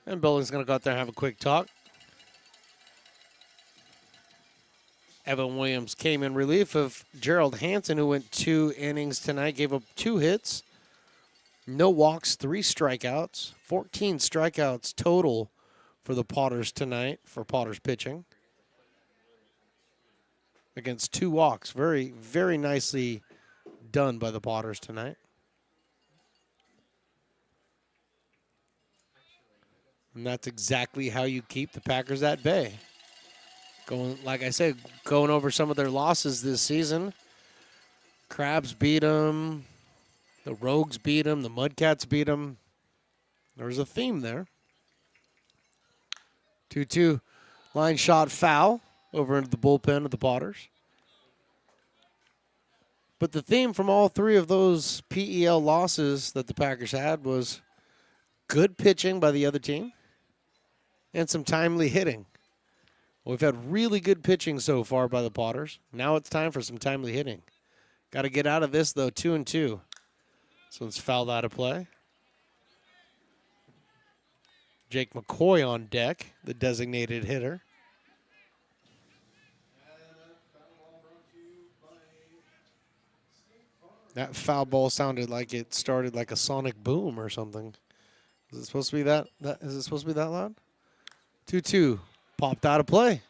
And Billing's going to go out there and have a quick talk. Evan Williams came in relief of Gerald Hansen, who went 2 innings tonight, gave up 2 hits, no walks, 3 strikeouts, 14 strikeouts total for the Potters tonight, for Potters pitching. Against 2 walks. Very, very nicely done by the Potters tonight. And that's exactly how you keep the Packers at bay. Going, like I said, going over some of their losses this season. Crabs beat them. The Rogues beat them. The Mudcats beat them. There's a theme there. 2-2 line shot foul over into the bullpen of the Potters. But the theme from all 3 of those PEL losses that the Packers had was good pitching by the other team and some timely hitting. We've had really good pitching so far by the Potters. Now it's time for some timely hitting. Got to get out of this, though, 2-2. So it's fouled out of play. Jake McCoy on deck, the designated hitter. That foul ball sounded like it started like a sonic boom or something. Is it supposed to be that? Is it supposed to be that loud? 2-2. Popped out of play.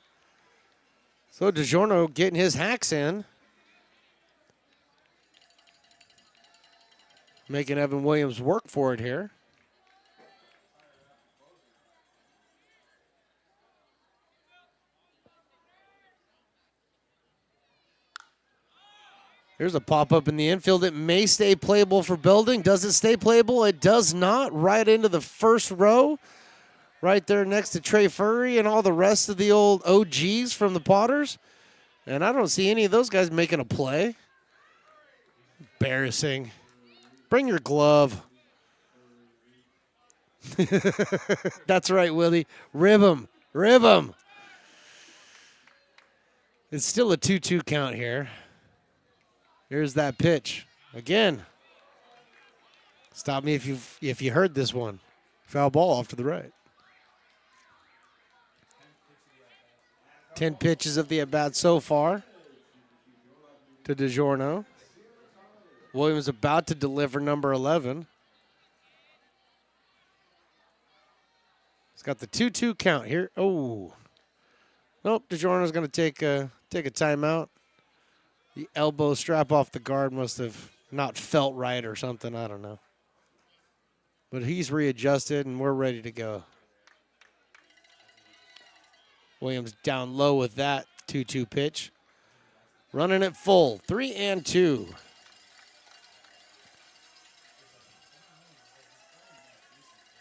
So DiGiorno getting his hacks in. Making Evan Williams work for it here. Here's a pop-up in the infield. It may stay playable for Belding. Does it stay playable? It does not. Right into the first row. Right there next to Trey Furry and all the rest of the old OGs from the Potters. And I don't see any of those guys making a play. Embarrassing. Bring your glove. That's right, Willie. Rib him. Rib him. It's still a 2-2 count here. Here's that pitch. Again. Stop me if you heard this one. Foul ball off to the right. 10 pitches of the at-bat so far to DiGiorno. Williams about to deliver number 11. He's got the 2-2 count here. Oh. Nope, DiGiorno's going to take a timeout. The elbow strap off the guard must have not felt right or something. I don't know. But he's readjusted, and we're ready to go. Williams down low with that 2-2 pitch. Running it full, 3-2.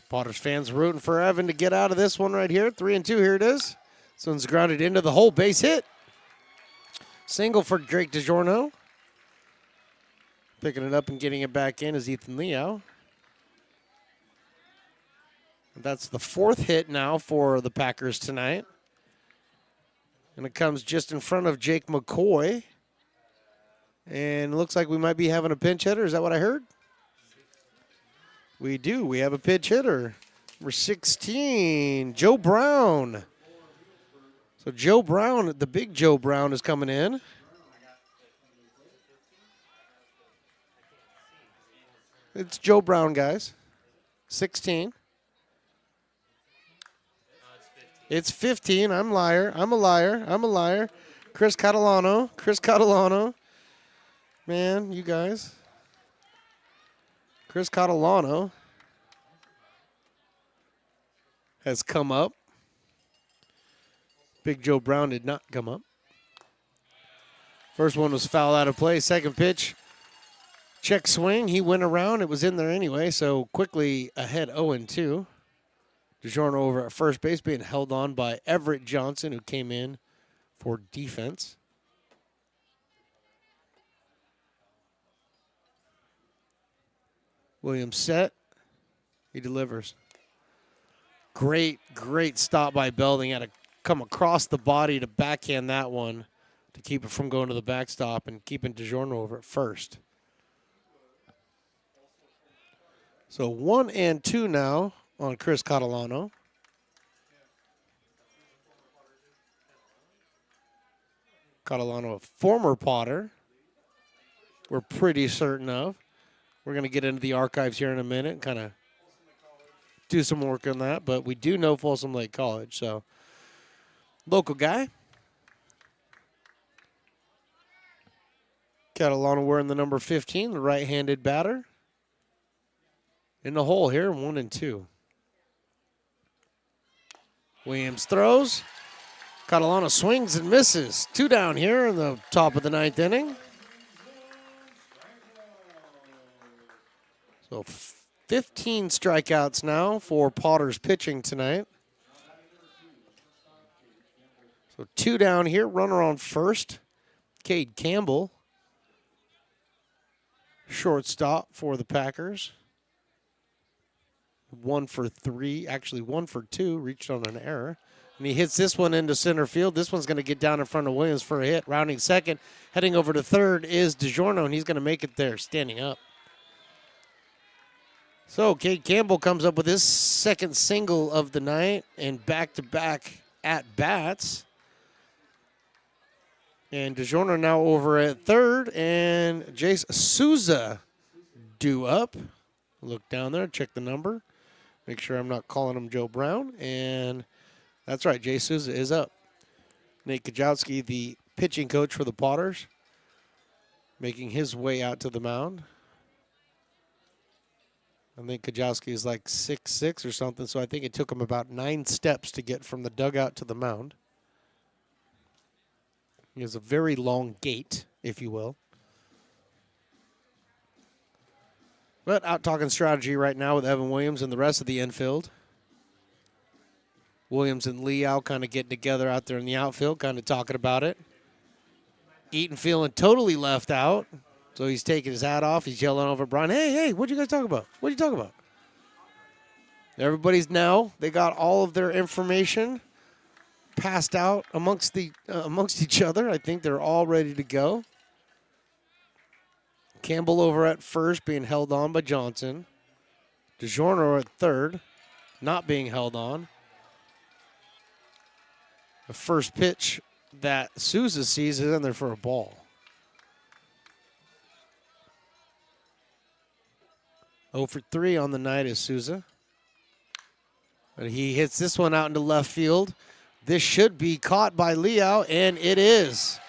Potters fans rooting for Evan to get out of this one right here. 3-2, here it is. This one's grounded into the hole, base hit. Single for Drake DiGiorno. Picking it up and getting it back in is Ethan Liao. That's the 4th hit now for the Packers tonight. And it comes just in front of Jake McCoy. And it looks like we might be having a pinch hitter. Is that what I heard? We do. We have a pinch hitter. Number 16, Joe Brown. So Joe Brown, the big Joe Brown is coming in. It's Joe Brown, guys. 16. It's 15. I'm a liar. Chris Catalano. Man, you guys. Chris Catalano has come up. Big Joe Brown did not come up. First one was foul out of play. Second pitch, check swing. He went around. It was in there anyway, so quickly ahead 0-2. DiGiorno over at first base being held on by Everett Johnson, who came in for defense. Williams set. He delivers. Great stop by Belding. Had to come across the body to backhand that one to keep it from going to the backstop and keeping DiGiorno over at first. So 1-2 now on Chris Catalano. Catalano, a former Potter, we're pretty certain of. We're going to get into the archives here in a minute and kind of do some work on that, but we do know Folsom Lake College, so local guy. Catalano wearing the number 15, the right-handed batter. In the hole here, 1-2. Williams throws. Catalano swings and misses. 2 down here in the top of the 9th inning. So 15 strikeouts now for Potters pitching tonight. So 2 down here, runner on first. Cade Campbell, shortstop for the Packers. 1 for 3, actually 1 for 2, reached on an error. And he hits this one into center field. This one's going to get down in front of Williams for a hit. Rounding second, heading over to third is DiGiorno, and he's going to make it there, standing up. So Cade Campbell comes up with his second single of the night and back-to-back at-bats. And DiGiorno now over at third, and Jace Souza due up. Look down there, check the number. Make sure I'm not calling him Joe Brown. And that's right, Jace Souza is up. Nate Kajowski, the pitching coach for the Potters, making his way out to the mound. I think Kajowski is like 6'6" or something, so I think it took him about 9 steps to get from the dugout to the mound. He has a very long gait, if you will. But out talking strategy right now with Evan Williams and the rest of the infield. Williams and Liao kind of getting together out there in the outfield, kind of talking about it. Eaton feeling totally left out. So he's taking his hat off. He's yelling over Brian, hey, what'd you guys talk about? What are you talking about? Everybody's now, they got all of their information passed out amongst each other. I think they're all ready to go. Campbell over at first being held on by Johnson. DiGiorno at third. not being held on. The first pitch that Souza sees is in there for a ball. 0 for 3 on the night is Souza. But he hits this one out into left field. This should be caught by Liao, and it is.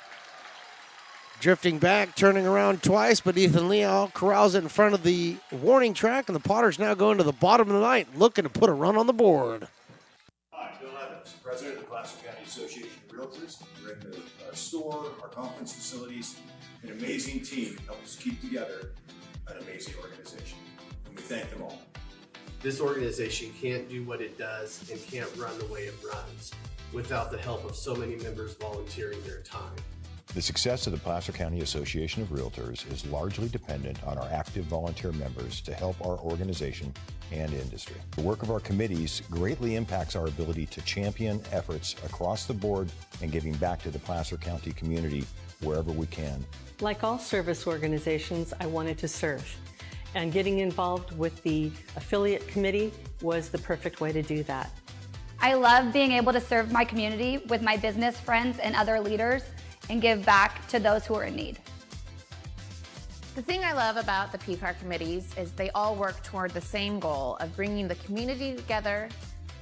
Drifting back, turning around twice, but Ethan Liao corrals it in front of the warning track, and the Potters now going to the bottom of the ninth, looking to put a run on the board. Hi, Bill Evans, President of the Placer County Association of Realtors. We're in our store, our conference facilities, an amazing team that helps keep together an amazing organization. And we thank them all. This organization can't do what it does and can't run the way it runs without the help of so many members volunteering their time. The success of the Placer County Association of Realtors is largely dependent on our active volunteer members to help our organization and industry. The work of our committees greatly impacts our ability to champion efforts across the board and giving back to the Placer County community wherever we can. Like all service organizations, I wanted to serve. And getting involved with the affiliate committee was the perfect way to do that. I love being able to serve my community with my business friends and other leaders and give back to those who are in need. The thing I love about the PCAR committees is they all work toward the same goal of bringing the community together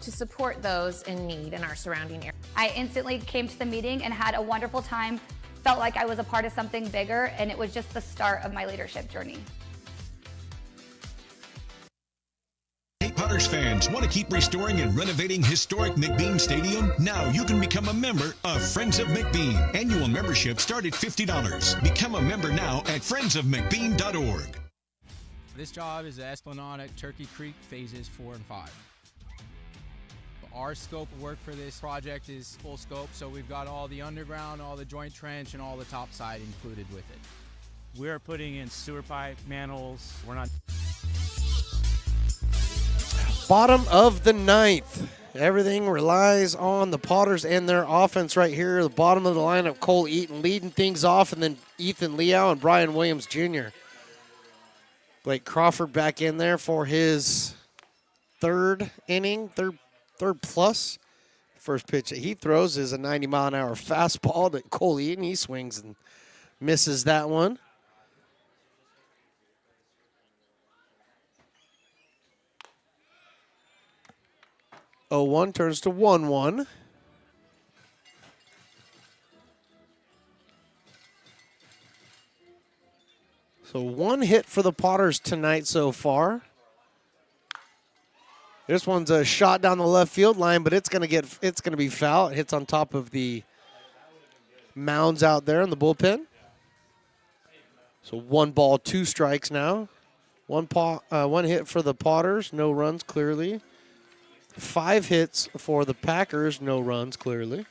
to support those in need in our surrounding area. I instantly came to the meeting and had a wonderful time, felt like I was a part of something bigger, and it was just the start of my leadership journey. Potters fans want to keep restoring and renovating historic McBean Stadium? Now you can become a member of Friends of McBean. Annual membership start at $50. Become a member now at friendsofmcbean.org. This job is the Esplanade at Turkey Creek phases 4 and 5. Our scope of work for this project is full scope, so we've got all the underground, all the joint trench, and all the top side included with it. We're putting in sewer pipe, manholes. We're not. Bottom of the ninth. Everything relies on the Potters and their offense right here. The bottom of the lineup, Cole Eaton leading things off, and then Ethan Liao and Brian Williams Jr. Blake Crawford back in there for his third inning, third plus. First pitch that he throws is a 90-mile-an-hour fastball that Cole Eaton, he swings and misses that one. Oh, 1 turns to 1-1. So one hit for the Potters tonight so far. This one's a shot down the left field line, but it's gonna be foul. It hits on top of the mounds out there in the bullpen. So 1 ball, 2 strikes now. One hit for the Potters, no runs clearly. 5 hits for the Packers, no runs clearly.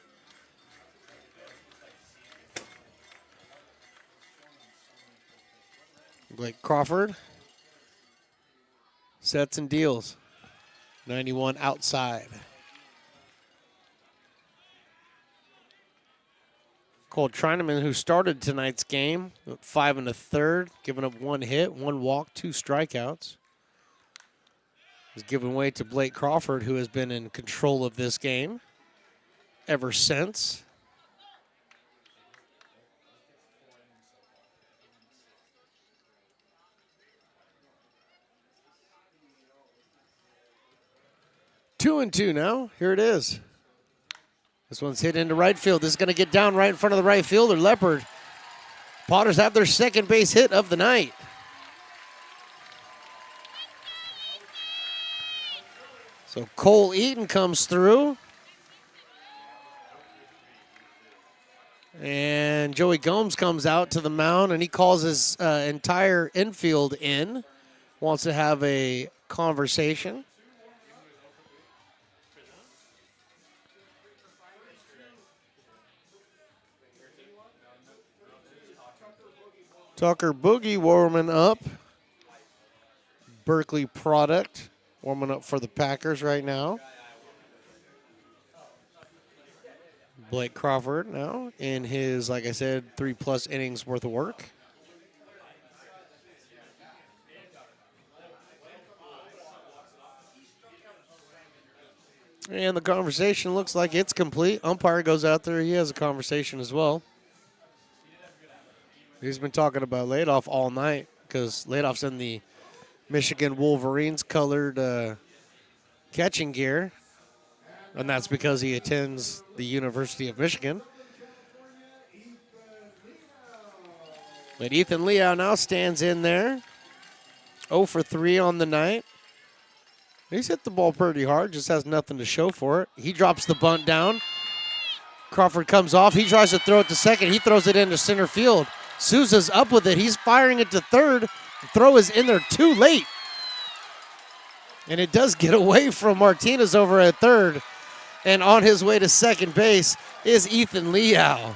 Blake Crawford sets and deals. 91 outside. Cole Trineman, who started tonight's game, 5 1/3, giving up 1 hit, 1 walk, 2 strikeouts. Is given way to Blake Crawford, who has been in control of this game ever since. Two and two now. Here it is. This one's hit into right field. This is going to get down right in front of the right fielder, Leopard. Potters have their second base hit of the night. So Cole Eaton comes through. And Joey Gomes comes out to the mound, and he calls his entire infield in. Wants to have a conversation. Tucker Boogie warming up. Berkeley product warming up for the Packers right now. Blake Crawford now in his, like I said, 3+ innings worth of work. And the conversation looks like it's complete. Umpire goes out there. He has a conversation as well. He's been talking about Ladoff all night because Ladoff's in the Michigan Wolverines colored catching gear. And that's because he attends the University of Michigan. But Ethan Liao now stands in there. 0 for 3 on the night. He's hit the ball pretty hard, just has nothing to show for it. He drops the bunt down. Crawford comes off. He tries to throw it to second. He throws it into center field. Souza's up with it. He's firing it to third. The throw is in there too late. And it does get away from Martinez over at third. And on his way to second base is Ethan Liao.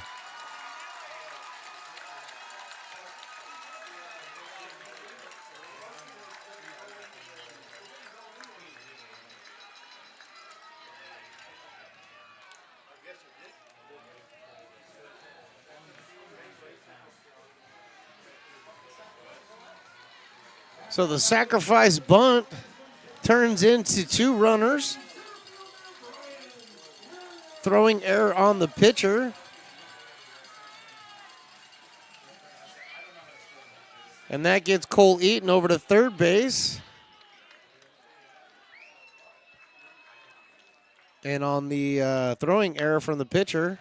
So the sacrifice bunt turns into 2 runners. Throwing error on the pitcher. And that gets Cole Eaton over to third base. And on the throwing error from the pitcher,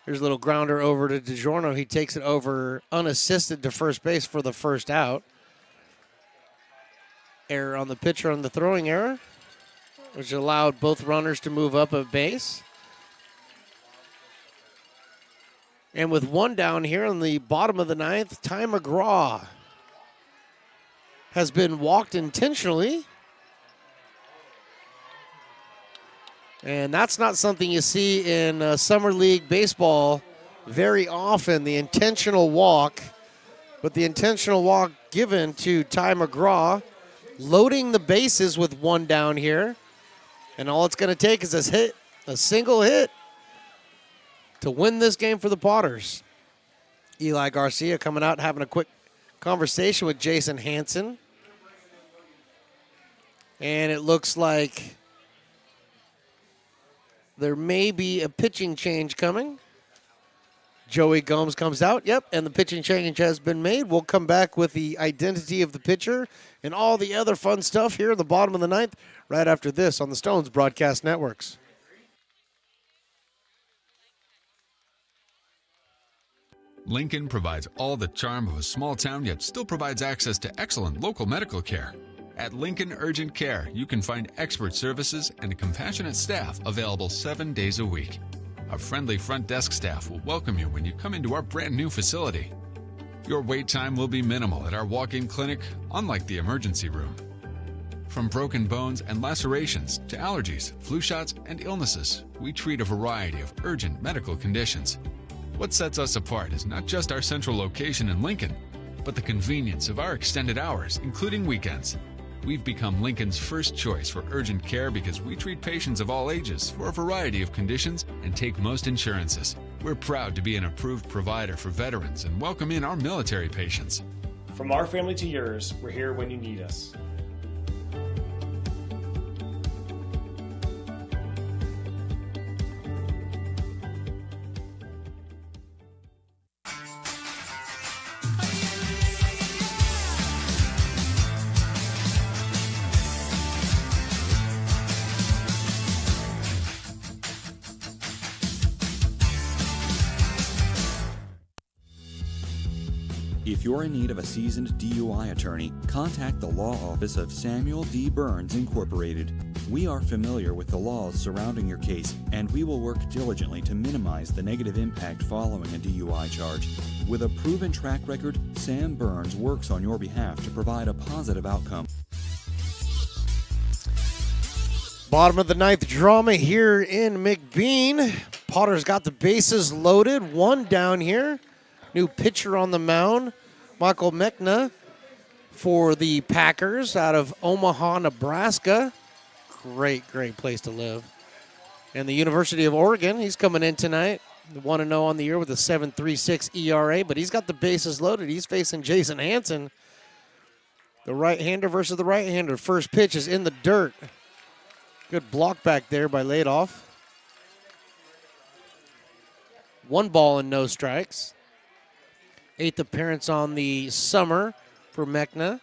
there's a little grounder over to DiGiorno. He takes it over unassisted to first base for the first out. Error on the pitcher on the throwing error, which allowed both runners to move up a base. And with 1 down here in the bottom of the 9th, Ty McGraw has been walked intentionally. And that's not something you see in Summer League baseball very often, the intentional walk. But the intentional walk given to Ty McGraw, loading the bases with 1 down here. And all it's going to take is a single hit to win this game for the Potters. Eli Garcia coming out, having a quick conversation with Jason Hansen. And it looks like there may be a pitching change coming. Joey Gomes comes out. Yep, and the pitching change has been made. We'll come back with the identity of the pitcher and all the other fun stuff here in the bottom of the 9th right after this on the Stones Broadcast Networks. Lincoln provides all the charm of a small town, yet still provides access to excellent local medical care. At Lincoln Urgent Care, you can find expert services and a compassionate staff available 7 days a week. A friendly front desk staff will welcome you when you come into our brand new facility. Your wait time will be minimal at our walk-in clinic, unlike the emergency room. From broken bones and lacerations to allergies, flu shots, and illnesses, we treat a variety of urgent medical conditions. What sets us apart is not just our central location in Lincoln, but the convenience of our extended hours, including weekends. We've become Lincoln's first choice for urgent care because we treat patients of all ages for a variety of conditions and take most insurances. We're proud to be an approved provider for veterans and welcome in our military patients. From our family to yours, we're here when you need us. If you're in need of a seasoned DUI attorney, contact the law office of Samuel D. Burns Incorporated. We are familiar with the laws surrounding your case, and we will work diligently to minimize the negative impact following a DUI charge. With a proven track record, Sam Burns works on your behalf to provide a positive outcome. Bottom of the 9th drama here in McBean. Potter's got the bases loaded. 1 down here. New pitcher on the mound, Michael Mechna for the Packers out of Omaha, Nebraska. Great place to live. And the University of Oregon, he's coming in tonight. 1-0 on the year with a 7.36 ERA, but he's got the bases loaded. He's facing Jason Hansen, the right-hander versus the right-hander. First pitch is in the dirt. Good block back there by Ladoff. 1 ball and no strikes. 8th appearance on the summer for Mechna.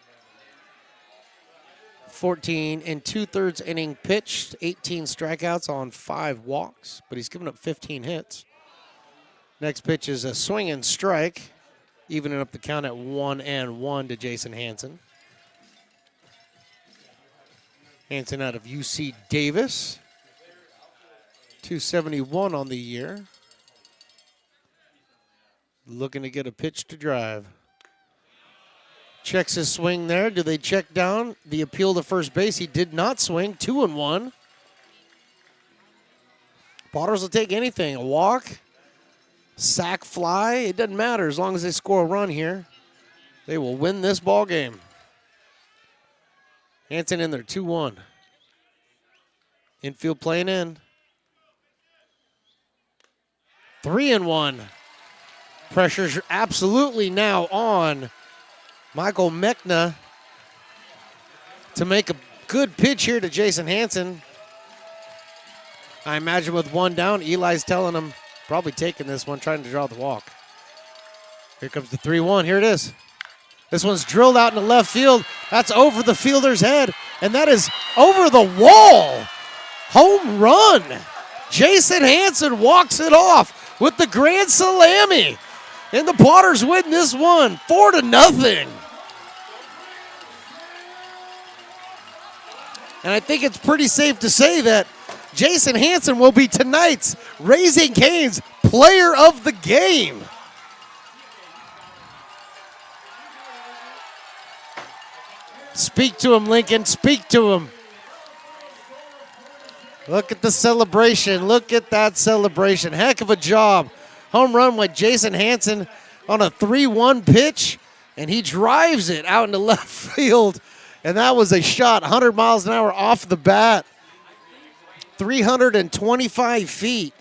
14 and 2/3 inning pitched, 18 strikeouts on 5 walks, but he's given up 15 hits. Next pitch is a swing and strike, evening up the count at 1-1 to Jason Hansen. Hansen out of UC Davis, 271 on the year. Looking to get a pitch to drive. Checks his swing there. Do they check down? The appeal to first base. He did not swing. 2-1. Potters will take anything. A walk, sack fly. It doesn't matter as long as they score a run here. They will win this ball game. Hansen in there, 2-1. Infield playing in. 3-1. Pressure's absolutely now on Michael Mechna to make a good pitch here to Jason Hansen. I imagine with 1 down, Eli's telling him, probably taking this one, trying to draw the walk. Here comes the 3-1. Here it is. This one's drilled out into left field. That's over the fielder's head, and that is over the wall. Home run. Jason Hansen walks it off with the grand salami. And the Potters win this one 4-0. And I think it's pretty safe to say that Jason Hansen will be tonight's Raising Cane's Player of the Game. Speak to him, Lincoln. Speak to him. Look at the celebration. Look at that celebration. Heck of a job. Home run with Jason Hansen on a 3-1 pitch, and he drives it out into left field. And that was a shot, 100 miles an hour off the bat, 325 feet.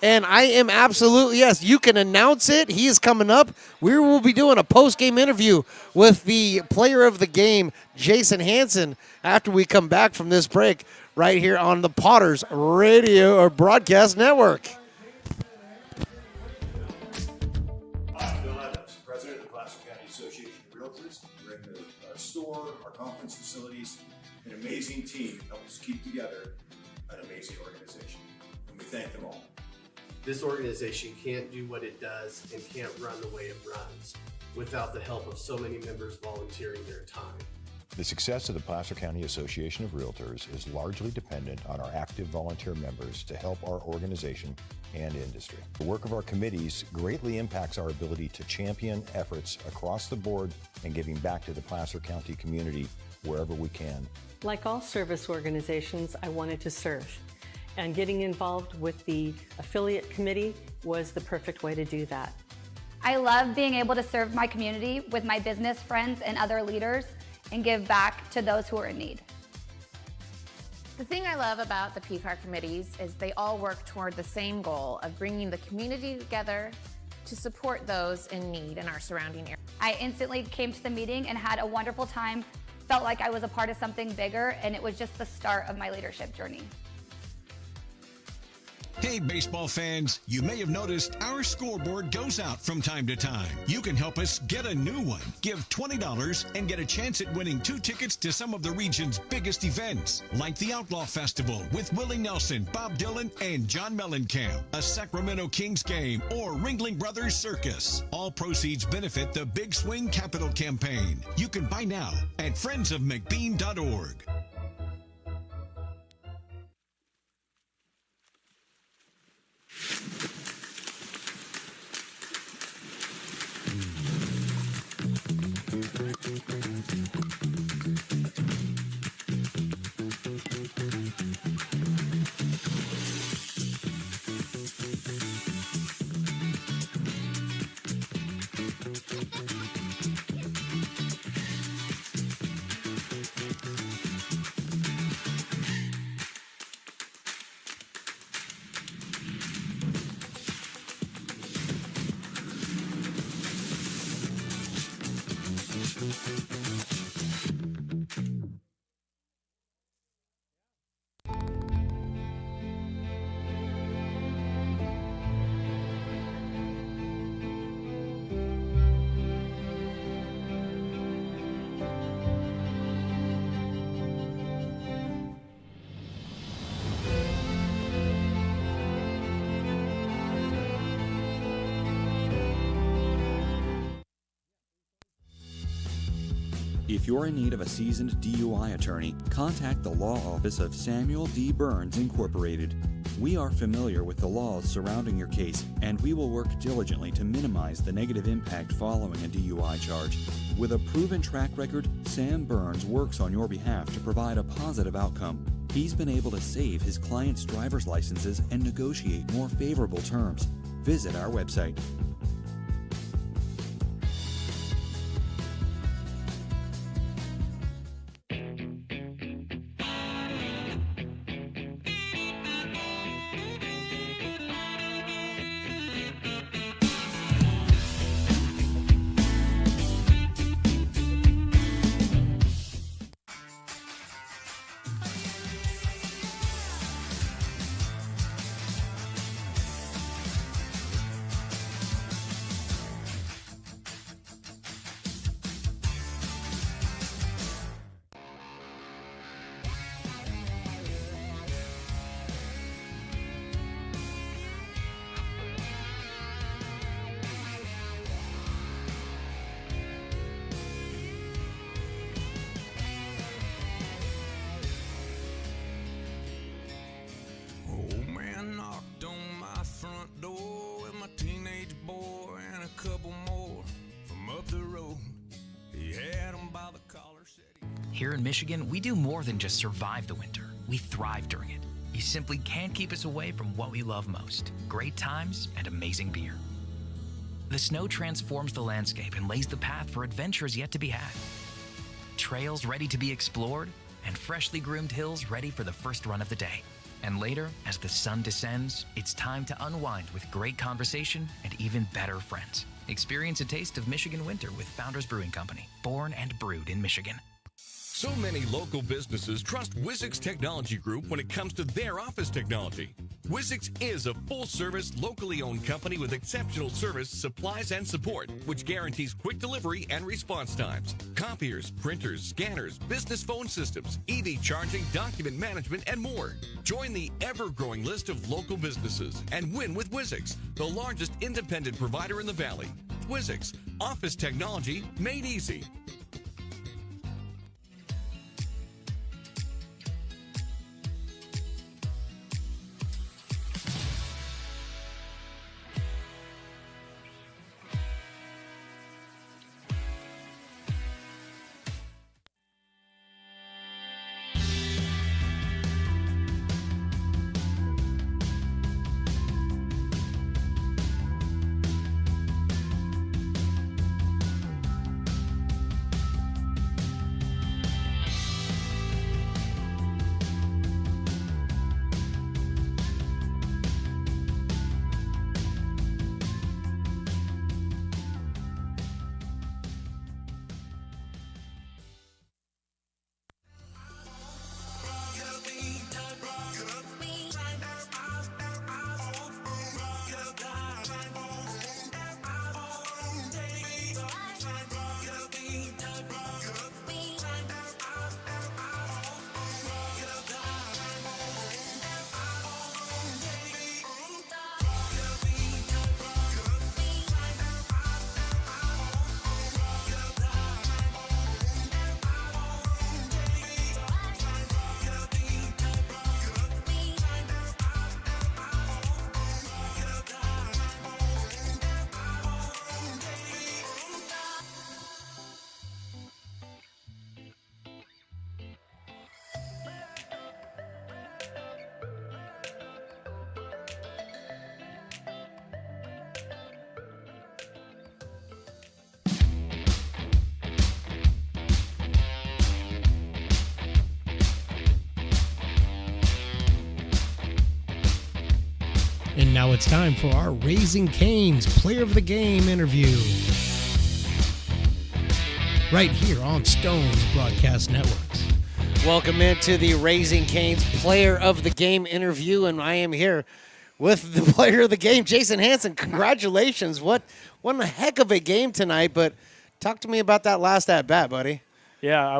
And I am absolutely, yes, you can announce it. He is coming up. We will be doing a post-game interview with the player of the game, Jason Hansen, after we come back from this break right here on the Potters Radio or Broadcast Network. I'm Bill Evans, President of the Placer County Association of Realtors. We're in the store, our conference facilities, an amazing team help us keep together an amazing organization. And we thank them all. This organization can't do what it does and can't run the way it runs without the help of so many members volunteering their time. The success of the Placer County Association of Realtors is largely dependent on our active volunteer members to help our organization and industry. The work of our committees greatly impacts our ability to champion efforts across the board and giving back to the Placer County community wherever we can. Like all service organizations, I wanted to serve. And getting involved with the affiliate committee was the perfect way to do that. I love being able to serve my community with my business friends and other leaders and give back to those who are in need. The thing I love about the PCAR committees is they all work toward the same goal of bringing the community together to support those in need in our surrounding area. I instantly came to the meeting and had a wonderful time, felt like I was a part of something bigger, and it was just the start of my leadership journey. Hey, baseball fans, you may have noticed our scoreboard goes out from time to time. You can help us get a new one. Give $20 and get a chance at winning 2 tickets to some of the region's biggest events, like the Outlaw Festival with Willie Nelson, Bob Dylan, and John Mellencamp, a Sacramento Kings game, or Ringling Brothers Circus. All proceeds benefit the Big Swing Capital Campaign. You can buy now at friendsofmcbean.org. If you're in need of a seasoned DUI attorney, contact the law office of Samuel D. Burns Incorporated. We are familiar with the laws surrounding your case, and we will work diligently to minimize the negative impact following a DUI charge. With a proven track record, Sam Burns works on your behalf to provide a positive outcome. He's been able to save his clients' driver's licenses and negotiate more favorable terms. Visit our website. Old man knocked on my front door with my teenage boy and a couple more from up the road. He had 'em by the collar, said he... Here in Michigan, we do more than just survive the winter. We thrive during it. You simply can't keep us away from what we love most: great times and amazing beer. The snow transforms the landscape and lays the path for adventures yet to be had. Trails ready to be explored, and freshly groomed hills ready for the first run of the day. And later, as the sun descends, it's time to unwind with great conversation and even better friends. Experience a taste of Michigan winter with Founders Brewing Company, born and brewed in Michigan. So many local businesses trust Wizix Technology Group when it comes to their office technology. Wizix is a full-service, locally owned company with exceptional service, supplies, and support, which guarantees quick delivery and response times. Copiers, printers, scanners, business phone systems, EV charging, document management, and more. Join the ever-growing list of local businesses and win with Wizix, the largest independent provider in the Valley. Wizix, office technology made easy. And now it's time for our Raising Cane's Player of the Game interview. Right here on Stone's Broadcast Networks. Welcome into the Raising Cane's Player of the Game interview, and I am here with the Player of the Game, Jason Hansen. Congratulations. What a heck of a game tonight, but talk to me about that last at-bat, buddy. Yeah,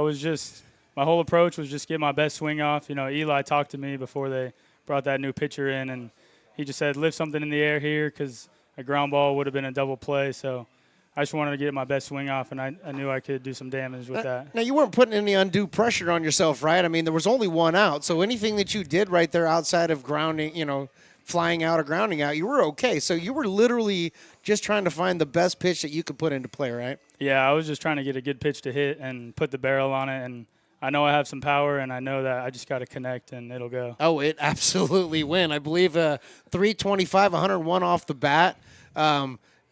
my whole approach was just get my best swing off. You know, Eli talked to me before they brought that new pitcher in, and he just said, lift something in the air here because a ground ball would have been a double play. So I just wanted to get my best swing off, and I knew I could do some damage with that. Now, you weren't putting any undue pressure on yourself, right? I mean, there was only one out, so anything that you did right there outside of grounding, flying out or grounding out, you were okay. So you were literally just trying to find the best pitch that you could put into play, right? Yeah, I was just trying to get a good pitch to hit and put the barrel on it, and I know I have some power, and I know that I just got to connect, and it'll go. Oh, it absolutely went. I believe 325, 101 off the bat.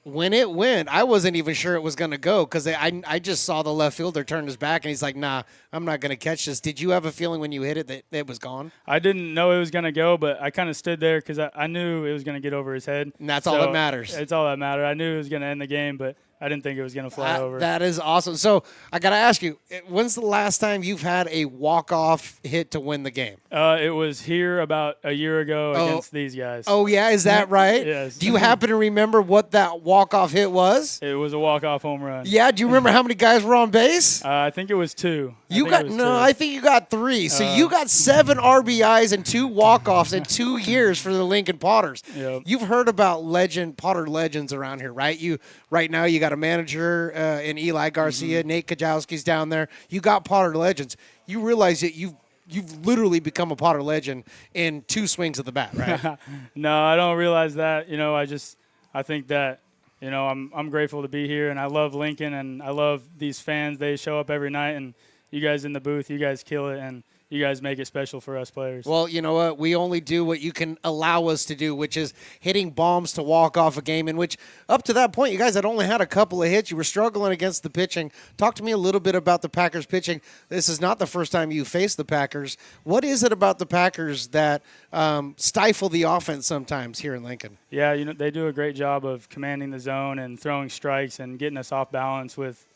When it went, I wasn't even sure it was going to go because I just saw the left fielder turn his back, and he's like, nah, I'm not going to catch this. Did you have a feeling when you hit it that it was gone? I didn't know it was going to go, but I kind of stood there because I knew it was going to get over his head. And that's all that matters. It's all that mattered. I knew it was going to end the game, but I didn't think it was going to fly over. That is awesome. So I got to ask you, when's the last time you've had a walk-off hit to win the game? It was here about a year ago against these guys. Oh, yeah? Is that right? Yes. Do you happen to remember what that walk-off hit was? It was a walk-off home run. Yeah? Do you remember how many guys were on base? I think it was 2. I think you got 3. So you got 7 RBIs and 2 walk-offs in 2 years for the Lincoln Potters. Yep. You've heard about Potter legends around here, right? Right now you got a manager in Eli Garcia. Mm-hmm. Nate Kajowski's down there. You got Potter legends. You realize that you've literally become a Potter legend in 2 swings of the bat, right? No, I don't realize that. I think that, I'm grateful to be here, and I love Lincoln, and I love these fans. They show up every night, and you guys in the booth, you guys kill it, and you guys make it special for us players. Well, you know what? We only do what you can allow us to do, which is hitting bombs to walk off a game, in which up to that point, you guys had only had a couple of hits. You were struggling against the pitching. Talk to me a little bit about the Packers pitching. This is not the first time you faced the Packers. What is it about the Packers that stifle the offense sometimes here in Lincoln? Yeah, they do a great job of commanding the zone and throwing strikes and getting us off balance with,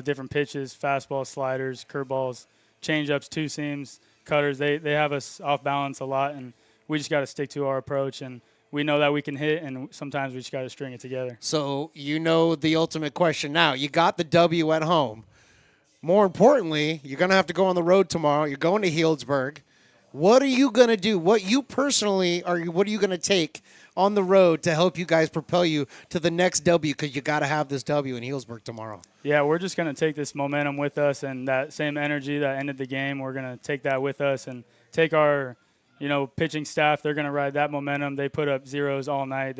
different pitches, fastballs, sliders, curveballs, changeups, 2-seams, cutters. They have us off balance a lot, and we just got to stick to our approach. And we know that we can hit, and sometimes we just got to string it together. So the ultimate question now. You got the W at home. More importantly, you're going to have to go on the road tomorrow. You're going to Healdsburg. What are you going to do? What are you going to take on the road to help you guys propel you to the next W, because you got to have this W in Healdsburg tomorrow? Yeah, we're just going to take this momentum with us, and that same energy that ended the game, we're going to take that with us and take our, pitching staff. They're going to ride that momentum. They put up zeros all night.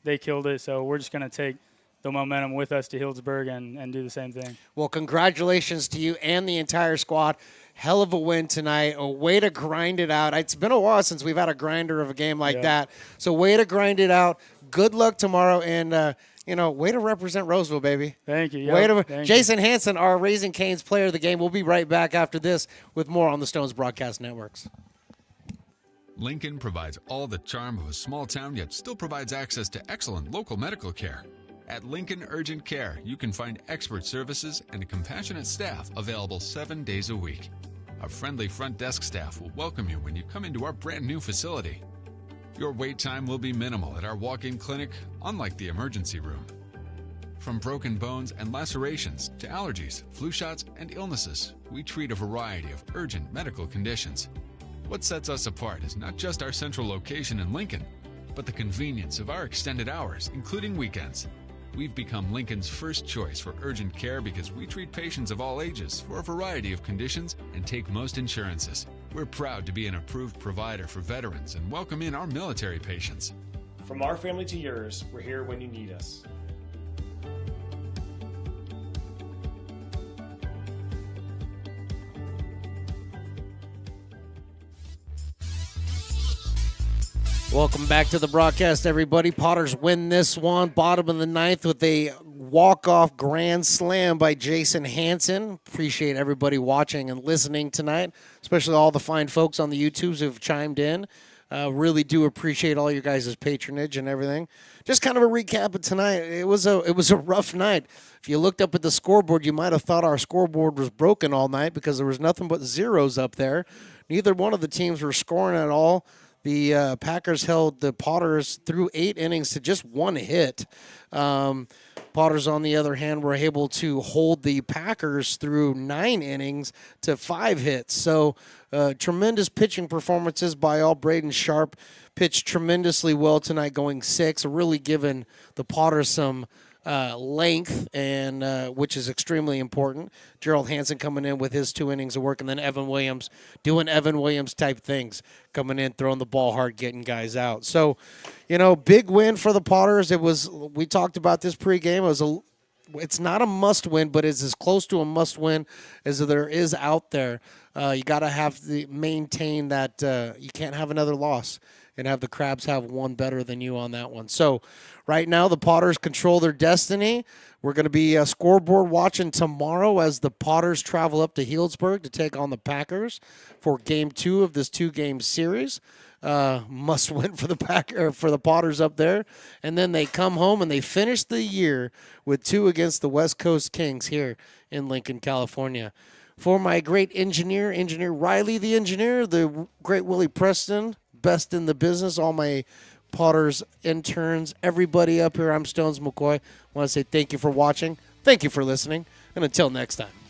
They killed it. So we're just going to take the momentum with us to Healdsburg and do the same thing. Well, congratulations to you and the entire squad. Hell of a win tonight. A way to grind it out. It's been a while since we've had a grinder of a game like that. So way to grind it out. Good luck tomorrow, and way to represent Roseville, baby. Thank you. Jason Hansen, our Raising Cane's player of the game. We'll be right back after this with more on the Stones Broadcast Networks. Lincoln provides all the charm of a small town, yet still provides access to excellent local medical care. At Lincoln Urgent Care, you can find expert services and a compassionate staff available 7 days a week. Our friendly front desk staff will welcome you when you come into our brand new facility. Your wait time will be minimal at our walk-in clinic, unlike the emergency room. From broken bones and lacerations to allergies, flu shots, and illnesses, we treat a variety of urgent medical conditions. What sets us apart is not just our central location in Lincoln, but the convenience of our extended hours, including weekends. We've become Lincoln's first choice for urgent care because we treat patients of all ages for a variety of conditions and take most insurances. We're proud to be an approved provider for veterans and welcome in our military patients. From our family to yours, we're here when you need us. Welcome back to the broadcast, everybody. Potters win this one, bottom of the ninth, with a walk-off grand slam by Jason Hansen. Appreciate everybody watching and listening tonight, especially all the fine folks on the YouTubes who've chimed in. Really do appreciate all your guys' patronage and everything. Just kind of a recap of tonight. It was a rough night. If you looked up at the scoreboard, you might have thought our scoreboard was broken all night because there was nothing but zeros up there. Neither one of the teams were scoring at all. The Packers held the Potters through 8 innings to just 1 hit. Potters, on the other hand, were able to hold the Packers through 9 innings to 5 hits. So tremendous pitching performances by all. Braden Sharp pitched tremendously well tonight, going 6, really giving the Potters some length, and which is extremely important. Gerald Hansen coming in with his 2 innings of work, and then Evan Williams doing Evan Williams type things, coming in, throwing the ball hard, getting guys out. So, big win for the Potters. We talked about this pregame. It's not a must win, but it's as close to a must win as there is out there. You got to maintain that you can't have another loss and have the Crabs have one better than you on that one. So right now the Potters control their destiny. We're going to be scoreboard watching tomorrow as the Potters travel up to Healdsburg to take on the Packers for Game 2 of this 2-game series. Must win for the Potters up there, and then they come home and they finish the year with 2 against the West Coast Kings here in Lincoln, California. For my great engineer Riley, the engineer, the great Willie Preston, best in the business, all my Potters interns, everybody up here, I'm Stones McCoy. I want to say thank you for watching, thank you for listening, and until next time.